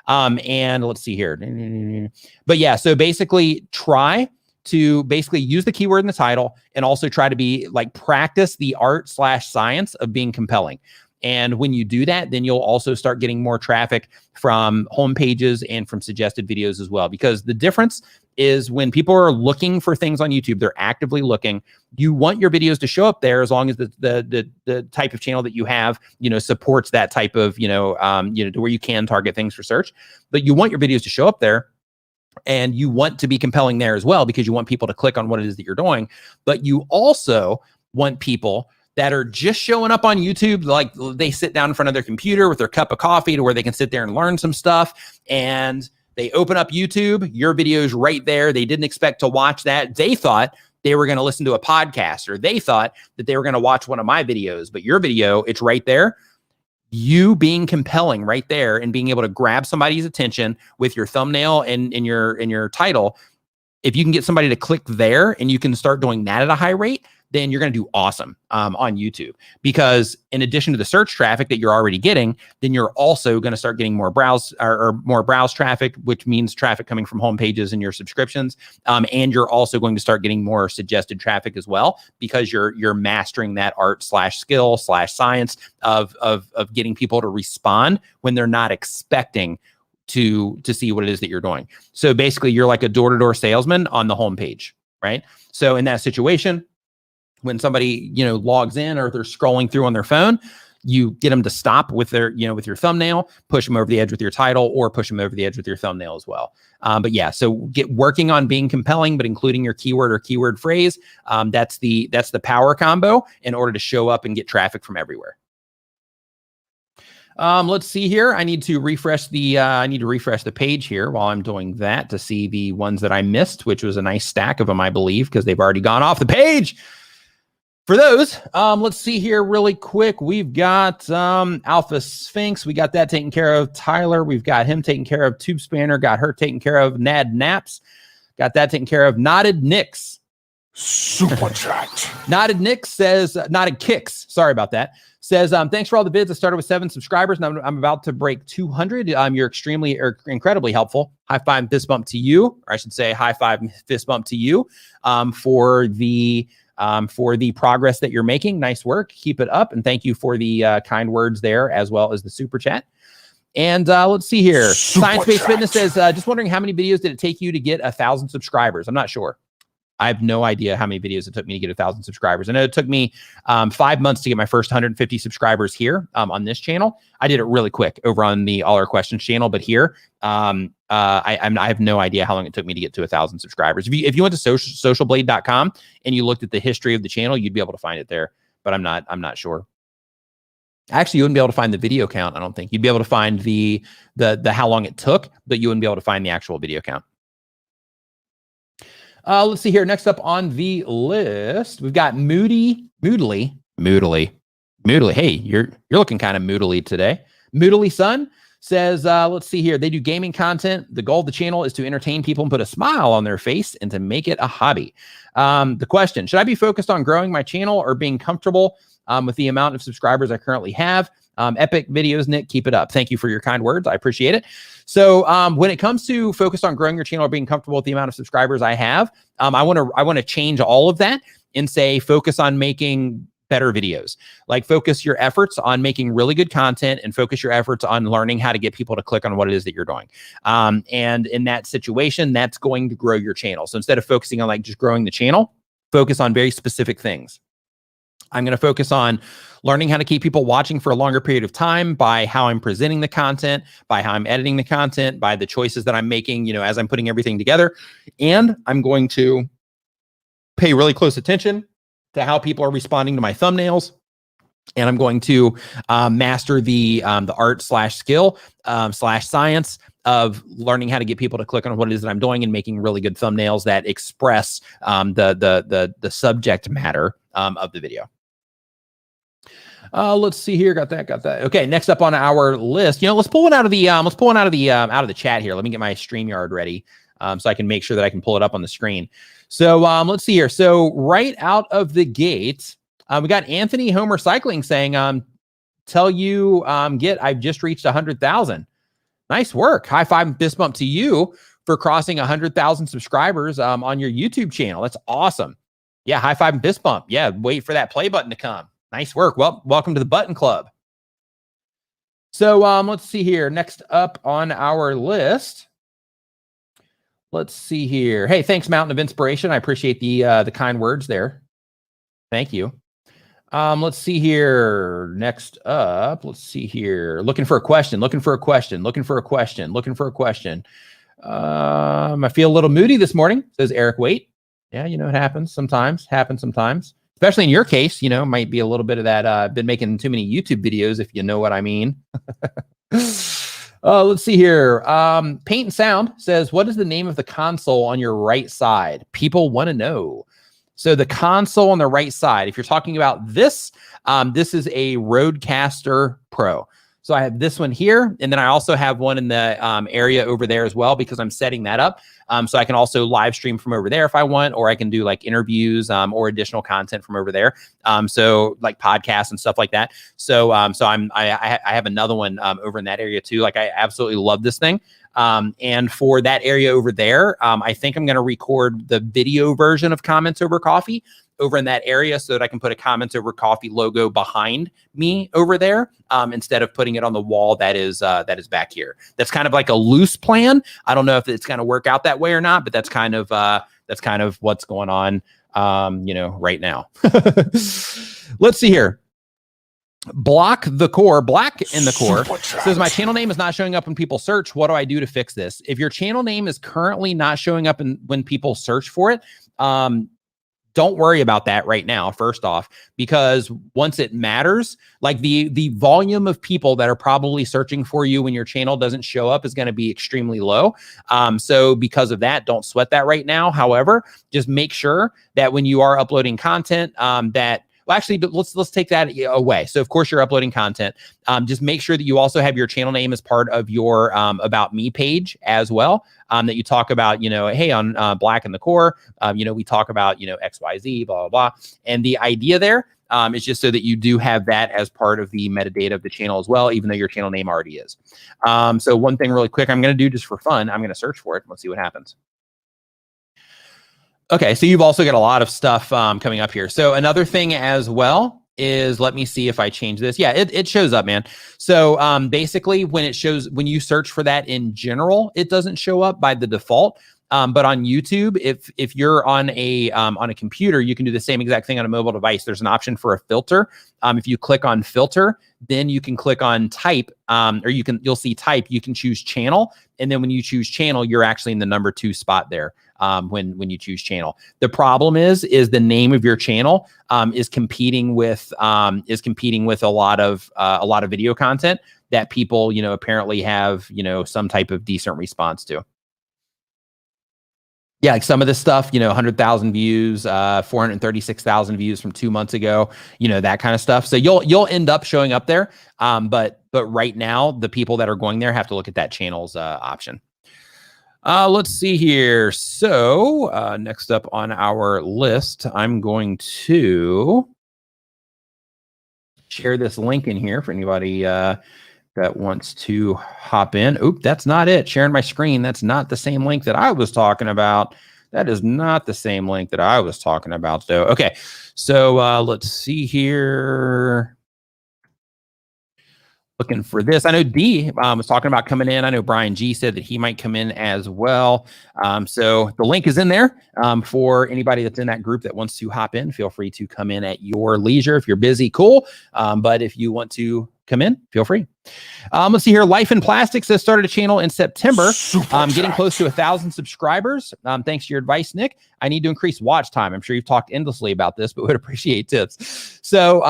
And let's see here. But yeah, so basically try to basically use the keyword in the title and also try to be like practice the art/science of being compelling. And when you do that, then you'll also start getting more traffic from home pages and from suggested videos as well. Because the difference is when people are looking for things on YouTube, they're actively looking. You want your videos to show up there as long as the type of channel that you have, supports that type of, to where you can target things for search. But you want your videos to show up there. And you want to be compelling there as well, because you want people to click on what it is that you're doing. But you also want people that are just showing up on YouTube, like they sit down in front of their computer with their cup of coffee to where they can sit there and learn some stuff. And they open up YouTube, your video's right there. They didn't expect to watch that. They thought they were going to listen to a podcast, or they thought that they were going to watch one of my videos, but your video, it's right there. You being compelling right there and being able to grab somebody's attention with your thumbnail and in your title. If you can get somebody to click there and you can start doing that at a high rate, then you're going to do awesome on YouTube. Because in addition to the search traffic that you're already getting, then you're also going to start getting more browse or more browse traffic, which means traffic coming from home pages and your subscriptions. And you're also going to start getting more suggested traffic as well, because you're mastering that art/skill/science of getting people to respond when they're not expecting to see what it is that you're doing. So basically, you're like a door-to-door salesman on the homepage, right? So in that situation, when somebody, logs in or they're scrolling through on their phone, you get them to stop with their, with your thumbnail, push them over the edge with your title, or push them over the edge with your thumbnail as well. But yeah, so get working on being compelling, but including your keyword or keyword phrase. That's the power combo in order to show up and get traffic from everywhere. Let's see here. I need to refresh the page here while I'm doing that to see the ones that I missed, which was a nice stack of them, I believe, because they've already gone off the page. For those, let's see here really quick. We've got Alpha Sphinx. We got that taken care of. Tyler, we've got him taken care of. Tube Spanner, got her taken care of. Nad Naps, got that taken care of. Knotted Nicks. Super chat. Knotted Nicks says, Knotted Kicks, sorry about that. Says, thanks for all the vids. I started with 7 subscribers and I'm about to break 200. You're incredibly helpful. High five, fist bump to you, or I should say high five, fist bump to you for the progress that you're making. Nice work. Keep it up. And thank you for the kind words there, as well as the super chat. And let's see here. Science-Based Fitness says, just wondering how many videos did it take you to get 1,000 subscribers? I'm not sure. I have no idea how many videos it took me to get 1,000 subscribers. I know it took me 5 months to get my first 150 subscribers here on this channel. I did it really quick over on the All Our Questions channel, but here I have no idea how long it took me to get to 1,000 subscribers. If you went to socialblade.com and you looked at the history of the channel, you'd be able to find it there. But I'm not sure. Actually, you wouldn't be able to find the video count. I don't think you'd be able to find the how long it took, but you wouldn't be able to find the actual video count. Let's see here. Next up on the list, we've got Moodily. Hey, you're looking kind of moodily today. Moodily Sun says, let's see here. They do gaming content. The goal of the channel is to entertain people and put a smile on their face and to make it a hobby. The question, should I be focused on growing my channel or being comfortable with the amount of subscribers I currently have? Epic videos, Nick, keep it up. Thank you for your kind words. I appreciate it. So when it comes to focused on growing your channel or being comfortable with the amount of subscribers I have, I want to change all of that and say, focus on making better videos. Like, focus your efforts on making really good content and focus your efforts on learning how to get people to click on what it is that you're doing. And in that situation, that's going to grow your channel. So instead of focusing on like just growing the channel, focus on very specific things. I'm going to focus on learning how to keep people watching for a longer period of time by how I'm presenting the content, by how I'm editing the content, by the choices that I'm making, as I'm putting everything together. And I'm going to pay really close attention to how people are responding to my thumbnails. And I'm going to master the art/skill/science of learning how to get people to click on what it is that I'm doing and making really good thumbnails that express the subject matter of the video. Let's see here. Got that. Okay. Next up on our list, let's pull one out of the out of the chat here. Let me get my StreamYard ready so I can make sure that I can pull it up on the screen. So let's see here. So right out of the gate, we got Anthony Homer Cycling saying, I've just reached 100,000. Nice work. High five and fist bump to you for crossing 100,000 subscribers on your YouTube channel. That's awesome. Yeah, high five and fist bump. Yeah, wait for that play button to come. Nice work. Well, welcome to the Button Club. So let's see here. Next up on our list. Let's see here. Hey, thanks, Mountain of Inspiration. I appreciate the kind words there. Thank you. Let's see here. Next up, let's see here. Looking for a question. I feel a little moody this morning, says Eric Waite. Yeah, you know, it happens sometimes. Especially in your case, you know, might be a little bit of that. Been making too many YouTube videos, if you know what I mean. Let's see here. Paint and Sound says, what is the name of the console on your right side? People want to know. So the console on the right side, if you're talking about this, this is a Rodecaster Pro. So I have this one here, and then I also have one in the area over there as well, because I'm setting that up. So I can also live stream from over there if I want, or I can do like interviews or additional content from over there. So like podcasts and stuff like that. So I have another one over in that area too. Like I absolutely love this thing. And for that area over there, I think I'm going to record the video version of Comments Over Coffee over in that area so that I can put a Comments Over Coffee logo behind me over there, instead of putting it on the wall that is back here. That's kind of like a loose plan. I don't know if it's going to work out that way or not, but that's kind of what's going on, you know, right now. Let's see here. Black in the core says, my channel name is not showing up when people search. What do I do to fix this? If your channel name is currently not showing up when people search for it, don't worry about that right now, first off, because once it matters, like the volume of people that are probably searching for you when your channel doesn't show up is going to be extremely low. So because of that, don't sweat that right now. However, just make sure that when you are uploading content, well, actually, let's take that away. So, of course, you're uploading content. Just make sure that you also have your channel name as part of your About Me page as well. That you talk about, you know, hey, on Black in the Core, you know, we talk about, you know, XYZ, blah, blah, blah. And the idea there is just so that you do have that as part of the metadata of the channel as well, even though your channel name already is. So one thing really quick I'm going to do just for fun, I'm going to search for it. Let's see what happens. Okay, so you've also got a lot of stuff coming up here. So another thing as well is, let me see if I change this. Yeah, it shows up, man. So basically when you search for that in general, it doesn't show up by the default. But on YouTube, if you're on a computer, you can do the same exact thing on a mobile device. There's an option for a filter. If you click on filter, then you can click on type, or you'll see type. You can choose channel, and then when you choose channel, you're actually in the number 2 spot there. When you choose channel, the problem is the name of your channel is competing with a lot of video content that people, you know, apparently have, you know, some type of decent response to. Yeah, like some of this stuff, you know, 100,000 views, 436,000 views from 2 months ago, you know, that kind of stuff. So you'll end up showing up there. But right now, the people that are going there have to look at that channel's option. Let's see here. So next up on our list, I'm going to share this link in here for anybody that wants to hop in. Oop, that's not it. Sharing my screen. That's not the same link that I was talking about. That is not the same link that I was talking about, though. Okay, so let's see here. Looking for this. I know D was talking about coming in. I know Brian G said that he might come in as well. So the link is in there for anybody that's in that group that wants to hop in. Feel free to come in at your leisure. If you're busy, cool. But if you want to come in, feel free. Let's see here. Life in Plastics has started a channel in September. Getting close to 1,000 subscribers. Thanks to your advice, Nick. I need to increase watch time. I'm sure you've talked endlessly about this, but would appreciate tips. So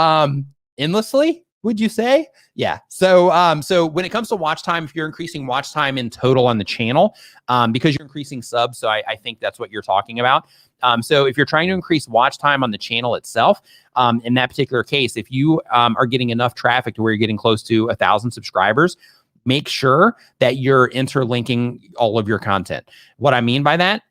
endlessly, would you say? Yeah. So when it comes to watch time, if you're increasing watch time in total on the channel, because you're increasing subs, so I think that's what you're talking about. So if you're trying to increase watch time on the channel itself, in that particular case, if you are getting enough traffic to where you're getting close to 1,000 subscribers, make sure that you're interlinking all of your content. What I mean by that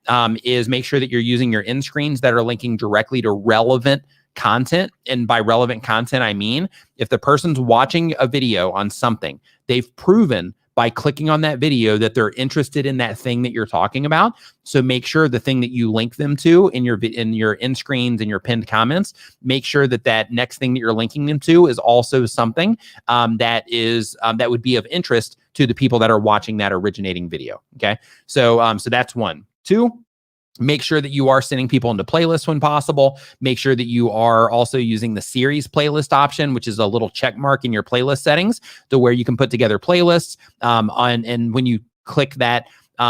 is make sure that you're using your end screens that are linking directly to relevant content. And by relevant content, I mean, if the person's watching a video on something, they've proven by clicking on that video that they're interested in that thing that you're talking about. So make sure the thing that you link them to in your end screens and your pinned comments, make sure that that next thing that you're linking them to is also something that would be of interest to the people that are watching that originating video. Okay, so that's 1. 2. Make sure that you are sending people into playlists when possible. Make sure that you are also using the series playlist option, which is a little check mark in your playlist settings to where you can put together playlists. And when you click that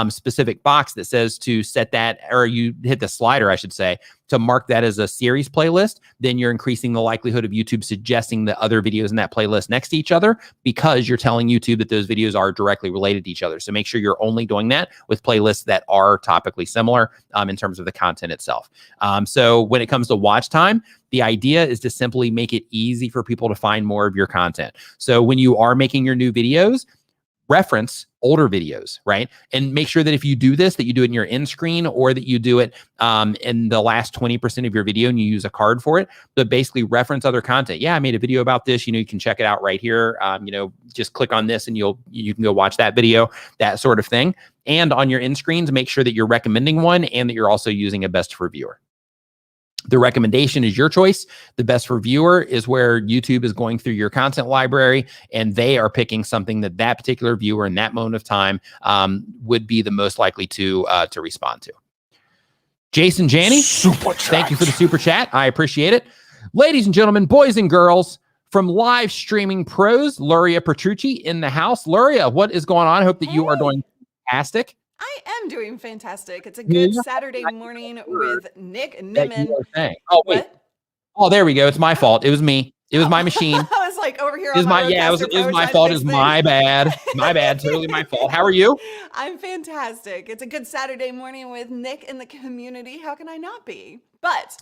specific box that says to set that, or you hit the slider, I should say, to mark that as a series playlist, then you're increasing the likelihood of YouTube suggesting the other videos in that playlist next to each other, because you're telling YouTube that those videos are directly related to each other. So make sure you're only doing that with playlists that are topically similar in terms of the content itself. So when it comes to watch time, the idea is to simply make it easy for people to find more of your content. So when you are making your new videos, reference older videos, right? And make sure that if you do this, that you do it in your end screen, or that you do it in the last 20% of your video and you use a card for it, but basically reference other content. Yeah, I made a video about this. You can check it out right here. Just click on this and you can go watch that video, that sort of thing. And on your end screens, make sure that you're recommending one and that you're also using a best for viewer. The recommendation is your choice. The best for viewer is where YouTube is going through your content library and they are picking something that particular viewer in that moment of time would be the most likely to respond to. Jason Janney, thank you for the super chat. I appreciate it. Ladies and gentlemen, boys and girls, from live streaming pros, Luria Petrucci in the house. Luria, what is going on? I hope that you are doing fantastic. I am doing fantastic. It's a good Saturday morning with Nick and Nimmin. Oh, wait. What? Oh, there we go. It's my fault. It was me. It was my machine. I was like over here. It was my fault. It was my bad. My bad. Totally my fault. How are you? I'm fantastic. It's a good Saturday morning with Nick in the community. How can I not be? But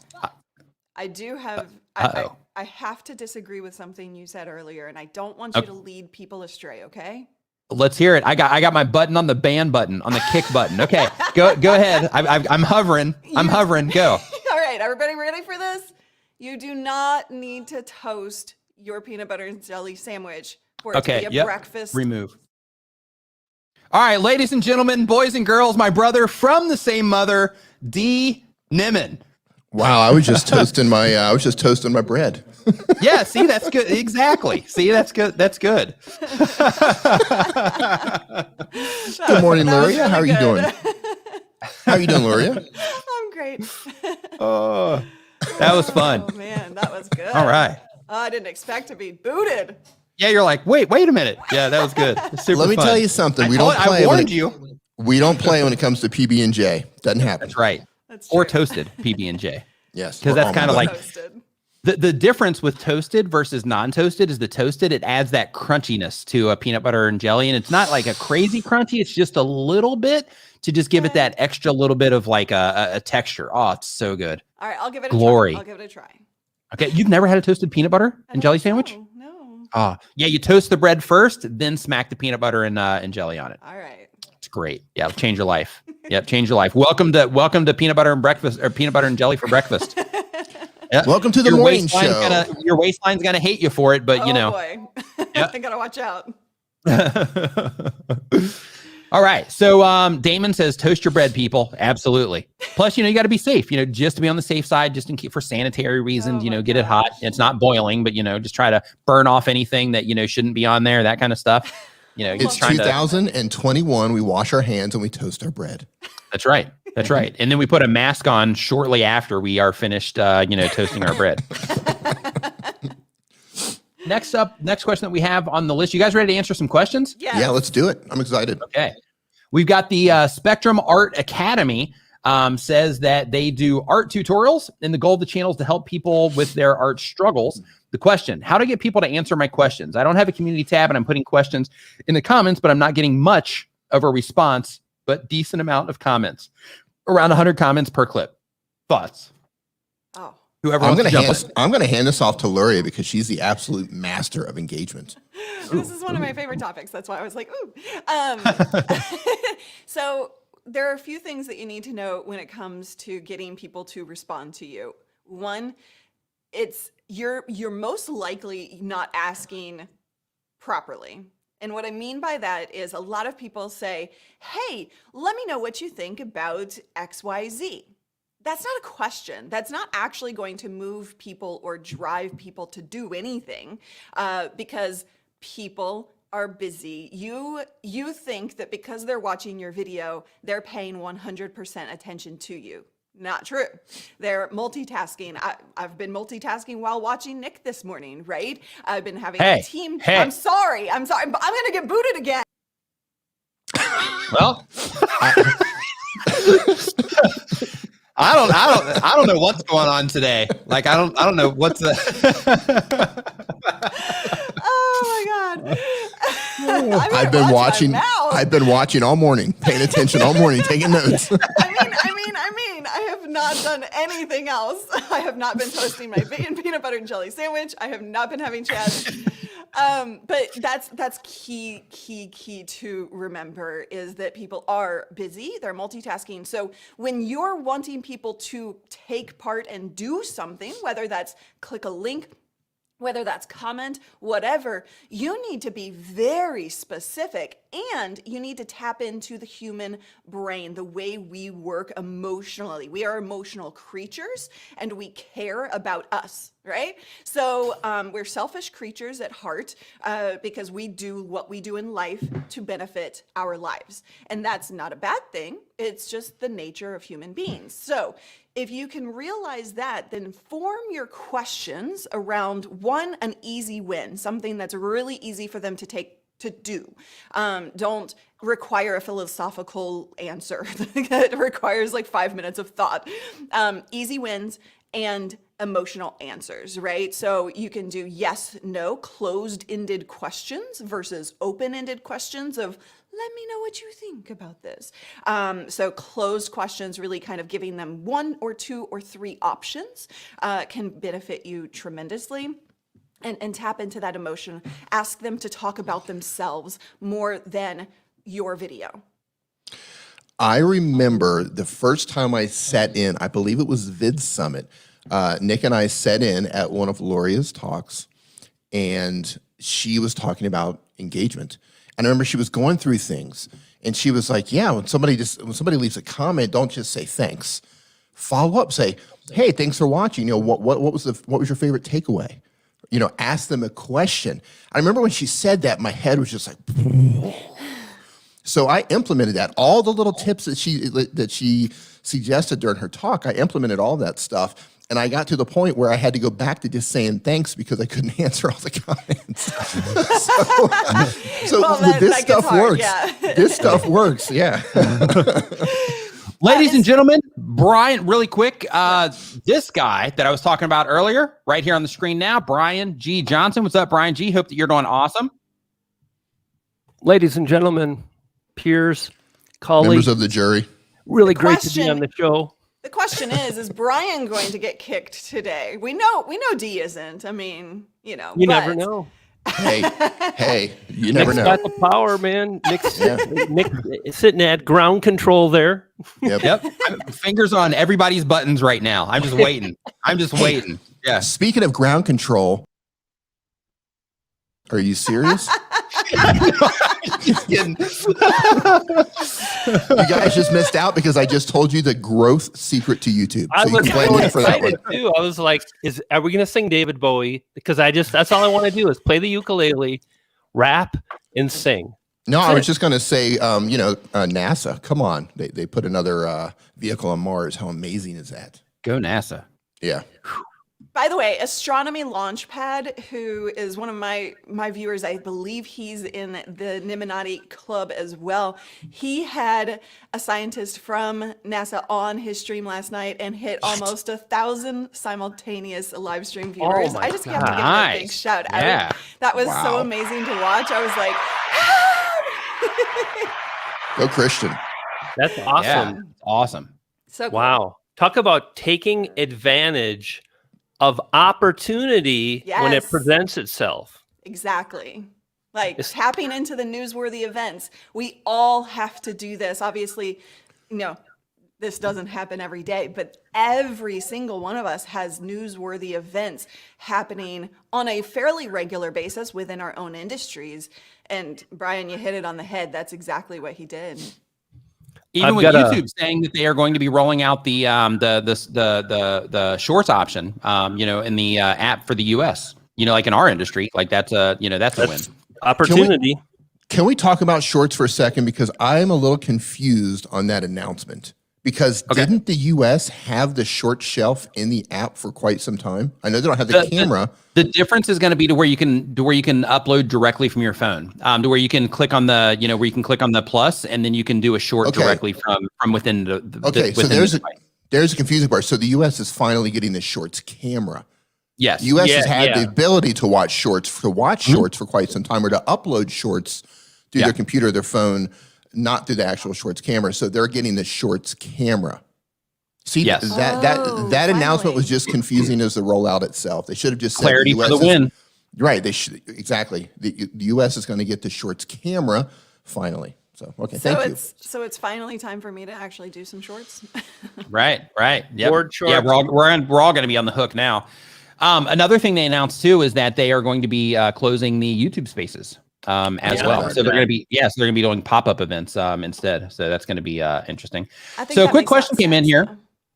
I do have. I have to disagree with something you said earlier, and I don't want you to lead people astray. Okay. Let's hear it. I got my button on the ban button, on the kick button. Okay, go ahead. I'm hovering. I'm hovering. Go. All right, everybody ready for this? You do not need to toast your peanut butter and jelly sandwich for it to be a breakfast. Remove. All right, ladies and gentlemen, boys and girls, my brother from the same mother, D. Nimmin. Wow, I was just toasting my bread. Yeah, see, that's good. Exactly. See, that's good. That's good. Good morning, Luria. How are you doing? How are you doing, Luria? I'm great. Oh, that was fun. Oh man, that was good. All right. I didn't expect to be booted. Yeah, you're like, wait a minute. Yeah, that was good. Super Let me fun. tell you something. I warned you. We don't play when it comes to PB&J. Doesn't happen. That's right. Or toasted PB&J. Yes. Because that's kind of like toasted. The difference with toasted versus non-toasted is the toasted, it adds that crunchiness to a peanut butter and jelly. And it's not like a crazy crunchy. It's just a little bit to just give it that extra little bit of like a texture. Oh, it's so good. All right, I'll give it Glory. a try. I'll give it a try. Okay. You've never had a toasted peanut butter and jelly sandwich? No. Oh, yeah. You toast the bread first, then smack the peanut butter and jelly on it. All right. It's great. Yeah, it'll change your life. Yep, change your life. Welcome to peanut butter and breakfast, or peanut butter and jelly for breakfast. Yep. Welcome to the morning show. Your waistline's gonna hate you for it, but you know. Boy. I gotta watch out. All right. So Damon says toast your bread, people. Absolutely. Plus, you got to be safe, just to be on the safe side, just in case for sanitary reasons, get it hot. It's not boiling, but just try to burn off anything that shouldn't be on there, that kind of stuff. It's 2021. We wash our hands and we toast our bread. That's right. That's right. And then we put a mask on shortly after we are finished, toasting our bread. Next question that we have on the list. You guys ready to answer some questions? Yes. Yeah, let's do it. I'm excited. Okay. We've got the Spectrum Art Academy says that they do art tutorials, and the goal of the channel is to help people with their art struggles. The question, how to get people to answer my questions? I don't have a community tab and I'm putting questions in the comments, but I'm not getting much of a response, but decent amount of comments. Around 100 comments per clip. Thoughts? Oh. Whoever I'm going to hand this off to Luria because she's the absolute master of engagement. This is one of my favorite topics. That's why I was like, ooh. So there are a few things that you need to know when it comes to getting people to respond to you. One, you're most likely not asking properly. And what I mean by that is a lot of people say, hey, let me know what you think about XYZ. That's not a question. That's not actually going to move people or drive people to do anything because people are busy. You think that because they're watching your video, they're paying 100% attention to you. Not true. They're multitasking. I've been multitasking while watching Nick this morning, right? I've been having a team. Hey. I'm sorry, but I'm going to get booted again. Well, I don't know what's going on today. Like, I don't know what's the. Oh my God. I've been watching all morning, paying attention all morning, taking notes. I mean, I have not done anything else. I have not been toasting my peanut butter and jelly sandwich. I have not been having chats. But that's key to remember is that people are busy. They're multitasking. So when you're wanting people to take part and do something, whether that's click a link, whether that's comment, whatever, you need to be very specific and you need to tap into the human brain, the way we work emotionally. We are emotional creatures and we care about us, right? So we're selfish creatures at heart because we do what we do in life to benefit our lives. And that's not a bad thing. It's just the nature of human beings. So if you can realize that, then form your questions around an easy win, something that's really easy for them to do. Don't require a philosophical answer that requires like 5 minutes of thought. Easy wins and emotional answers, right? So you can do yes, no, closed-ended questions versus open-ended questions of, let me know what you think about this. So closed questions, really kind of giving them 1 or 2 or 3 options can benefit you tremendously. And tap into that emotion. Ask them to talk about themselves more than your video. I remember the first time I sat in, I believe it was Vid Summit. Nick and I sat in at one of Luria's talks, and she was talking about engagement. And I remember she was going through things, and she was like, yeah, when somebody leaves a comment, don't just say thanks. Follow up, say, hey, thanks for watching. You know, what was your favorite takeaway? You know, ask them a question. I remember when she said that, my head was just like, so I implemented that. All the little tips that she suggested during her talk, I implemented all that stuff. And I got to the point where I had to go back to just saying thanks because I couldn't answer all the comments. This stuff works. Yeah. This stuff works, yeah. Ladies and gentlemen, Brian, really quick, this guy that I was talking about earlier, right here on the screen now, Brian G. Johnson. What's up, Brian G? Hope that you're doing awesome. Ladies and gentlemen, peers, colleagues. Members of the jury. Really great to be on the show. The question is Brian going to get kicked today? We know D isn't. I mean, you know. You never know. Hey, you never know. Nick's got the power, man. Nick's sitting at ground control there. Yep. Fingers on everybody's buttons right now. I'm just waiting. Waiting. Yeah. Speaking of ground control, are you serious? Just kidding. You guys just missed out because I just told you the growth secret to YouTube. I So you was can blame me for that one. too. I was like, are we going to sing David Bowie? Because that's all I want to do is play the ukulele, rap, and sing. No, I was just going to say, NASA. Come on. They put another vehicle on Mars. How amazing is that? Go NASA. Yeah. By the way, Astronomy Launchpad, who is one of my viewers, I believe he's in the Nimminati club as well. He had a scientist from NASA on his stream last night and hit almost 1,000 simultaneous live stream viewers. I just have to give him a big shout out. Yeah. That was so amazing to watch. I was like, Go Christian. That's awesome. Yeah, awesome. So cool. Wow. Talk about taking advantage of opportunity when it presents itself. Exactly. Like tapping into the newsworthy events. We all have to do this. Obviously, this doesn't happen every day, but every single one of us has newsworthy events happening on a fairly regular basis within our own industries. And Brian, you hit it on the head. That's exactly what he did. Even with YouTube saying that they are going to be rolling out the shorts option, in the app for the US, like in our industry, like that's a win. Opportunity. Can we talk about shorts for a second? Because I'm a little confused on that announcement. Because didn't the US have the short shelf in the app for quite some time? I know they don't have the camera. The difference is going to be to where you can upload directly from your phone, to where you can click on the, where you can click on the plus, and then you can do a short directly from within the. So there's a confusing part. So the US is finally getting the shorts camera. Yes. US has had the ability to watch shorts for quite some time, or to upload shorts through their computer or their phone, not through the actual shorts camera. So they're getting the shorts camera. See, that announcement was just confusing as the rollout itself. They should have just said clarity for the win. Right. They should exactly. The US is going to get the shorts camera finally. So thank you. So it's finally time for me to actually do some shorts. Right. Yep. Board shorts. Yeah, we're all going to be on the hook now. Another thing they announced too is that they are going to be closing the YouTube Spaces. As well. So they're going to be doing pop-up events instead. So that's going to be interesting. So a quick question came in here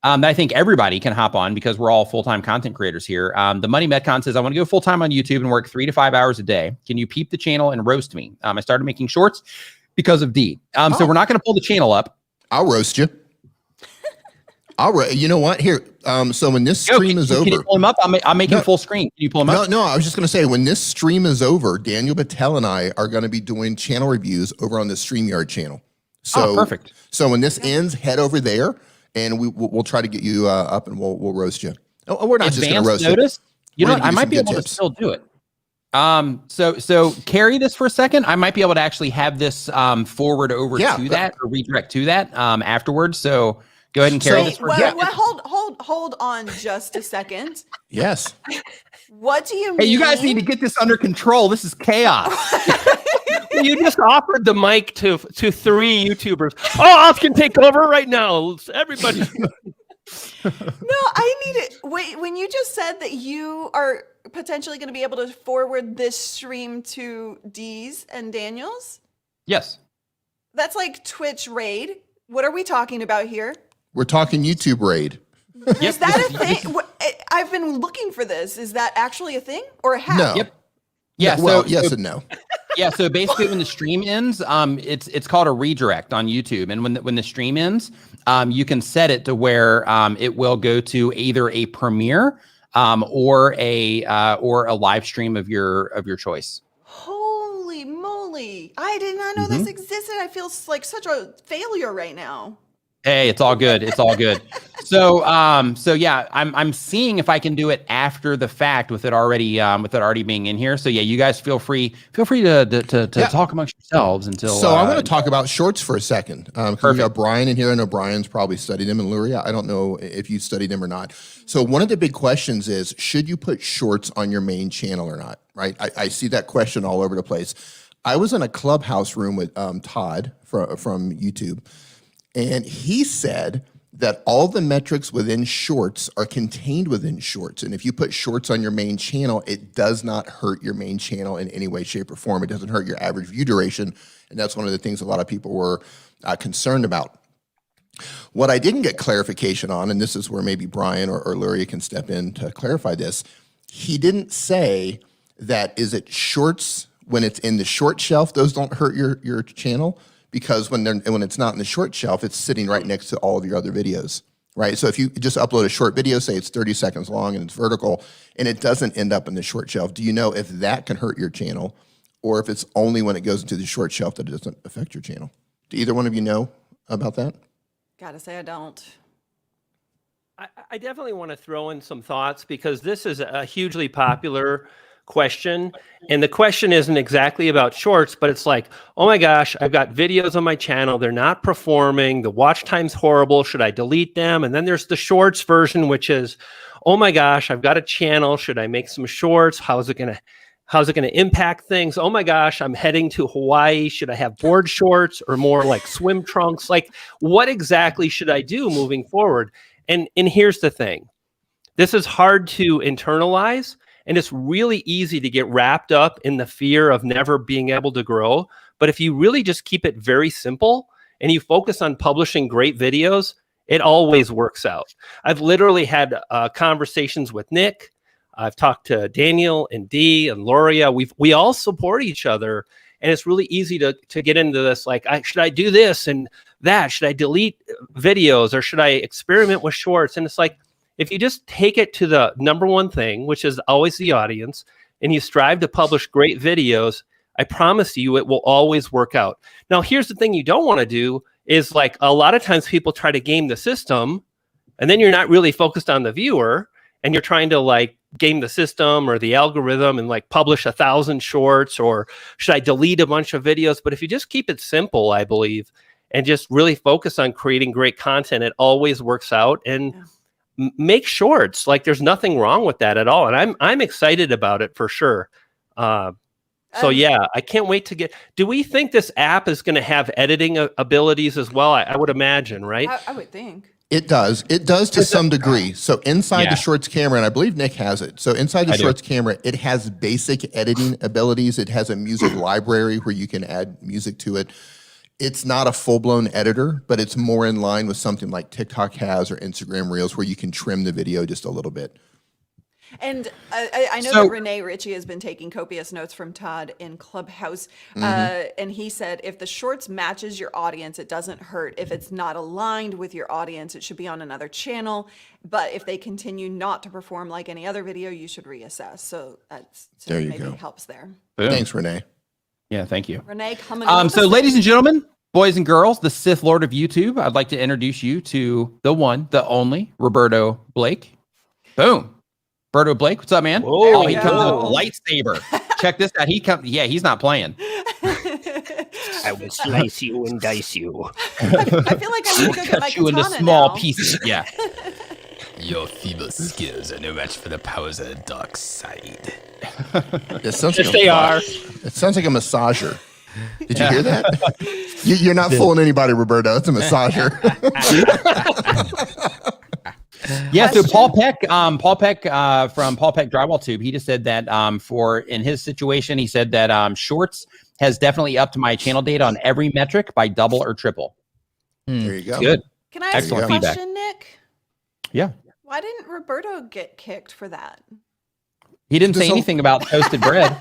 that I think everybody can hop on because we're all full-time content creators here. The Money Metcon says, I want to go full-time on YouTube and work 3 to 5 hours a day. Can you peep the channel and roast me? I started making shorts because of D. So we're not going to pull the channel up. I'll roast you. You know what? Here. So when this stream is over, can you pull him up? I'm making full screen. Can you pull him up? No. I was just going to say, when this stream is over, Daniel Patel and I are going to be doing channel reviews over on the Streamyard channel. So perfect. So when this ends, head over there, and we'll try to get you up, and we'll roast you. Oh, we're not just going to roast notice. You know what? I might be able to still do it. So carry this for a second. I might be able to actually have this forward over to that or redirect to that afterwards. So. Go ahead and carry this. Hold on just a second. Yes. What do you mean? Hey, you guys need to get this under control. This is chaos. You just offered the mic to 3 YouTubers. Oh, I can take over right now. Everybody. No, I need it. Wait, when you just said that you are potentially going to be able to forward this stream to D's and Daniel's? Yes. That's like Twitch raid. What are we talking about here? We're talking YouTube raid. Is that a thing? I've been looking for this. Is that actually a thing or a hack? No. Yep. Yeah. Well, yes and no. Yeah. So basically, when the stream ends, it's called a redirect on YouTube, and when the stream ends, you can set it to where it will go to either a premiere or a live stream of your choice. Holy moly! I did not know this existed. I feel like such a failure right now. Hey, it's all good. It's all good. So yeah, I'm seeing if I can do it after the fact with it already being in here. So yeah, you guys feel free to talk amongst yourselves until. So I want to talk about shorts for a second. Because we got Brian in here. I know Brian's probably studied them in Luria. I don't know if you studied them or not. So one of the big questions is, should you put shorts on your main channel or not? Right? I see that question all over the place. I was in a Clubhouse room with Todd from YouTube. And he said that all the metrics within shorts are contained within shorts. And if you put shorts on your main channel, it does not hurt your main channel in any way, shape, or form. It doesn't hurt your average view duration. And that's one of the things a lot of people were concerned about. What I didn't get clarification on, and this is where maybe Brian or Luria can step in to clarify this, he didn't say that is it shorts when it's in the short shelf, those don't hurt your channel. Because when it's not in the short shelf, it's sitting right next to all of your other videos, right? So if you just upload a short video, say it's 30 seconds long and it's vertical, and it doesn't end up in the short shelf, do you know if that can hurt your channel, or if it's only when it goes into the short shelf that it doesn't affect your channel? Do either one of you know about that? Gotta say I don't. I definitely want to throw in some thoughts because this is a hugely popular question. And the question isn't exactly about shorts, but it's like, oh my gosh, I've got videos on my channel. They're not performing. The watch time's horrible. Should I delete them? And then there's the shorts version, which is, oh my gosh, I've got a channel. Should I make some shorts? How is it going to How's it going to impact things? Oh my gosh, I'm heading to Hawaii. Should I have board shorts or more like swim trunks? Like, what exactly should I do moving forward? And here's the thing. This is hard to internalize, and it's really easy to get wrapped up in the fear of never being able to grow. But if you really just keep it very simple and you focus on publishing great videos, it always works out. I've literally had conversations with Nick. I've talked to Daniel and Dee and Luria. We all support each other, and it's really easy to get into this. Like, should I do this and that? Should I delete videos or should I experiment with shorts? And it's like, if you just take it to the number one thing, which is always the audience, and you strive to publish great videos, I promise you it will always work out. Now, here's the thing you don't want to do is, like, a lot of times people try to game the system, and then you're not really focused on the viewer, and you're trying to like game the system or the algorithm and like publish 1,000 shorts, or should I delete a bunch of videos? But if you just keep it simple, I believe, and just really focus on creating great content, it always works out. And make shorts. Like, there's nothing wrong with that at all. And I'm excited about it for sure. So yeah, I can't wait to get. Do we think this app is going to have editing abilities as well? I would imagine, right? I would think. It does. It does to some degree. So inside the Shorts camera, and I believe Nick has it. So inside the Shorts camera, it has basic editing abilities. It has a music library where you can add music to it. It's not a full-blown editor, but it's more in line with something like TikTok has or Instagram Reels, where you can trim the video just a little bit. And I know that Renee Ritchie has been taking copious notes from Todd in Clubhouse. And he said, if the shorts matches your audience, it doesn't hurt. If it's not aligned with your audience, it should be on another channel. But if they continue not to perform like any other video, you should reassess. So that's There you maybe go. helps there. Boom. Thanks, Renee. Yeah, thank you. Renee coming in with So the ladies and gentlemen, boys and girls, the Sith Lord of YouTube, I'd like to introduce you to the one, the only, Roberto Blake. Boom. Roberto Blake, what's up, man? Whoa. Oh, he comes with a lightsaber. Check this out. He's not playing. I will slice you and dice you. I feel like I need to go get my Cut you into katana small now. pieces. Yeah. Your feeble skills are no match for the powers of the dark side. It sounds Yes, like they are. It sounds like a massager. Did you hear that? You're not fooling anybody, Roberto. It's a massager. Yeah, so Paul Peck from Paul Peck Drywall Tube, he just said that in his situation, he said that Shorts has definitely upped my channel data on every metric by double or triple. There you go. Good. Can I ask you a Excellent feedback. question, Nick? Yeah. Why didn't Roberto get kicked for that? He didn't say anything about toasted bread.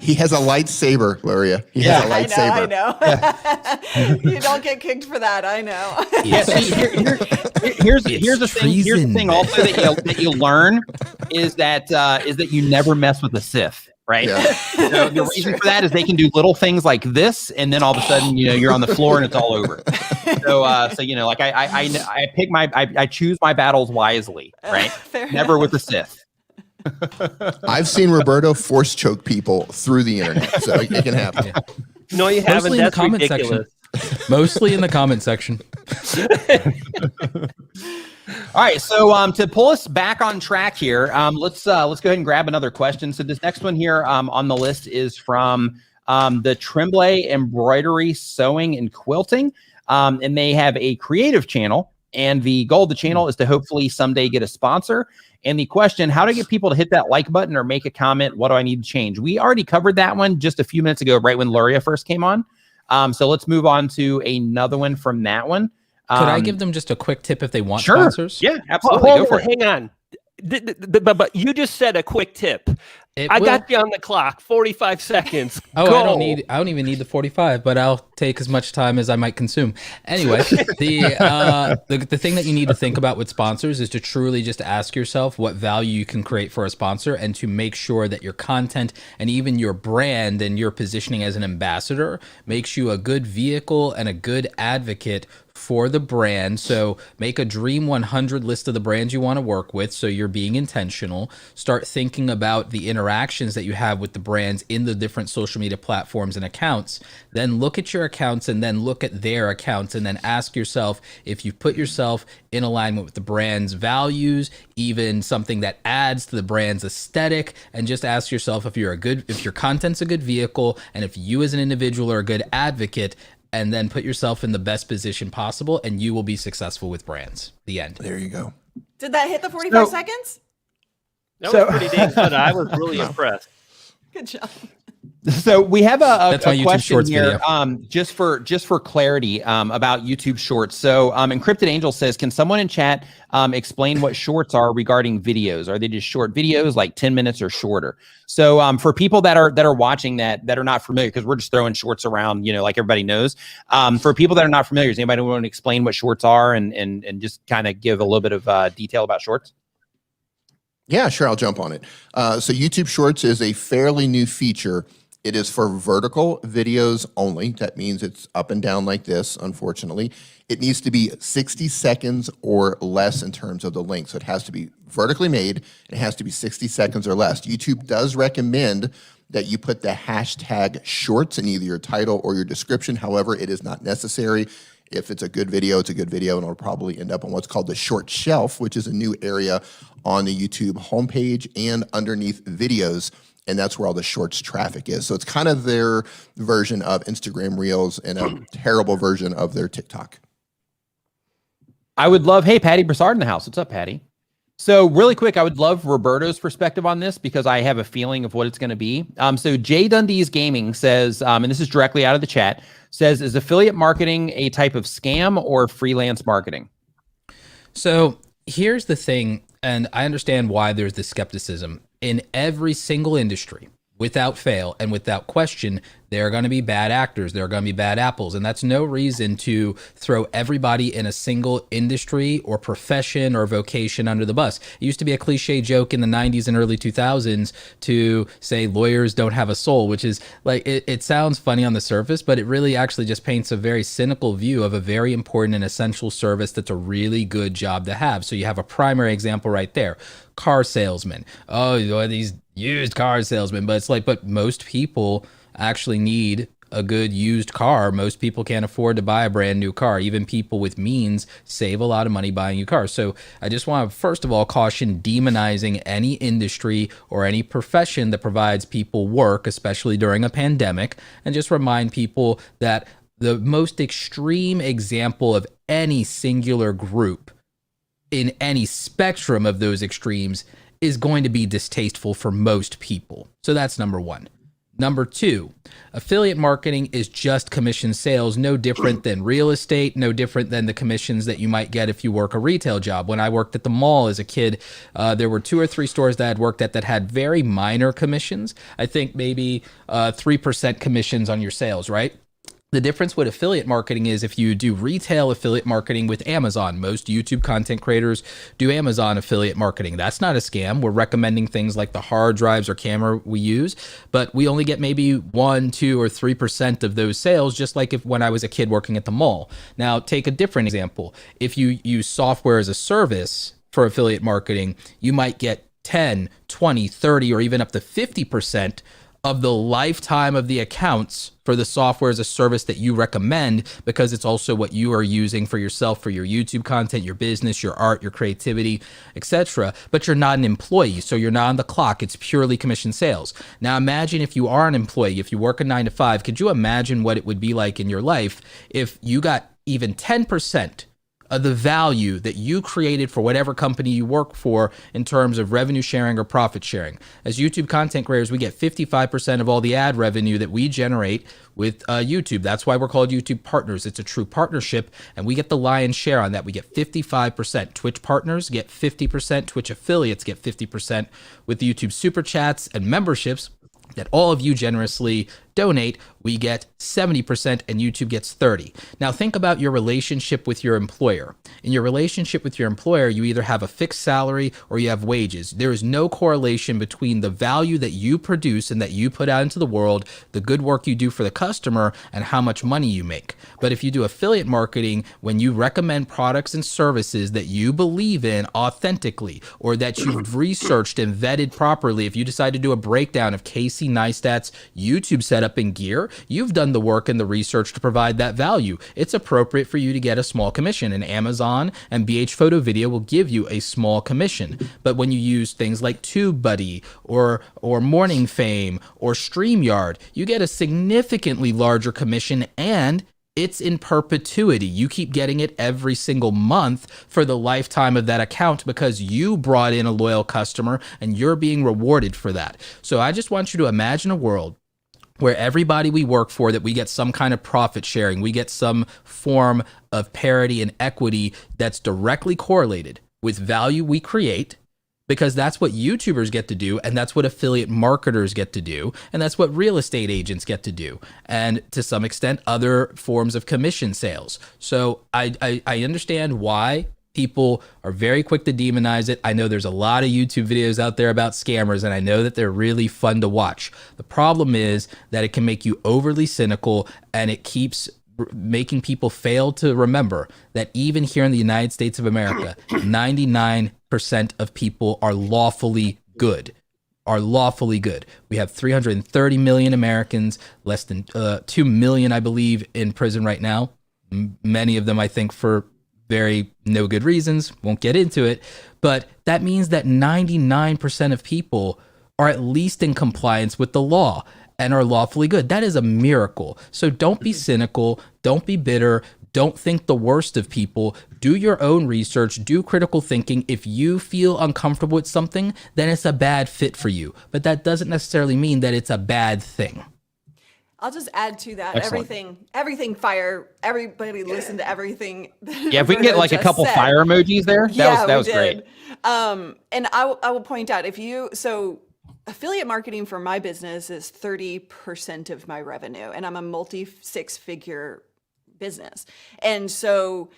He has a lightsaber, Luria. He has a lightsaber. I know. You don't get kicked for that. I know. Yeah, see, here's the thing. Here's the thing also that you learn is that you never mess with the Sith, right? Yeah. So the reason for that is they can do little things like this, and then all of a sudden, you're on the floor and it's all over. So like I choose my battles wisely, right? Never with the Sith. I've seen Roberto force choke people through the internet, so it can happen. No, you haven't. Mostly in the That's comment ridiculous. section. Mostly in the comment section. All right, so to pull us back on track here, let's go ahead and grab another question. So this next one here on the list is from the Tremblay Embroidery Sewing and Quilting, and they have a creative channel, and the goal of the channel is to hopefully someday get a sponsor. And the question, how to get people to hit that like button or make a comment? What do I need to change? We already covered that one just a few minutes ago, right when Luria first came on. So let's move on to another one from that one. Could I give them just a quick tip if they want Sure. sponsors? Yeah, absolutely. Hold Go for on, it. hang on. But you just said a quick tip. I got you on the clock. 45 seconds. Oh, Go. I don't even need the 45, but I'll take as much time as I might consume. Anyway, the thing that you need to think about with sponsors is to truly just ask yourself what value you can create for a sponsor, and to make sure that your content and even your brand and your positioning as an ambassador makes you a good vehicle and a good advocate for the brand. So make a dream 100 list of the brands you want to work with. So you're being intentional. Start thinking about the interactions that you have with the brands in the different social media platforms and accounts. Then look at your accounts and then look at their accounts and then ask yourself if you put yourself in alignment with the brand's values, even something that adds to the brand's aesthetic, and just ask yourself if your content's a good vehicle and if you as an individual are a good advocate, and then put yourself in the best position possible and you will be successful with brands. The end. There you go. Did that hit the 45 seconds? That was pretty dang good. I was really impressed. Good job. So we have a YouTube question Shorts here, video. just for clarity about YouTube Shorts. So Encrypted Angel says, can someone in chat explain what shorts are regarding videos? Are they just short videos, like 10 minutes or shorter? So for people that are watching that are not familiar, because we're just throwing shorts around, like everybody knows. For people that are not familiar, does anybody want to explain what shorts are and just kind of give a little bit of detail about shorts? Yeah, sure. I'll jump on it. So YouTube Shorts is a fairly new feature. It is for vertical videos only. That means it's up and down like this, unfortunately. It needs to be 60 seconds or less in terms of the length. So it has to be vertically made. It has to be 60 seconds or less. YouTube does recommend that you put the hashtag shorts in either your title or your description. However, it is not necessary. If it's a good video, it's a good video, and it'll probably end up on what's called the short shelf, which is a new area on the YouTube homepage and underneath videos. And that's where all the shorts traffic is. So it's kind of their version of Instagram Reels and a terrible version of their TikTok. I would love, hey, Patty Broussard in the house. What's up, Patty? So really quick, I would love Roberto's perspective on this because I have a feeling of what it's going to be. So Jay Dundee's Gaming says, and this is directly out of the chat, says, is affiliate marketing a type of scam or freelance marketing? So here's the thing, and I understand why there's this skepticism. In every single industry, without fail and without question, there are going to be bad actors. There are going to be bad apples. And that's no reason to throw everybody in a single industry or profession or vocation under the bus. It used to be a cliche joke in the 90s and early 2000s to say lawyers don't have a soul, which is like, it sounds funny on the surface, but it really actually just paints a very cynical view of a very important and essential service that's a really good job to have. So you have a primary example right there. Car salesman. Oh, these used car salesmen. But it's like, but most people actually need a good used car. Most people can't afford to buy a brand new car. Even people with means save a lot of money buying new cars. So I just want to, first of all, caution demonizing any industry or any profession that provides people work, especially during a pandemic, and just remind people that the most extreme example of any singular group in any spectrum of those extremes is going to be distasteful for most people. So that's number one. Number two, affiliate marketing is just commission sales, no different than real estate, no different than the commissions that you might get if you work a retail job. When I worked at the mall as a kid, there were 2 or 3 stores that I had worked at that had very minor commissions. I think maybe 3% commissions on your sales, right? The difference with affiliate marketing is if you do retail affiliate marketing with Amazon, most YouTube content creators do Amazon affiliate marketing. That's not a scam. We're recommending things like the hard drives or camera we use, but we only get maybe 1, 2, or 3% of those sales, just like if when I was a kid working at the mall. Now, take a different example. If you use software as a service for affiliate marketing, you might get 10, 20, 30, or even up to 50% of the lifetime of the accounts for the software as a service that you recommend, because it's also what you are using for yourself, for your YouTube content, your business, your art, your creativity, etc. But you're not an employee, so you're not on the clock. It's purely commission sales. Now imagine if you are an employee, if you work a 9 to 5, could you imagine what it would be like in your life if you got even 10% of the value that you created for whatever company you work for in terms of revenue sharing or profit sharing? As YouTube content creators, we get 55% of all the ad revenue that we generate with YouTube. That's why we're called YouTube partners. It's a true partnership, and we get the lion's share on that. We get 55%. Twitch partners get 50%. Twitch affiliates get 50% with YouTube super chats and memberships that all of you generously donate, we get 70% and YouTube gets 30%. Now think about your relationship with your employer. In your relationship with your employer, you either have a fixed salary or you have wages. There is no correlation between the value that you produce and that you put out into the world, the good work you do for the customer, and how much money you make. But if you do affiliate marketing, when you recommend products and services that you believe in authentically, or that you've researched and vetted properly, if you decide to do a breakdown of Casey Neistat's YouTube setup and gear, you've done the work and the research to provide that value. It's appropriate for you to get a small commission, and Amazon and BH Photo Video will give you a small commission. But when you use things like Tubebuddy or Morning Fame or Streamyard, you get a significantly larger commission, and it's in perpetuity. You keep getting it every single month for the lifetime of that account because you brought in a loyal customer and you're being rewarded for that. So I just want you to imagine a world where everybody we work for, that we get some kind of profit sharing, we get some form of parity and equity that's directly correlated with value we create, because that's what YouTubers get to do, and that's what affiliate marketers get to do, and that's what real estate agents get to do, and to some extent other forms of commission sales. So I understand why people are very quick to demonize it. I know there's a lot of YouTube videos out there about scammers, and I know that they're really fun to watch. The problem is that it can make you overly cynical, and it keeps making people fail to remember that even here in the United States of America, 99% of people are lawfully good. We have 330 million Americans, less than 2 million, I believe, in prison right now. Many of them, I think, for very no good reasons. Won't get into it. But that means that 99% of people are at least in compliance with the law and are lawfully good. That is a miracle. So don't be cynical. Don't be bitter. Don't think the worst of people. Do your own research. Do critical thinking. If you feel uncomfortable with something, then it's a bad fit for you. But that doesn't necessarily mean that it's a bad thing. I'll just add to that. Excellent. Everything fire. Everybody listen to everything. Yeah, if we can get like a couple fire emojis there, that was great. And I will point out, so affiliate marketing for my business is 30% of my revenue, and I'm a multi-six-figure business. And so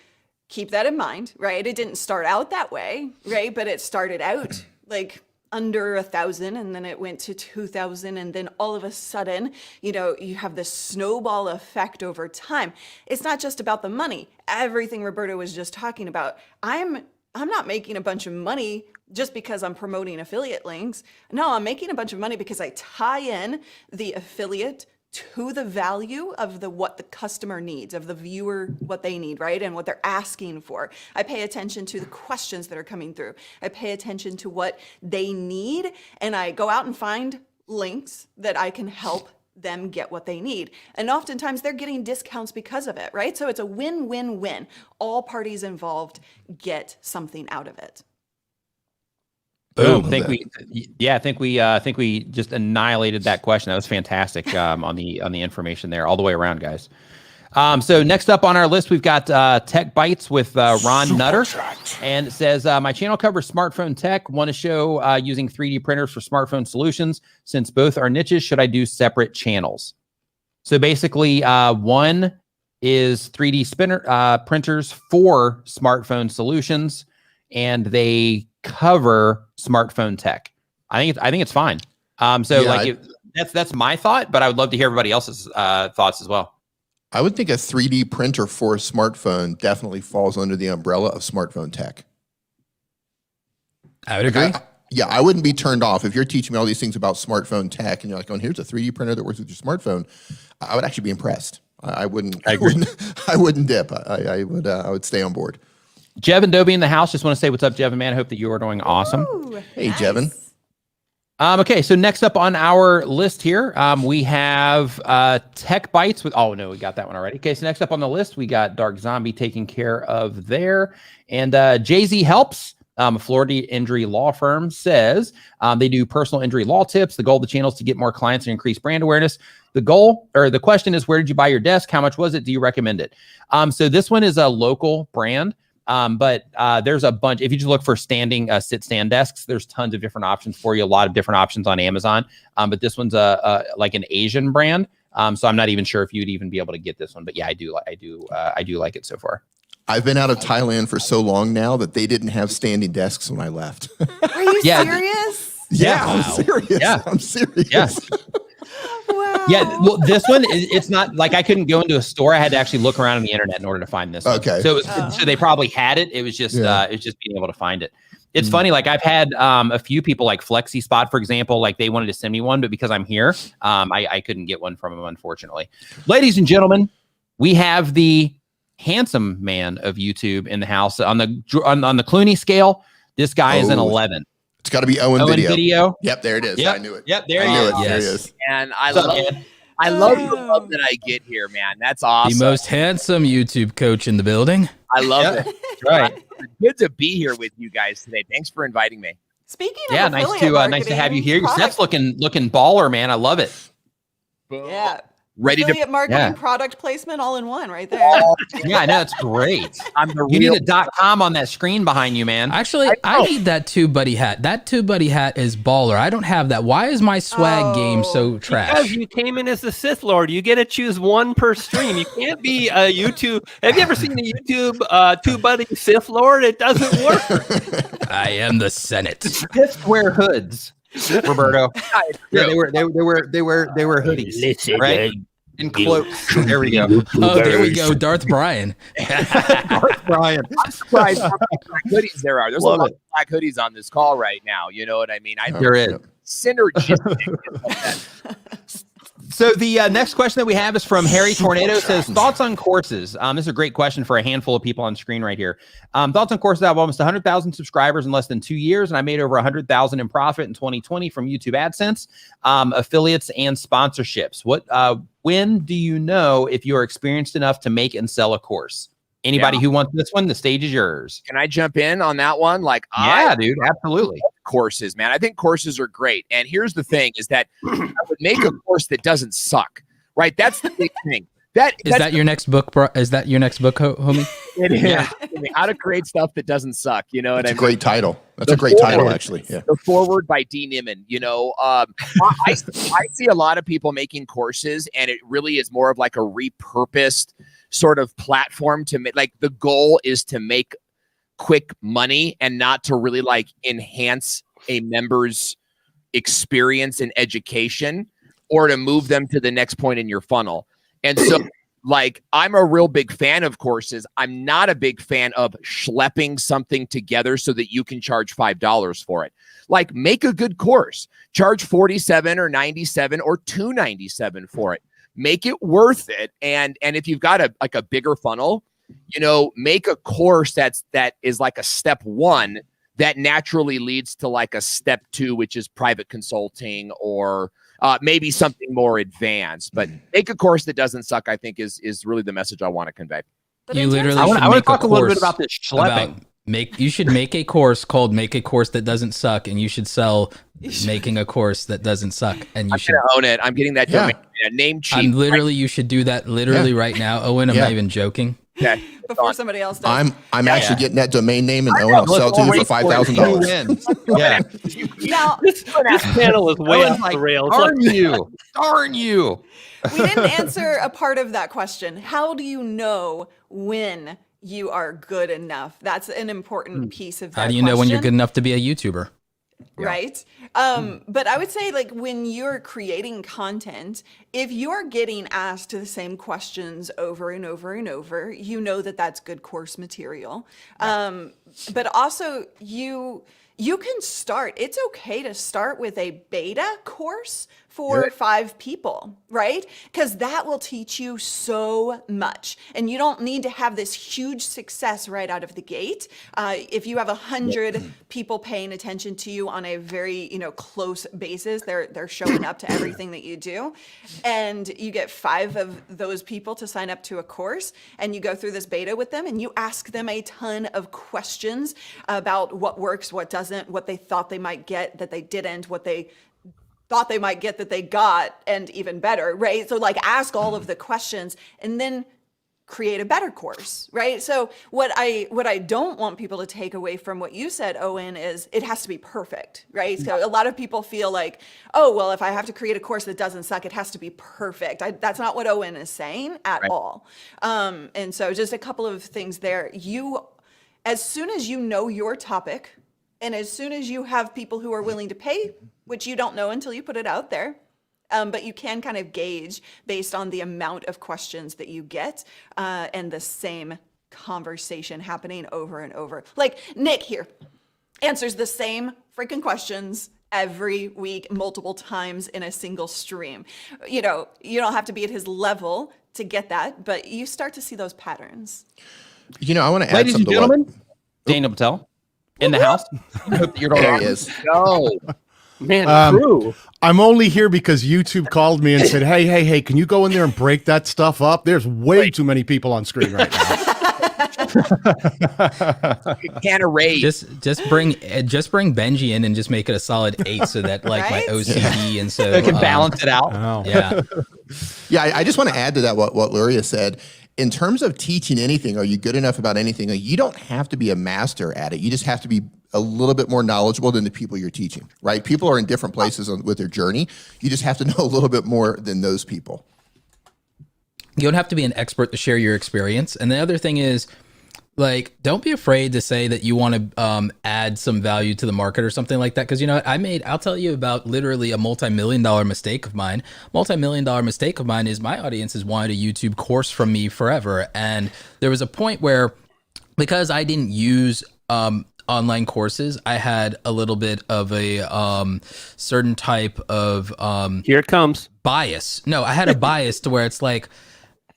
keep that in mind, right? It didn't start out that way, right? But it started out like under 1,000, and then it went to 2,000, and then all of a sudden, you have this snowball effect over time. It's not just about the money. Everything Roberto was just talking about. I'm not making a bunch of money just because I'm promoting affiliate links. No, I'm making a bunch of money because I tie in the affiliate to the value of what the customer needs, of the viewer, what they need, right? And what they're asking for. I pay attention to the questions that are coming through. I pay attention to what they need, and I go out and find links that I can help them get what they need. And oftentimes they're getting discounts because of it, right? So it's a win-win-win. All parties involved get something out of it. Boom. I think we just annihilated that question. That was fantastic on the information there all the way around, guys. So next up on our list, we've got Tech Bites with Ron Nutter. And it says, my channel covers smartphone tech. Want to show using 3D printers for smartphone solutions. Since both are niches, should I do separate channels? So basically, one is 3D printers for smartphone solutions, and they cover smartphone tech. I think it's fine. That's my thought, but I would love to hear everybody else's thoughts as well. I would think a 3D printer for a smartphone definitely falls under the umbrella of smartphone tech. I would agree. I wouldn't be turned off if you're teaching me all these things about smartphone tech and you're like, oh, here's a 3D printer that works with your smartphone. I would actually be impressed. I wouldn't dip. I would stay on board. Jevin Dobie in the house. Just want to say what's up, Jevin, man. I hope that you are doing awesome. Ooh, hey, nice. Jevin. Okay, so next up on our list here, we have Tech Bites with, oh no, we got that one already. Okay, so next up on the list, we got Dark Zombie taking care of there. And Jay-Z Helps, a Florida injury law firm, says they do personal injury law tips. The goal of the channel is to get more clients and increase brand awareness. The question is, where did you buy your desk? How much was it? Do you recommend it? So this one is a local brand. But there's a bunch. If you just look for standing sit-stand desks, there's tons of different options for you. A lot of different options on Amazon. But this one's like an Asian brand. So I'm not even sure if you'd even be able to get this one, but yeah, I do like it so far. I've been out of Thailand for so long now that they didn't have standing desks when I left. Are you Yeah. serious? Yeah, Wow. I'm serious. Yeah. I'm serious. Yeah. Wow. Yeah, well, this one it's not like I couldn't go into a store. I had to actually look around on the internet in order to find this. Okay. One. So so they probably had it. It was just being able to find it. It's funny. Like I've had a few people like Flexi Spot, for example, like they wanted to send me one, but because I'm here, I couldn't get one from them, unfortunately. Ladies and gentlemen, we have the handsome man of YouTube in the house on the Clooney scale. This guy is an 11. It's got to be Owen video. Yep, there it is. Yep. I knew it. Yep, there I he knew is. it. There he Yes. is. And I What's up, love man? I love the love that I get here, man. That's awesome. The most handsome YouTube coach in the building. I love Yep. it. Right. Good to be here with you guys today. Thanks for inviting me. Speaking Yeah, of nice affiliate to have you marketing, here. Your set's product- looking baller, man. I love it. Yeah. Ready to Affiliate marketing, yeah. product placement, all in one, right there. Yeah, I know it's great. I'm the You real need a .com on that screen behind you, man. Actually, I need that Tubebuddy hat. That Tubebuddy hat is baller. I don't have that. Why is my swag game so Because trash? you came in as the Sith Lord, you get to choose one per stream. You can't be a YouTube. Have you ever seen a YouTube Tubebuddy Sith Lord? It doesn't work. I am the Senate. Sith wear hoods, Roberto. Yeah, they were hoodies, right? And cloaks. There we go. Oh, there we go. Darth Brian. Brian. I'm surprised how many black hoodies there are. There's Love a lot of black hoodies on this call right now. You know what I mean? There is. Synergistic. So the next question that we have is from Harry Tornado. Says, thoughts on courses? This is a great question for a handful of people on screen right here. Thoughts on courses? I have almost 100,000 subscribers in less than 2 years, and I made over 100,000 in profit in 2020 from YouTube AdSense, affiliates, and sponsorships. When do you know if you're experienced enough to make and sell a course? Anybody who wants this one, the stage is yours. Can I jump in on that one? Like, Yeah, dude, absolutely. courses, man. I think courses are great. And here's the thing is that I would make a course that doesn't suck, right? That's the big thing. Is that your next book, bro? Is that your next book, homie? it is. How to create stuff that doesn't suck. You know what That's I a mean? great title. That's The a great title, forward. actually. Yeah. The Forward by D. Nimmin. You know, I see a lot of people making courses, and it really is more of like a repurposed sort of platform to make. Like the goal is to make quick money and not to really like enhance a member's experience and education or to move them to the next point in your funnel. And so like I'm a real big fan of courses. I'm not a big fan of schlepping something together so that you can charge $5 for it. Like make a good course, charge $47 or $97 or $297 for it. Make it worth it. And if you've got a bigger funnel, you know, make a course that is like a step 1 that naturally leads to like a step 2, which is private consulting or maybe something more advanced. But make a course that doesn't suck, I think is really the message I want to convey. But You in terms literally of- I want should to make talk a little bit course about this schlepping. You should make a course called "Make a Course That Doesn't Suck," and you should sell making a course that doesn't suck. And you I'm should. gonna own it. I'm getting that domain name cheap. You should do that literally right now, Owen. I'm not even joking. Okay. before somebody else does. I'm actually getting that domain name and I'll sell it to you for $5,000. Yeah. Now, This panel is way Owen's off like, the rails. darn you. Darn you. we didn't answer a part of that question. How do you know when you are good enough? That's an important piece of that. How do you know when you're good question, enough to be a YouTuber? right? But I would say, like, when you're creating content, if you're getting asked the same questions over and over and over, you know that that's good course material. But also, you can start. It's okay to start with a beta course for 5 people, right? Because that will teach you so much. And you don't need to have this huge success right out of the gate. If you have 100 people paying attention to you on a very, close basis, they're showing up to everything that you do. And you get 5 of those people to sign up to a course, and you go through this beta with them, and you ask them a ton of questions about what works, what doesn't, what they thought they might get that they didn't, what they thought they might get that they got, and even better, right? So like ask all of the questions, and then create a better course, right? So what I don't want people to take away from what you said, Owen, is it has to be perfect, right? So a lot of people feel like, oh, well, if I have to create a course that doesn't suck, it has to be perfect. That's not what Owen is saying at all. And so just a couple of things there. As soon as you know your topic, and as soon as you have people who are willing to pay, which you don't know until you put it out there, but you can kind of gauge based on the amount of questions that you get and the same conversation happening over and over. Like Nick here answers the same freaking questions every week, multiple times in a single stream. You know, you don't have to be at his level to get that, but you start to see those patterns. You know, I want to add Ladies and something. gentlemen, Daniel Patel in the house. There he is. No. Man, true. I'm only here because YouTube called me and said, hey, can you go in there and break that stuff up? There's way too many people on screen right now. Can't erase. Just bring Benji in and just make it a solid 8 so that like Right? my OCD and so I can balance it out. Oh. Yeah. Yeah, I just want to add to that what Luria said. In terms of teaching anything, are you good enough about anything? You don't have to be a master at it. You just have to be a little bit more knowledgeable than the people you're teaching, right? People are in different places with their journey. You just have to know a little bit more than those people. You don't have to be an expert to share your experience. And the other thing is, like, don't be afraid to say that you want to add some value to the market or something like that. Because, you know what, I'll tell you about literally a multi-million-dollar mistake of mine. Multi-million-dollar mistake of mine is my audience has wanted a YouTube course from me forever. And there was a point where, because I didn't use online courses, I had a little bit of a certain type of Here it comes. bias. No, I had a bias to where it's like,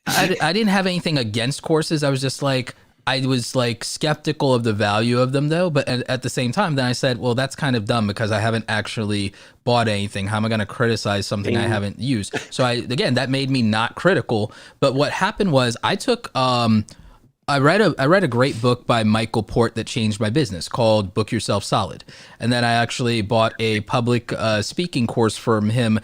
I didn't have anything against courses. I was just like, I was like skeptical of the value of them though. But at the same time, then I said, well, that's kind of dumb because I haven't actually bought anything. How am I going to criticize something I haven't used? So again, that made me not critical. But what happened was I took, I read a great book by Michael Port that changed my business called Book Yourself Solid. And then I actually bought a public speaking course from him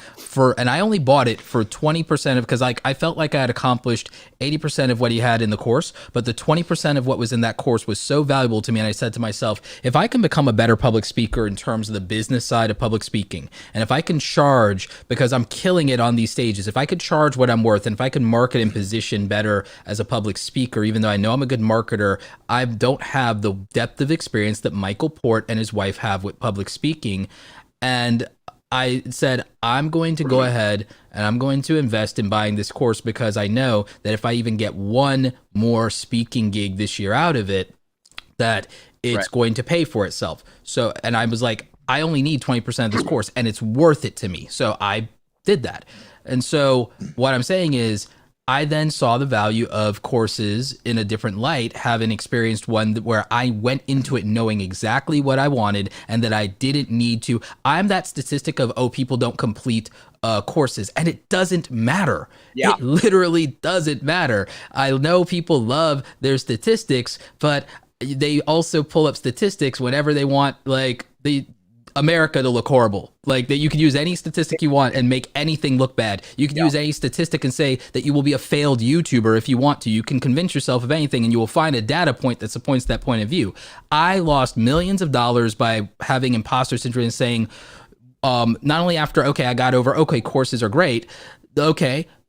and I only bought it for 20% of, because I felt like I had accomplished 80% of what he had in the course, but the 20% of what was in that course was so valuable to me. And I said to myself, if I can become a better public speaker in terms of the business side of public speaking, and if I can charge, because I'm killing it on these stages, if I could charge what I'm worth, and if I can market and position better as a public speaker, even though I know I'm a good marketer, I don't have the depth of experience that Michael Port and his wife have with public speaking. And I said, I'm going to go ahead and I'm going to invest in buying this course because I know that if I even get one more speaking gig this year out of it, that it's going to pay for itself. So, and I was like, I only need 20% of this course and it's worth it to me. So I did that. And so what I'm saying is, I then saw the value of courses in a different light, having experienced one where I went into it knowing exactly what I wanted and that I didn't need to. I'm that statistic of, people don't complete courses, and it doesn't matter. Yeah. It literally doesn't matter. I know people love their statistics, but they also pull up statistics whenever they want, like, America to look horrible. Like, that you can use any statistic you want and make anything look bad. You can use any statistic and say that you will be a failed YouTuber if you want to. You can convince yourself of anything and you will find a data point that supports that point of view. I lost millions of dollars by having imposter syndrome and saying, not only after, I got over, courses are great.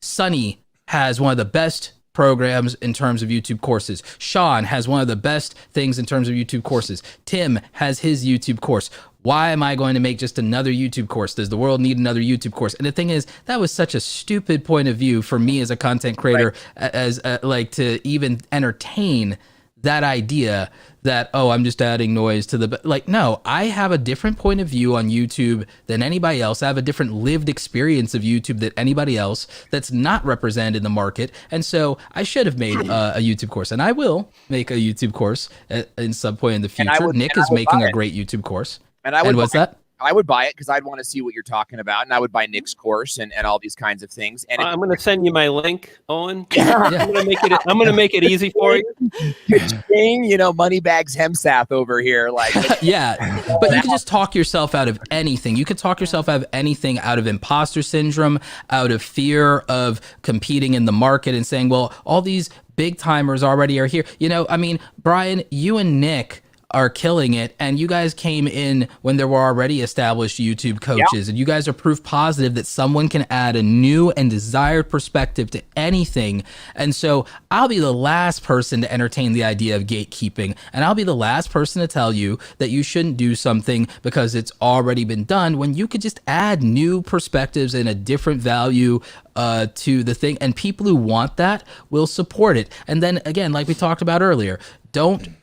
Sunny has one of the best programs in terms of YouTube courses. Sean has one of the best things in terms of YouTube courses. Tim has his YouTube course. Why am I going to make just another YouTube course? Does the world need another YouTube course? And the thing is, that was such a stupid point of view for me as a content creator, as like to even entertain that idea that, I'm just adding noise to the, like, no, I have a different point of view on YouTube than anybody else. I have a different lived experience of YouTube than anybody else that's not represented in the market. And so I should have made a YouTube course, and I will make a YouTube course at some point in the future. Nick is making a great YouTube course. And I would what's that? I would buy it because I'd want to see what you're talking about, and I would buy Nick's course and all these kinds of things. And I'm going to send you my link, Owen. Yeah. I'm going to make it easy for you. Moneybags Hemsath over here, like yeah. But you can just talk yourself out of anything. You could talk yourself out of anything, out of imposter syndrome, out of fear of competing in the market and saying, well, all these big timers already are here. You know, I mean, Brian, you and Nick are killing it, and you guys came in when there were already established YouTube coaches, and you guys are proof positive that someone can add a new and desired perspective to anything. And so I'll be the last person to entertain the idea of gatekeeping, and I'll be the last person to tell you that you shouldn't do something because it's already been done, when you could just add new perspectives and a different value to the thing, and people who want that will support it. And then again, like we talked about earlier, don't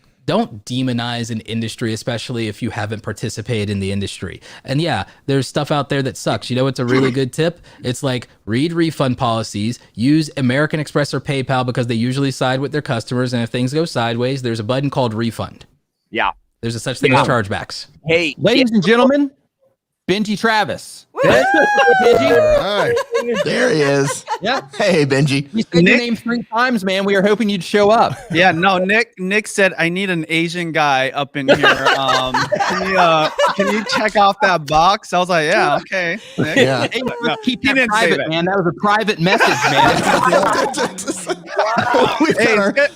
demonize an industry, especially if you haven't participated in the industry. And yeah, there's stuff out there that sucks. You know, it's a really good tip. It's like, read refund policies, use American Express or PayPal because they usually side with their customers. And if things go sideways, there's a button called refund. Yeah. There's a such thing as chargebacks. Hey, Ladies and gentlemen, Benji Travis. All right. There he is. Yeah. Hey, Benji. You said your name 3 times, man. We were hoping you'd show up. Yeah, no, Nick said I need an Asian guy up in here. Can you check off that box? I was like, yeah, okay. Nick. Yeah. Hey, No, keep he that didn't say private, that. man. That was a private message, man.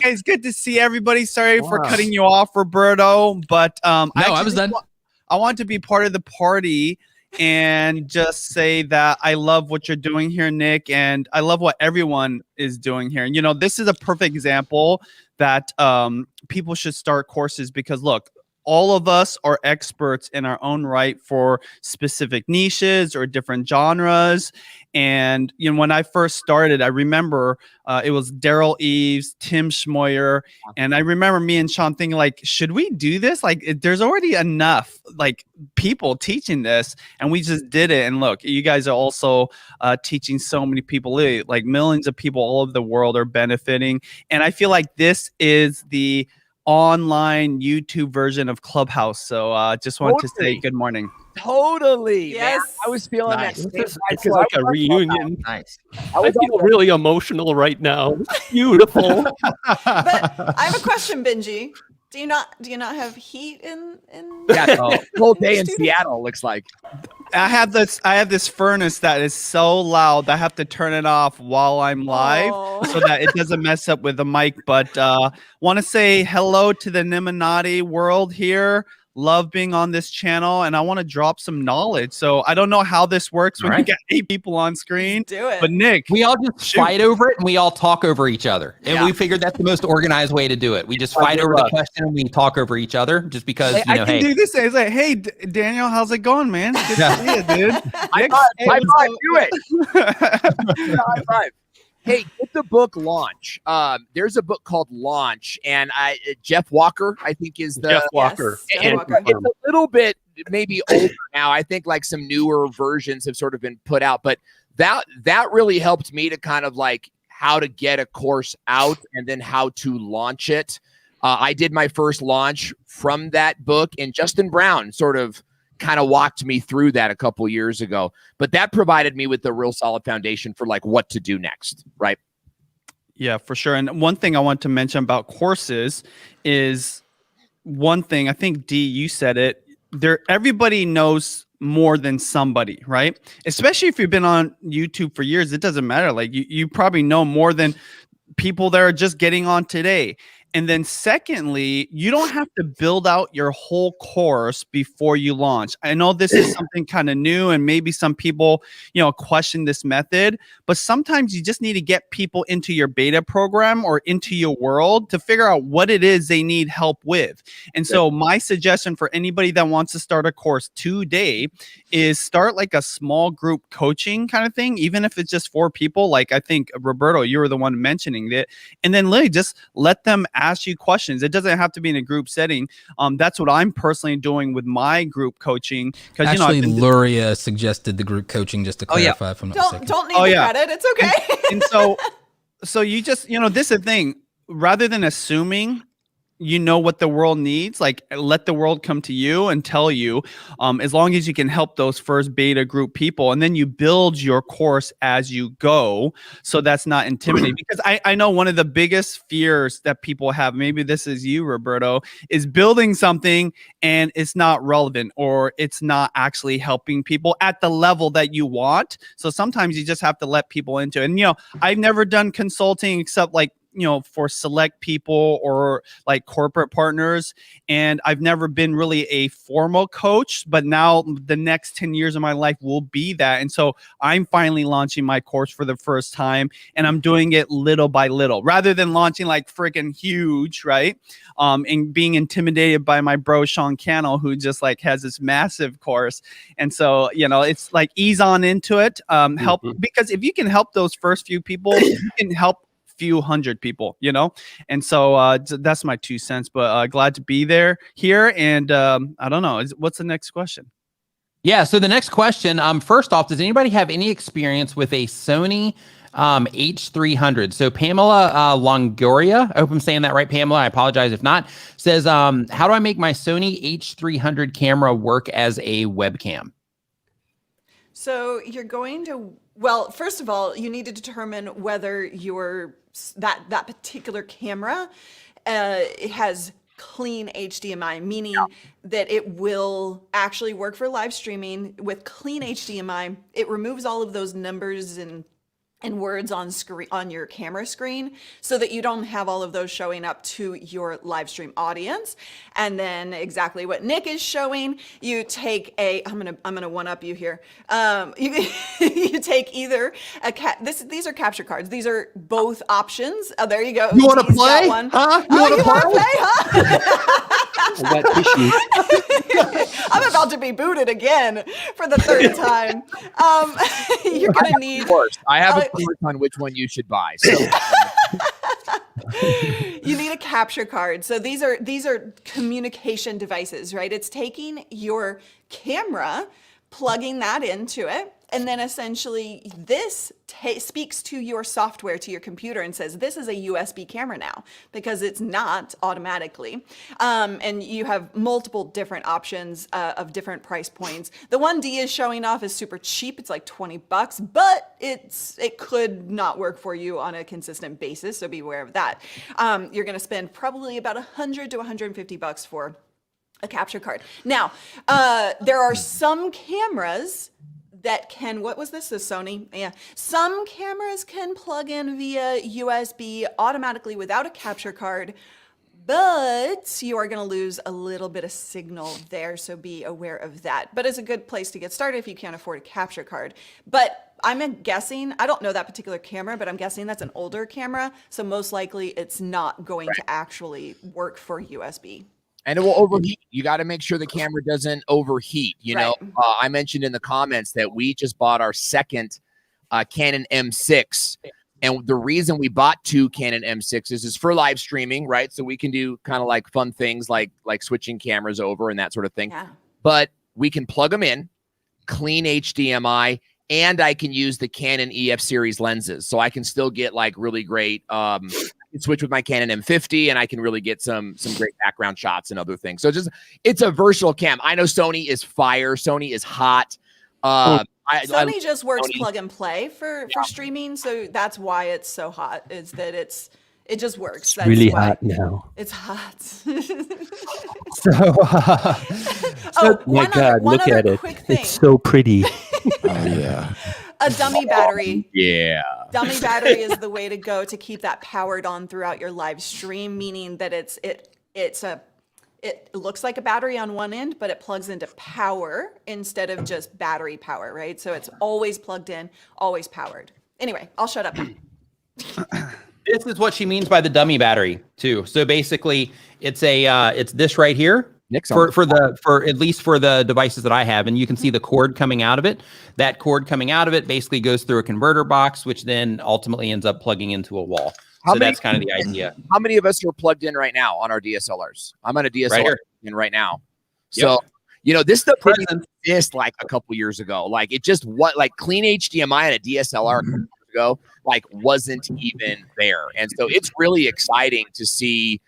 Hey, it's good to see everybody. Sorry for cutting you off, Roberto, but I was done. I want to be part of the party and just say that I love what you're doing here, Nick, and I love what everyone is doing here. And, you know, this is a perfect example that people should start courses because, look, all of us are experts in our own right for specific niches or different genres. And, you know, when I first started, I remember it was Daryl Eves, Tim Schmoyer. And I remember me and Sean thinking, like, should we do this? Like, there's already enough, like, people teaching this. And we just did it. And look, you guys are also teaching so many people, like millions of people all over the world are benefiting. And I feel like this is the online YouTube version of Clubhouse. So just wanted to say good morning. Totally. Yes. Man, I was feeling Nice. that. It's like a reunion. Nice. I feel really emotional right now. It's beautiful. But I have a question, Benji. Do you not have heat in Yeah, whole day in studio? Seattle looks like. I have this furnace that is so loud that I have to turn it off while I'm live so that it doesn't mess up with the mic. But want to say hello to the Nimminati world here. Love being on this channel, and I want to drop some knowledge. So I don't know how this works when you got 8 people on screen. Do it. But Nick, We all just fight over it and we all talk over each other. And we figured that's the most organized way to do it. We just fight over the question and we talk over each other just because, I can do this. It's like, hey, Daniel, how's it going, man? Good to see you, dude. High five, do it. High five. Hey, get the book Launch. There's a book called Launch, and Jeff Walker, I think, is the Jeff Walker. Yes, Jeff and Walker. it's a little bit maybe older now. I think like some newer versions have sort of been put out, but that really helped me to kind of like how to get a course out and then how to launch it. I did my first launch from that book, and Justin Brown sort of kind of walked me through that a couple years ago, but that provided me with the real solid foundation for like what to do next. Right. Yeah, for sure. And one thing I want to mention about courses is one thing, I think D, you said it, everybody knows more than somebody, right? Especially if you've been on YouTube for years, it doesn't matter. Like you probably know more than people that are just getting on today. And then secondly, you don't have to build out your whole course before you launch. I know this is something kind of new and maybe some people, question this method, but sometimes you just need to get people into your beta program or into your world to figure out what it is they need help with. And so my suggestion for anybody that wants to start a course today is start like a small group coaching kind of thing, even if it's just 4 people. Like I think Roberto, you were the one mentioning it, and then literally just let them ask you questions. It doesn't have to be in a group setting. That's what I'm personally doing with my group coaching. Because Actually, Luria suggested the group coaching, just to clarify, if I'm not mistaken. Don't need the credit. It's okay. And so you just, this is the thing. Rather than assuming what the world needs, like let the world come to you and tell you, as long as you can help those first beta group people, and then you build your course as you go, so that's not intimidating. Because I know one of the biggest fears that people have, maybe this is you, Roberto, is building something and it's not relevant or it's not actually helping people at the level that you want. So sometimes you just have to let people into it. And I've never done consulting except like for select people or like corporate partners. And I've never been really a formal coach, but now the next 10 years of my life will be that. And so I'm finally launching my course for the first time, and I'm doing it little by little rather than launching like freaking huge, right? And being intimidated by my bro Sean Cannell, who just like has this massive course. And so, it's like ease on into it. Help, because if you can help those first few people, you can help few hundred people, and so that's my 2 cents. But glad to be here. And I don't know, what's the next question? Yeah, so the next question, first off, does anybody have any experience with a Sony H300? So Pamela Longoria, I hope I'm saying that right, Pamela, I apologize if not, says, how do I make my Sony H300 camera work as a webcam? So you're going to, well, first of all, you need to determine whether that particular camera has clean HDMI, meaning that it will actually work for live streaming with clean HDMI. It removes all of those numbers and words on screen, on your camera screen, so that you don't have all of those showing up to your live stream audience. And then exactly what Nick is showing, you take I'm gonna one up you here. You take either these are capture cards. These are both options. Oh, there you go. You want to play? You want to play, I'm about to be booted again for the third time. You're gonna need. Of course, I have a course on which one you should buy. So. You need a capture card. So these are communication devices, right? It's taking your camera, plugging that into it, and then essentially this speaks to your software, to your computer, and says, this is a USB camera now, because it's not automatically. And you have multiple different options of different price points. The one D is showing off is super cheap. It's like $20, but it could not work for you on a consistent basis, so be aware of that. You're going to spend probably about $100 to $150 for a capture card. Now, there are some cameras that can, what was this? The Sony? Yeah. Some cameras can plug in via USB automatically without a capture card, but you are going to lose a little bit of signal there, so be aware of that. But it's a good place to get started if you can't afford a capture card. But I'm guessing, I don't know that particular camera, but I'm guessing that's an older camera, so most likely it's not going to actually work for USB. And it will overheat. You got to make sure the camera doesn't overheat. You know, I mentioned in the comments that we just bought our second Canon M6. And the reason we bought two Canon M6s is for live streaming, right? So we can do kind of like fun things like switching cameras over and that sort of thing. Yeah. But we can plug them in, clean HDMI, and I can use the Canon EF series lenses. So I can still get like really great switch with my Canon M50, and I can really get some great background shots and other things. So it's a versatile cam. I know Sony is fire. Sony is hot. Sony just works plug and play for streaming, so that's why it's so hot. Is that it just works. That's really hot now. It's hot. My God, look at it. It's so pretty. Oh yeah. A dummy battery. Yeah. Dummy battery is the way to go to keep that powered on throughout your live stream, meaning that it looks like a battery on one end, but it plugs into power instead of just battery power, right? So it's always plugged in, always powered. Anyway, I'll shut up. This is what she means by the dummy battery too. So basically it's this right here. For at least for the devices that I have, and you can see the cord coming out of it. That cord coming out of it basically goes through a converter box, which then ultimately ends up plugging into a wall. That's kind of the idea. How many of us are plugged in right now on our DSLRs? I'm on a DSLR right now. So, this stuff didn't exist like a couple years ago. Like it just clean HDMI on a DSLR a couple years ago, like wasn't even there. And so it's really exciting to see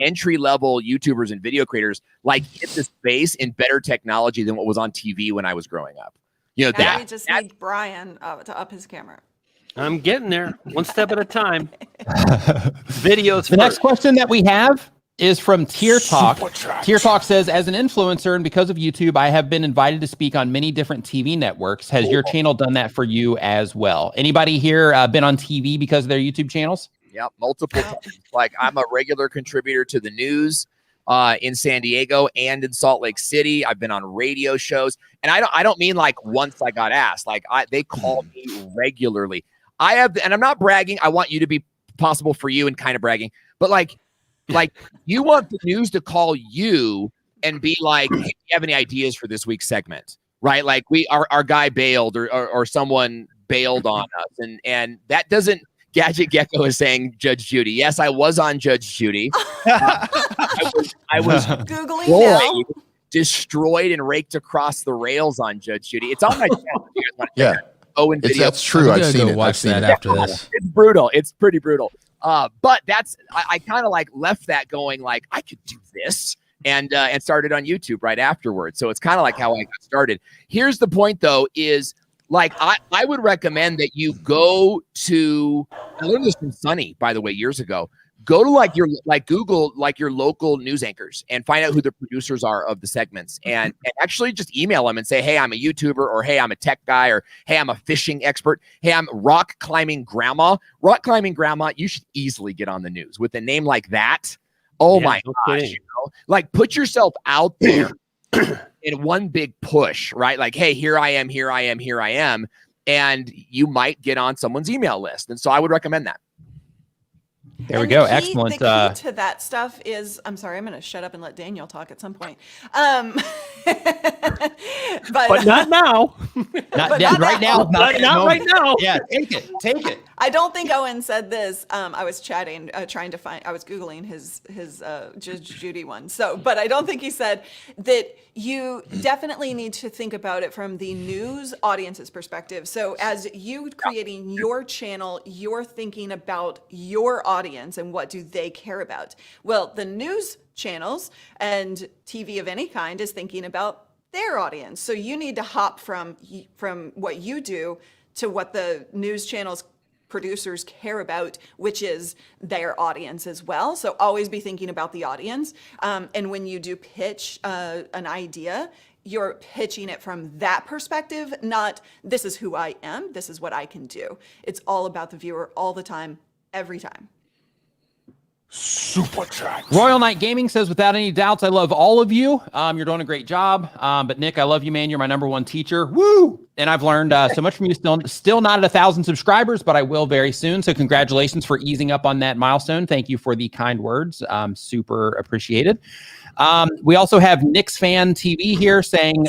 entry-level YouTubers and video creators like hit the space in better technology than what was on TV when I was growing up. We just need Brian to up his camera. I'm getting there, one step at a time. Videos. The next question that we have is from Tier Talk. Tier Talk says, as an influencer and because of YouTube, I have been invited to speak on many different TV networks. Has your channel done that for you as well? Anybody here been on TV because of their YouTube channels? Yep, multiple times. Like I'm a regular contributor to the news in San Diego and in Salt Lake City. I've been on radio shows, and I don't mean like once I got asked. Like they call me regularly. I have, and I'm not bragging. I want you to be possible for you and kind of bragging, but like you want the news to call you and be like, hey, do you have any ideas for this week's segment? Right? Like our guy bailed or someone bailed on us, and that doesn't. Gadget Gecko is saying Judge Judy. Yes, I was on Judge Judy. I was Googling now. Destroyed and raked across the rails on Judge Judy. It's on my channel. You guys want to check it out. Oh, and video. That's true. I've seen it. Watch I've seen that it. after this. It's brutal. It's pretty brutal. But that's I kind of like left that going like I could do this and started on YouTube right afterwards. So it's kind of like how I got started. Here's the point though is like I would recommend that you go to I learned this from Sunny, by the way, years ago. Go to Google your local news anchors and find out who the producers are of the segments and actually just email them and say, hey, I'm a YouTuber, or hey, I'm a tech guy, or hey, I'm a fishing expert. Hey, I'm rock climbing grandma. Rock climbing grandma, you should easily get on the news with a name like that. Oh my gosh, you know? Like put yourself out there in one big push, right? Like, hey, here I am. And you might get on someone's email list. And so I would recommend that. There we go. Excellent. The key to that stuff is, I'm sorry, I'm going to shut up and let Daniel talk at some point. But not now. Not right now. Not right now. Yeah, take it. I don't think Owen said this. I was chatting, trying to find. I was googling his Judge Judy one. So, but I don't think he said that. You definitely need to think about it from the news audience's perspective. So, as you creating your channel, you're thinking about your audience and what do they care about. Well, the news channels and TV of any kind is thinking about their audience. So you need to hop from what you do to what the news channels producers care about, which is their audience as well. So always be thinking about the audience. And when you do pitch an idea, you're pitching it from that perspective, not this is who I am, this is what I can do. It's all about the viewer all the time, every time. Super chat. Royal Knight Gaming says, without any doubts, I love all of you. You're doing a great job. But Nick, I love you, man. You're my #1 teacher. Woo! And I've learned so much from you. Still not at 1,000 subscribers, but I will very soon. So congratulations for easing up on that milestone. Thank you for the kind words. Super appreciated. We also have Nick's Fan TV here saying,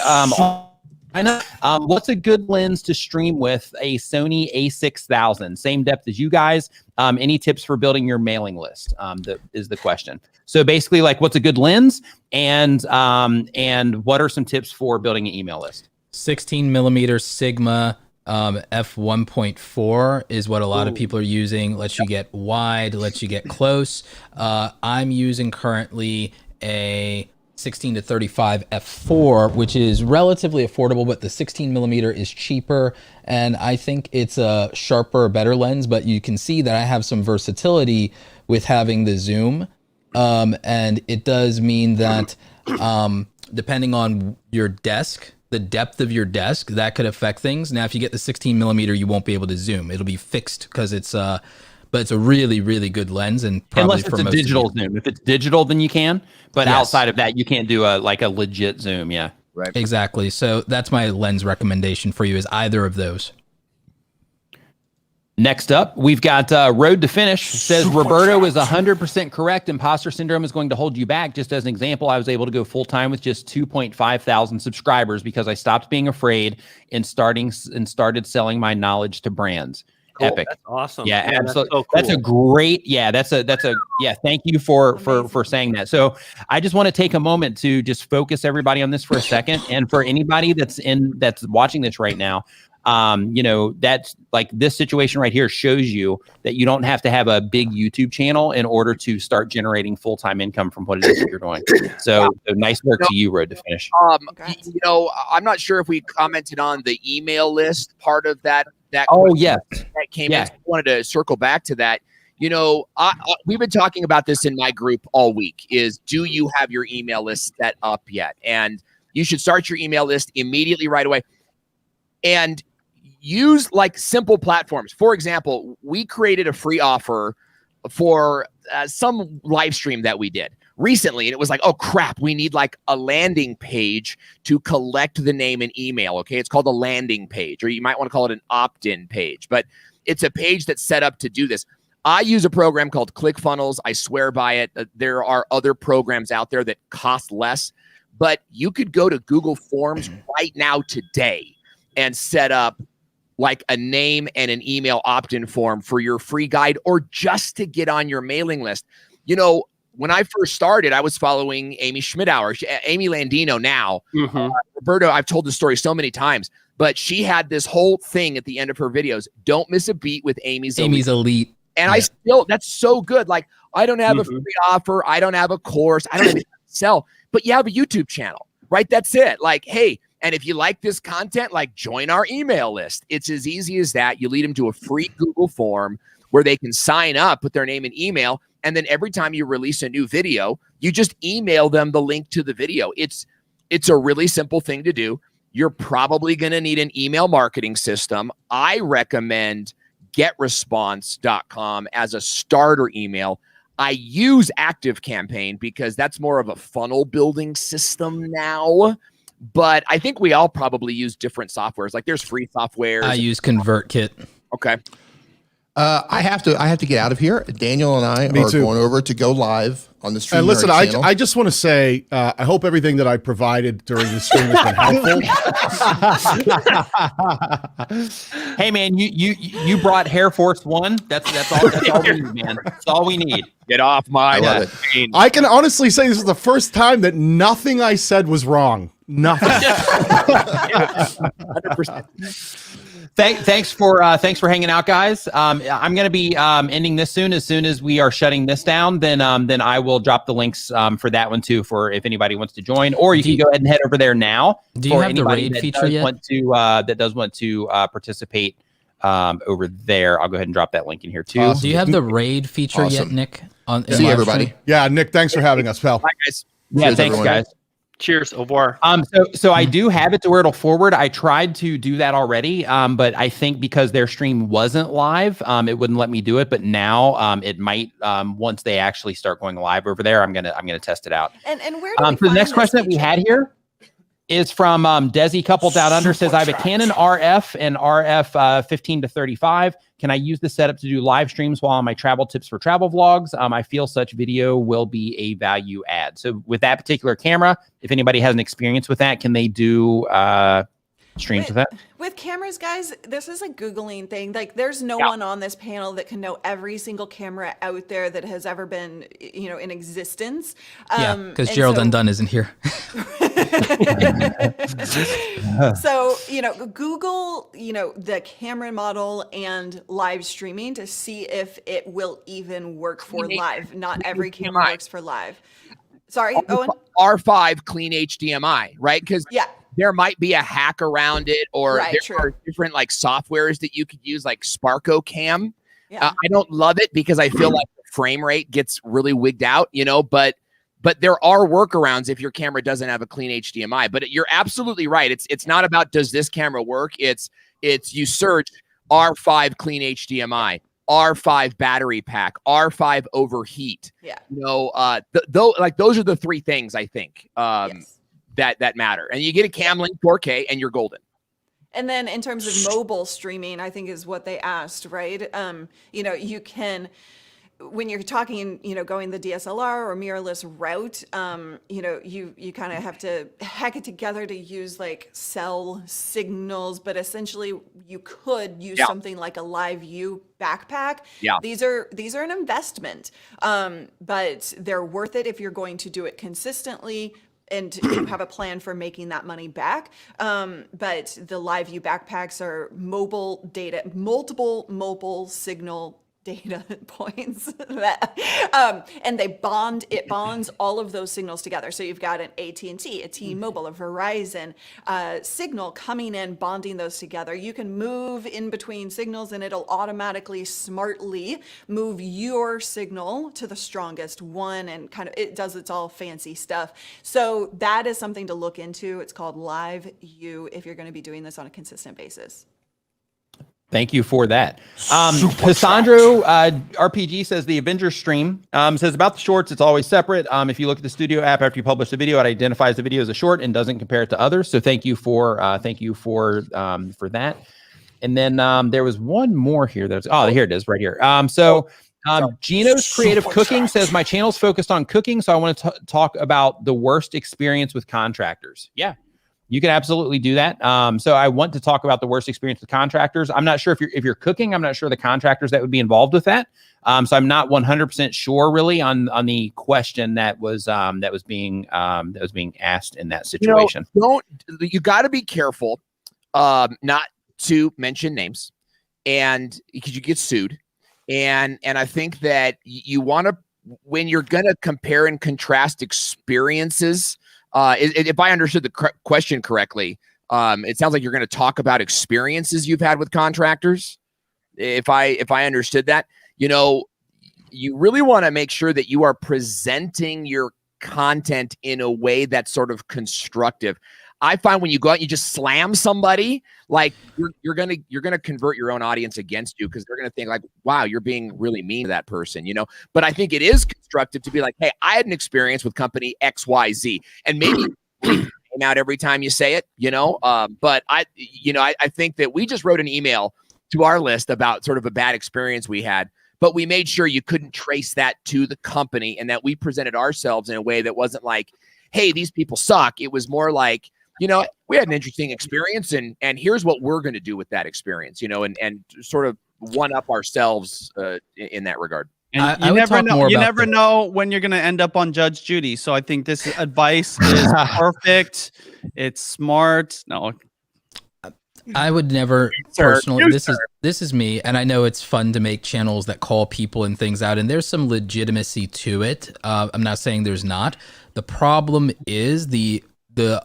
what's a good lens to stream with? A Sony A6000, same depth as you guys. Any tips for building your mailing list? That is the question. So basically, like, what's a good lens, and what are some tips for building an email list? 16 millimeter Sigma f1.4 is what a lot of people are using. Lets you get wide, lets you get close. I'm using currently a 16 to 35 f4, which is relatively affordable, but the 16 millimeter is cheaper, and I think it's a sharper, better lens. But you can see that I have some versatility with having the zoom, and it does mean that depending on your desk, the depth of your desk, that could affect things. Now, if you get the 16 millimeter, you won't be able to zoom. It'll be fixed because it's but it's a really, really good lens, and probably unless it's a digital zoom. If it's digital, then you can. But outside of that, you can't do a legit zoom. Yeah, right. Exactly. So that's my lens recommendation for you, is either of those. Next up, we've got Road to Finish. Says Roberto is 100% correct. Imposter syndrome is going to hold you back. Just as an example, I was able to go full time with just 2.5 thousand subscribers because I stopped being afraid and started selling my knowledge to brands. Cool. Epic. That's awesome. Yeah, Man, absolutely. That's so cool. That's a great. Yeah, that's a. Yeah, thank you for saying that. So I just want to take a moment to just focus everybody on this for a second, and for anybody that's watching this right now. That's like this situation right here shows you that you don't have to have a big YouTube channel in order to start generating full-time income from what it is that you're doing. So nice work to you, Road to Finish. I'm not sure if we commented on the email list part of that. That came in. I wanted to circle back to that. We've been talking about this in my group all week. Is do you have your email list set up yet? And you should start your email list immediately right away. And use like simple platforms. For example, we created a free offer for some live stream that we did recently, and it was like, oh crap, we need like a landing page to collect the name and email. Okay, it's called a landing page, or you might want to call it an opt-in page, but it's a page that's set up to do this. I use a program called ClickFunnels. I swear by it. There are other programs out there that cost less, but you could go to Google Forms right now today and set up like a name and an email opt-in form for your free guide, or just to get on your mailing list. You know, when I first started, I was following Amy Schmidauer, Amy Landino now. Roberto, I've told this story so many times, but she had this whole thing at the end of her videos. Don't miss a beat with Amy's Elite. And I still, that's so good. Like, I don't have a free offer. I don't have a course. I don't have to sell, but you have a YouTube channel, right? That's it. Like, hey, and if you like this content, like, join our email list. It's as easy as that. You lead them to a free Google form where they can sign up with their name and email. And then every time you release a new video, you just email them the link to the video. It's a really simple thing to do. You're probably going to need an email marketing system. I recommend getresponse.com as a starter email. I use ActiveCampaign because that's more of a funnel building system now. But I think we all probably use different softwares. Like, there's free software. I use ConvertKit. Okay. I have to get out of here. Daniel and I are going over to go live on the Streamyard And listen, channel. I just want to say, I hope everything that I provided during the stream has been helpful. Hey man, you brought Hair Force One. That's all we need, man. That's all we need. Get off my I love it. I can honestly say this is the first time that nothing I said was wrong. Nothing. 100%. Thanks for hanging out, guys. I'm going to be ending this soon. As soon as we are shutting this down, then I will drop the links for that one too, for if anybody wants to join, or you can go ahead and head over there now. Do you have the raid feature yet? That does want to participate over there. I'll go ahead and drop that link in here too. Awesome. Do you have the raid feature yet, Awesome. Nick? See you, everybody. Yeah, Nick, thanks for having us, pal. Bye, guys. Yeah, Cheers, thanks, everyone. guys. Cheers. Au revoir. So I do have it to where it'll forward. I tried to do that already, but I think because their stream wasn't live, it wouldn't let me do it. But now it might. Once they actually start going live over there, I'm gonna test it out. And where do we So the find next this question that we feature? had here is from Desi Couple Down Under. Says, I have a Canon RF and RF 15 to 35. Can I use this setup to do live streams while on my travel tips for travel vlogs? I feel such video will be a value add. So with that particular camera, if anybody has an experience with that, can they do streams with that? With cameras, guys, this is a Googling thing. Like, there's no one on this panel that can know every single camera out there that has ever been, in existence. Yeah, because Gerald Undone isn't here. So, Google, the camera model and live streaming to see if it will even work for live. Not every camera works for live. Sorry, Owen? R5 clean HDMI, right? Because Yeah. there might be a hack around it, or Right, there true. are different like softwares that you could use, like Sparko Cam. Yeah. I don't love it because I feel like the frame rate gets really wigged out, but there are workarounds if your camera doesn't have a clean HDMI. But you're absolutely right. It's not about does this camera work? It's you search R5 clean HDMI, R5 battery pack, R5 overheat. Yeah. Those are the three things I think Yes. that matter. And you get a Cam Link 4K and you're golden. And then in terms of mobile streaming, I think is what they asked, right? You can, when you're talking, going the DSLR or mirrorless route, you kind of have to hack it together to use like cell signals, but essentially you could use something like a Live View backpack. Yeah. These are an investment, but they're worth it if you're going to do it consistently and you have a plan for making that money back. But the Live View backpacks are mobile data, multiple mobile signal data points that, and it bonds all of those signals together. So you've got an AT&T, a T-Mobile, a Verizon signal coming in, bonding those together. You can move in between signals and it'll automatically, smartly move your signal to the strongest one, and it does its all fancy stuff. So that is something to look into. It's called Live View if you're going to be doing this on a consistent basis. Thank you for that. Cassandro RPG says the Avengers stream says about the shorts. It's always separate. If you look at the studio app after you publish the video, it identifies the video as a short and doesn't compare it to others. So thank you for that. And then there was one more here. Here it is right here. Gino's Creative Cooking says my channel's focused on cooking, so I want to talk about the worst experience with contractors. Yeah. You can absolutely do that. So I want to talk about the worst experience with contractors. I'm not sure if you're cooking. I'm not sure the contractors that would be involved with that. So I'm not 100% sure really on the question that was being asked in that situation. You got to be careful not to mention names, and because you get sued. And I think that you want to, when you're going to compare and contrast experiences. If I understood the question correctly, it sounds like you're going to talk about experiences you've had with contractors. If I understood that, you really want to make sure that you are presenting your content in a way that's sort of constructive. I find when you go out and you just slam somebody, like you're gonna convert your own audience against you, because they're gonna think like, wow, you're being really mean to that person, But I think it is constructive to be like, hey, I had an experience with company XYZ, and maybe came out every time you say it, But I think that we just wrote an email to our list about sort of a bad experience we had, but we made sure you couldn't trace that to the company, and that we presented ourselves in a way that wasn't like, hey, these people suck. It was more like, we had an interesting experience, and here's what we're going to do with that experience, and sort of one up ourselves in that regard. And you never know when you're going to end up on Judge Judy. So I think this advice is perfect. It's smart. No, I would never personally. This is me, and I know it's fun to make channels that call people and things out, and there's some legitimacy to it. I'm not saying there's not. The problem is the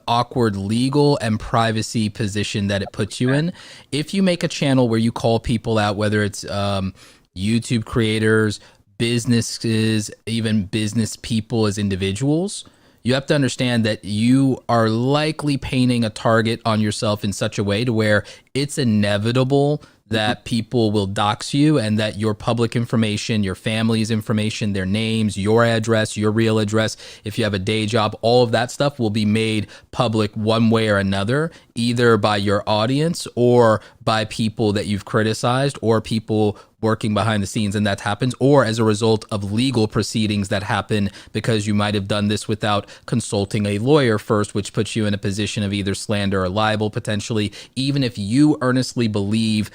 awkward legal and privacy position that it puts you in. If you make a channel where you call people out, whether it's YouTube creators, businesses, even business people as individuals, you have to understand that you are likely painting a target on yourself in such a way to where it's inevitable that people will dox you, and that your public information, your family's information, their names, your address, your real address, if you have a day job, all of that stuff will be made public one way or another, either by your audience or by people that you've criticized or people working behind the scenes, and that happens, or as a result of legal proceedings that happen because you might have done this without consulting a lawyer first, which puts you in a position of either slander or libel potentially, even if you earnestly believe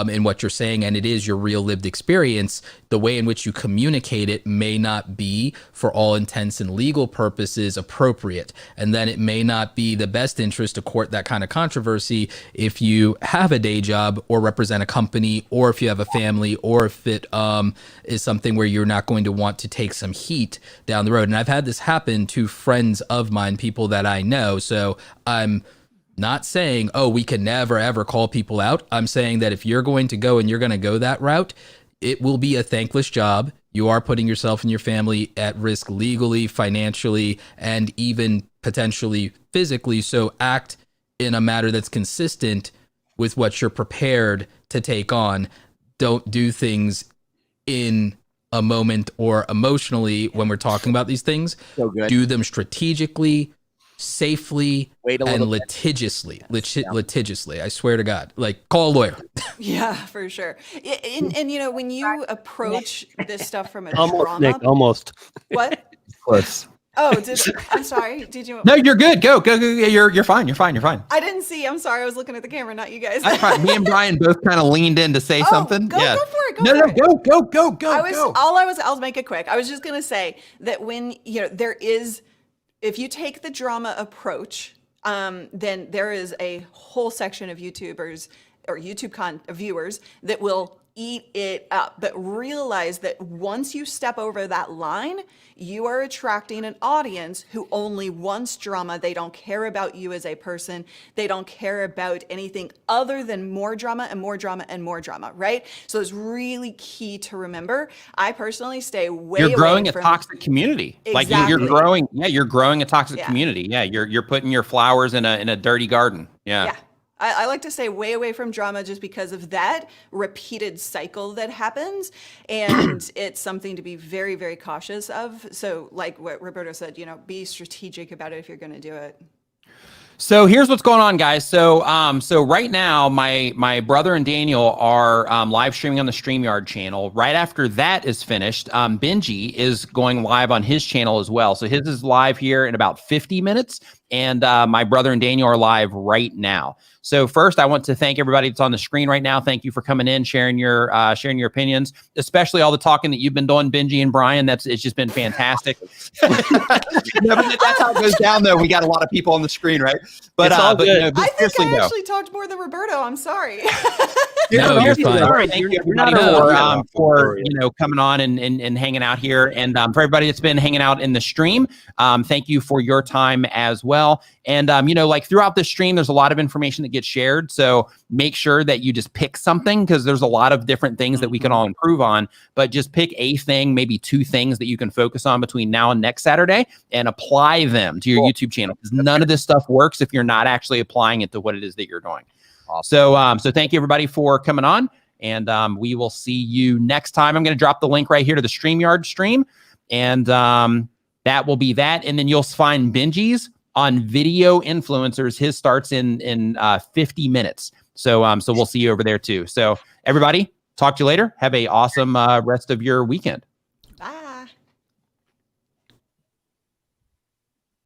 in what you're saying and it is your real lived experience. The way in which you communicate it may not be, for all intents and legal purposes, appropriate, and then it may not be the best interest to court that kind of controversy if you have a day job or represent a company, or if you have a family, or if it is something where you're not going to want to take some heat down the road. And I've had this happen to friends of mine, people that I know. So I'm not saying, oh, we can never, ever call people out. I'm saying that if you're going to go and you're going to go that route, it will be a thankless job. You are putting yourself and your family at risk legally, financially, and even potentially physically. So act in a matter that's consistent with what you're prepared to take on. Don't do things in a moment or emotionally when we're talking about these things. So good. Do them strategically, safely, and litigiously. Litigiously, I swear to God. Like, call a lawyer. Yeah, for sure. And when you approach this stuff from a Almost, drama, Nick, almost. What? Close. Oh, I'm sorry. Did you? No, you're good. Go. You're fine. I didn't see. I'm sorry. I was looking at the camera, not you guys. That's fine. Me and Brian both kind of leaned in to say something. Go for it. I'll make it quick. I was just gonna say that when there is, if you take the drama approach, then there is a whole section of YouTubers or YouTube viewers that will eat it up. But realize that once you step over that line, you are attracting an audience who only wants drama. They don't care about you as a person. They don't care about anything other than more drama and more drama and more drama, right? So it's really key to remember. I personally stay way away. You're growing a toxic community. Exactly. Like you're growing a toxic community. Yeah, you're putting your flowers in a dirty garden. Yeah. I like to stay way away from drama just because of that repeated cycle that happens. And it's something to be very, very cautious of. So like what Roberto said, you know, be strategic about it if you're going to do it. So here's what's going on, guys. So right now, my brother and Daniel are live streaming on the Streamyard channel. Right after that is finished, Benji is going live on his channel as well. So his is live here in about 50 minutes, and my brother and Daniel are live right now. So first, I want to thank everybody that's on the screen right now. Thank you for coming in, sharing your opinions, especially all the talking that you've been doing, Benji and Brian. It's just been fantastic. No, but that's how it goes down, though. We got a lot of people on the screen, right? But It's all good. but I think I though, actually talked more than Roberto. I'm sorry. No, you're fine. All right, thank you everybody for coming on and hanging out here, and for everybody that's been hanging out in the stream, thank you for your time as well. And like throughout the stream, there's a lot of information that gets shared, so make sure that you just pick something, because there's a lot of different things that we can all improve on. But just pick a thing, maybe two things that you can focus on between now and next Saturday, and apply them to your YouTube channel, because none of this stuff works if you're not actually applying it to what it is that you're doing. Awesome. So thank you everybody for coming on, and we will see you next time. I'm going to drop the link right here to the Streamyard stream, and that will be that. And then you'll find Benji's on Video Influencers. His starts in 50 minutes. So we'll see you over there too. So everybody, talk to you later. Have a awesome rest of your weekend.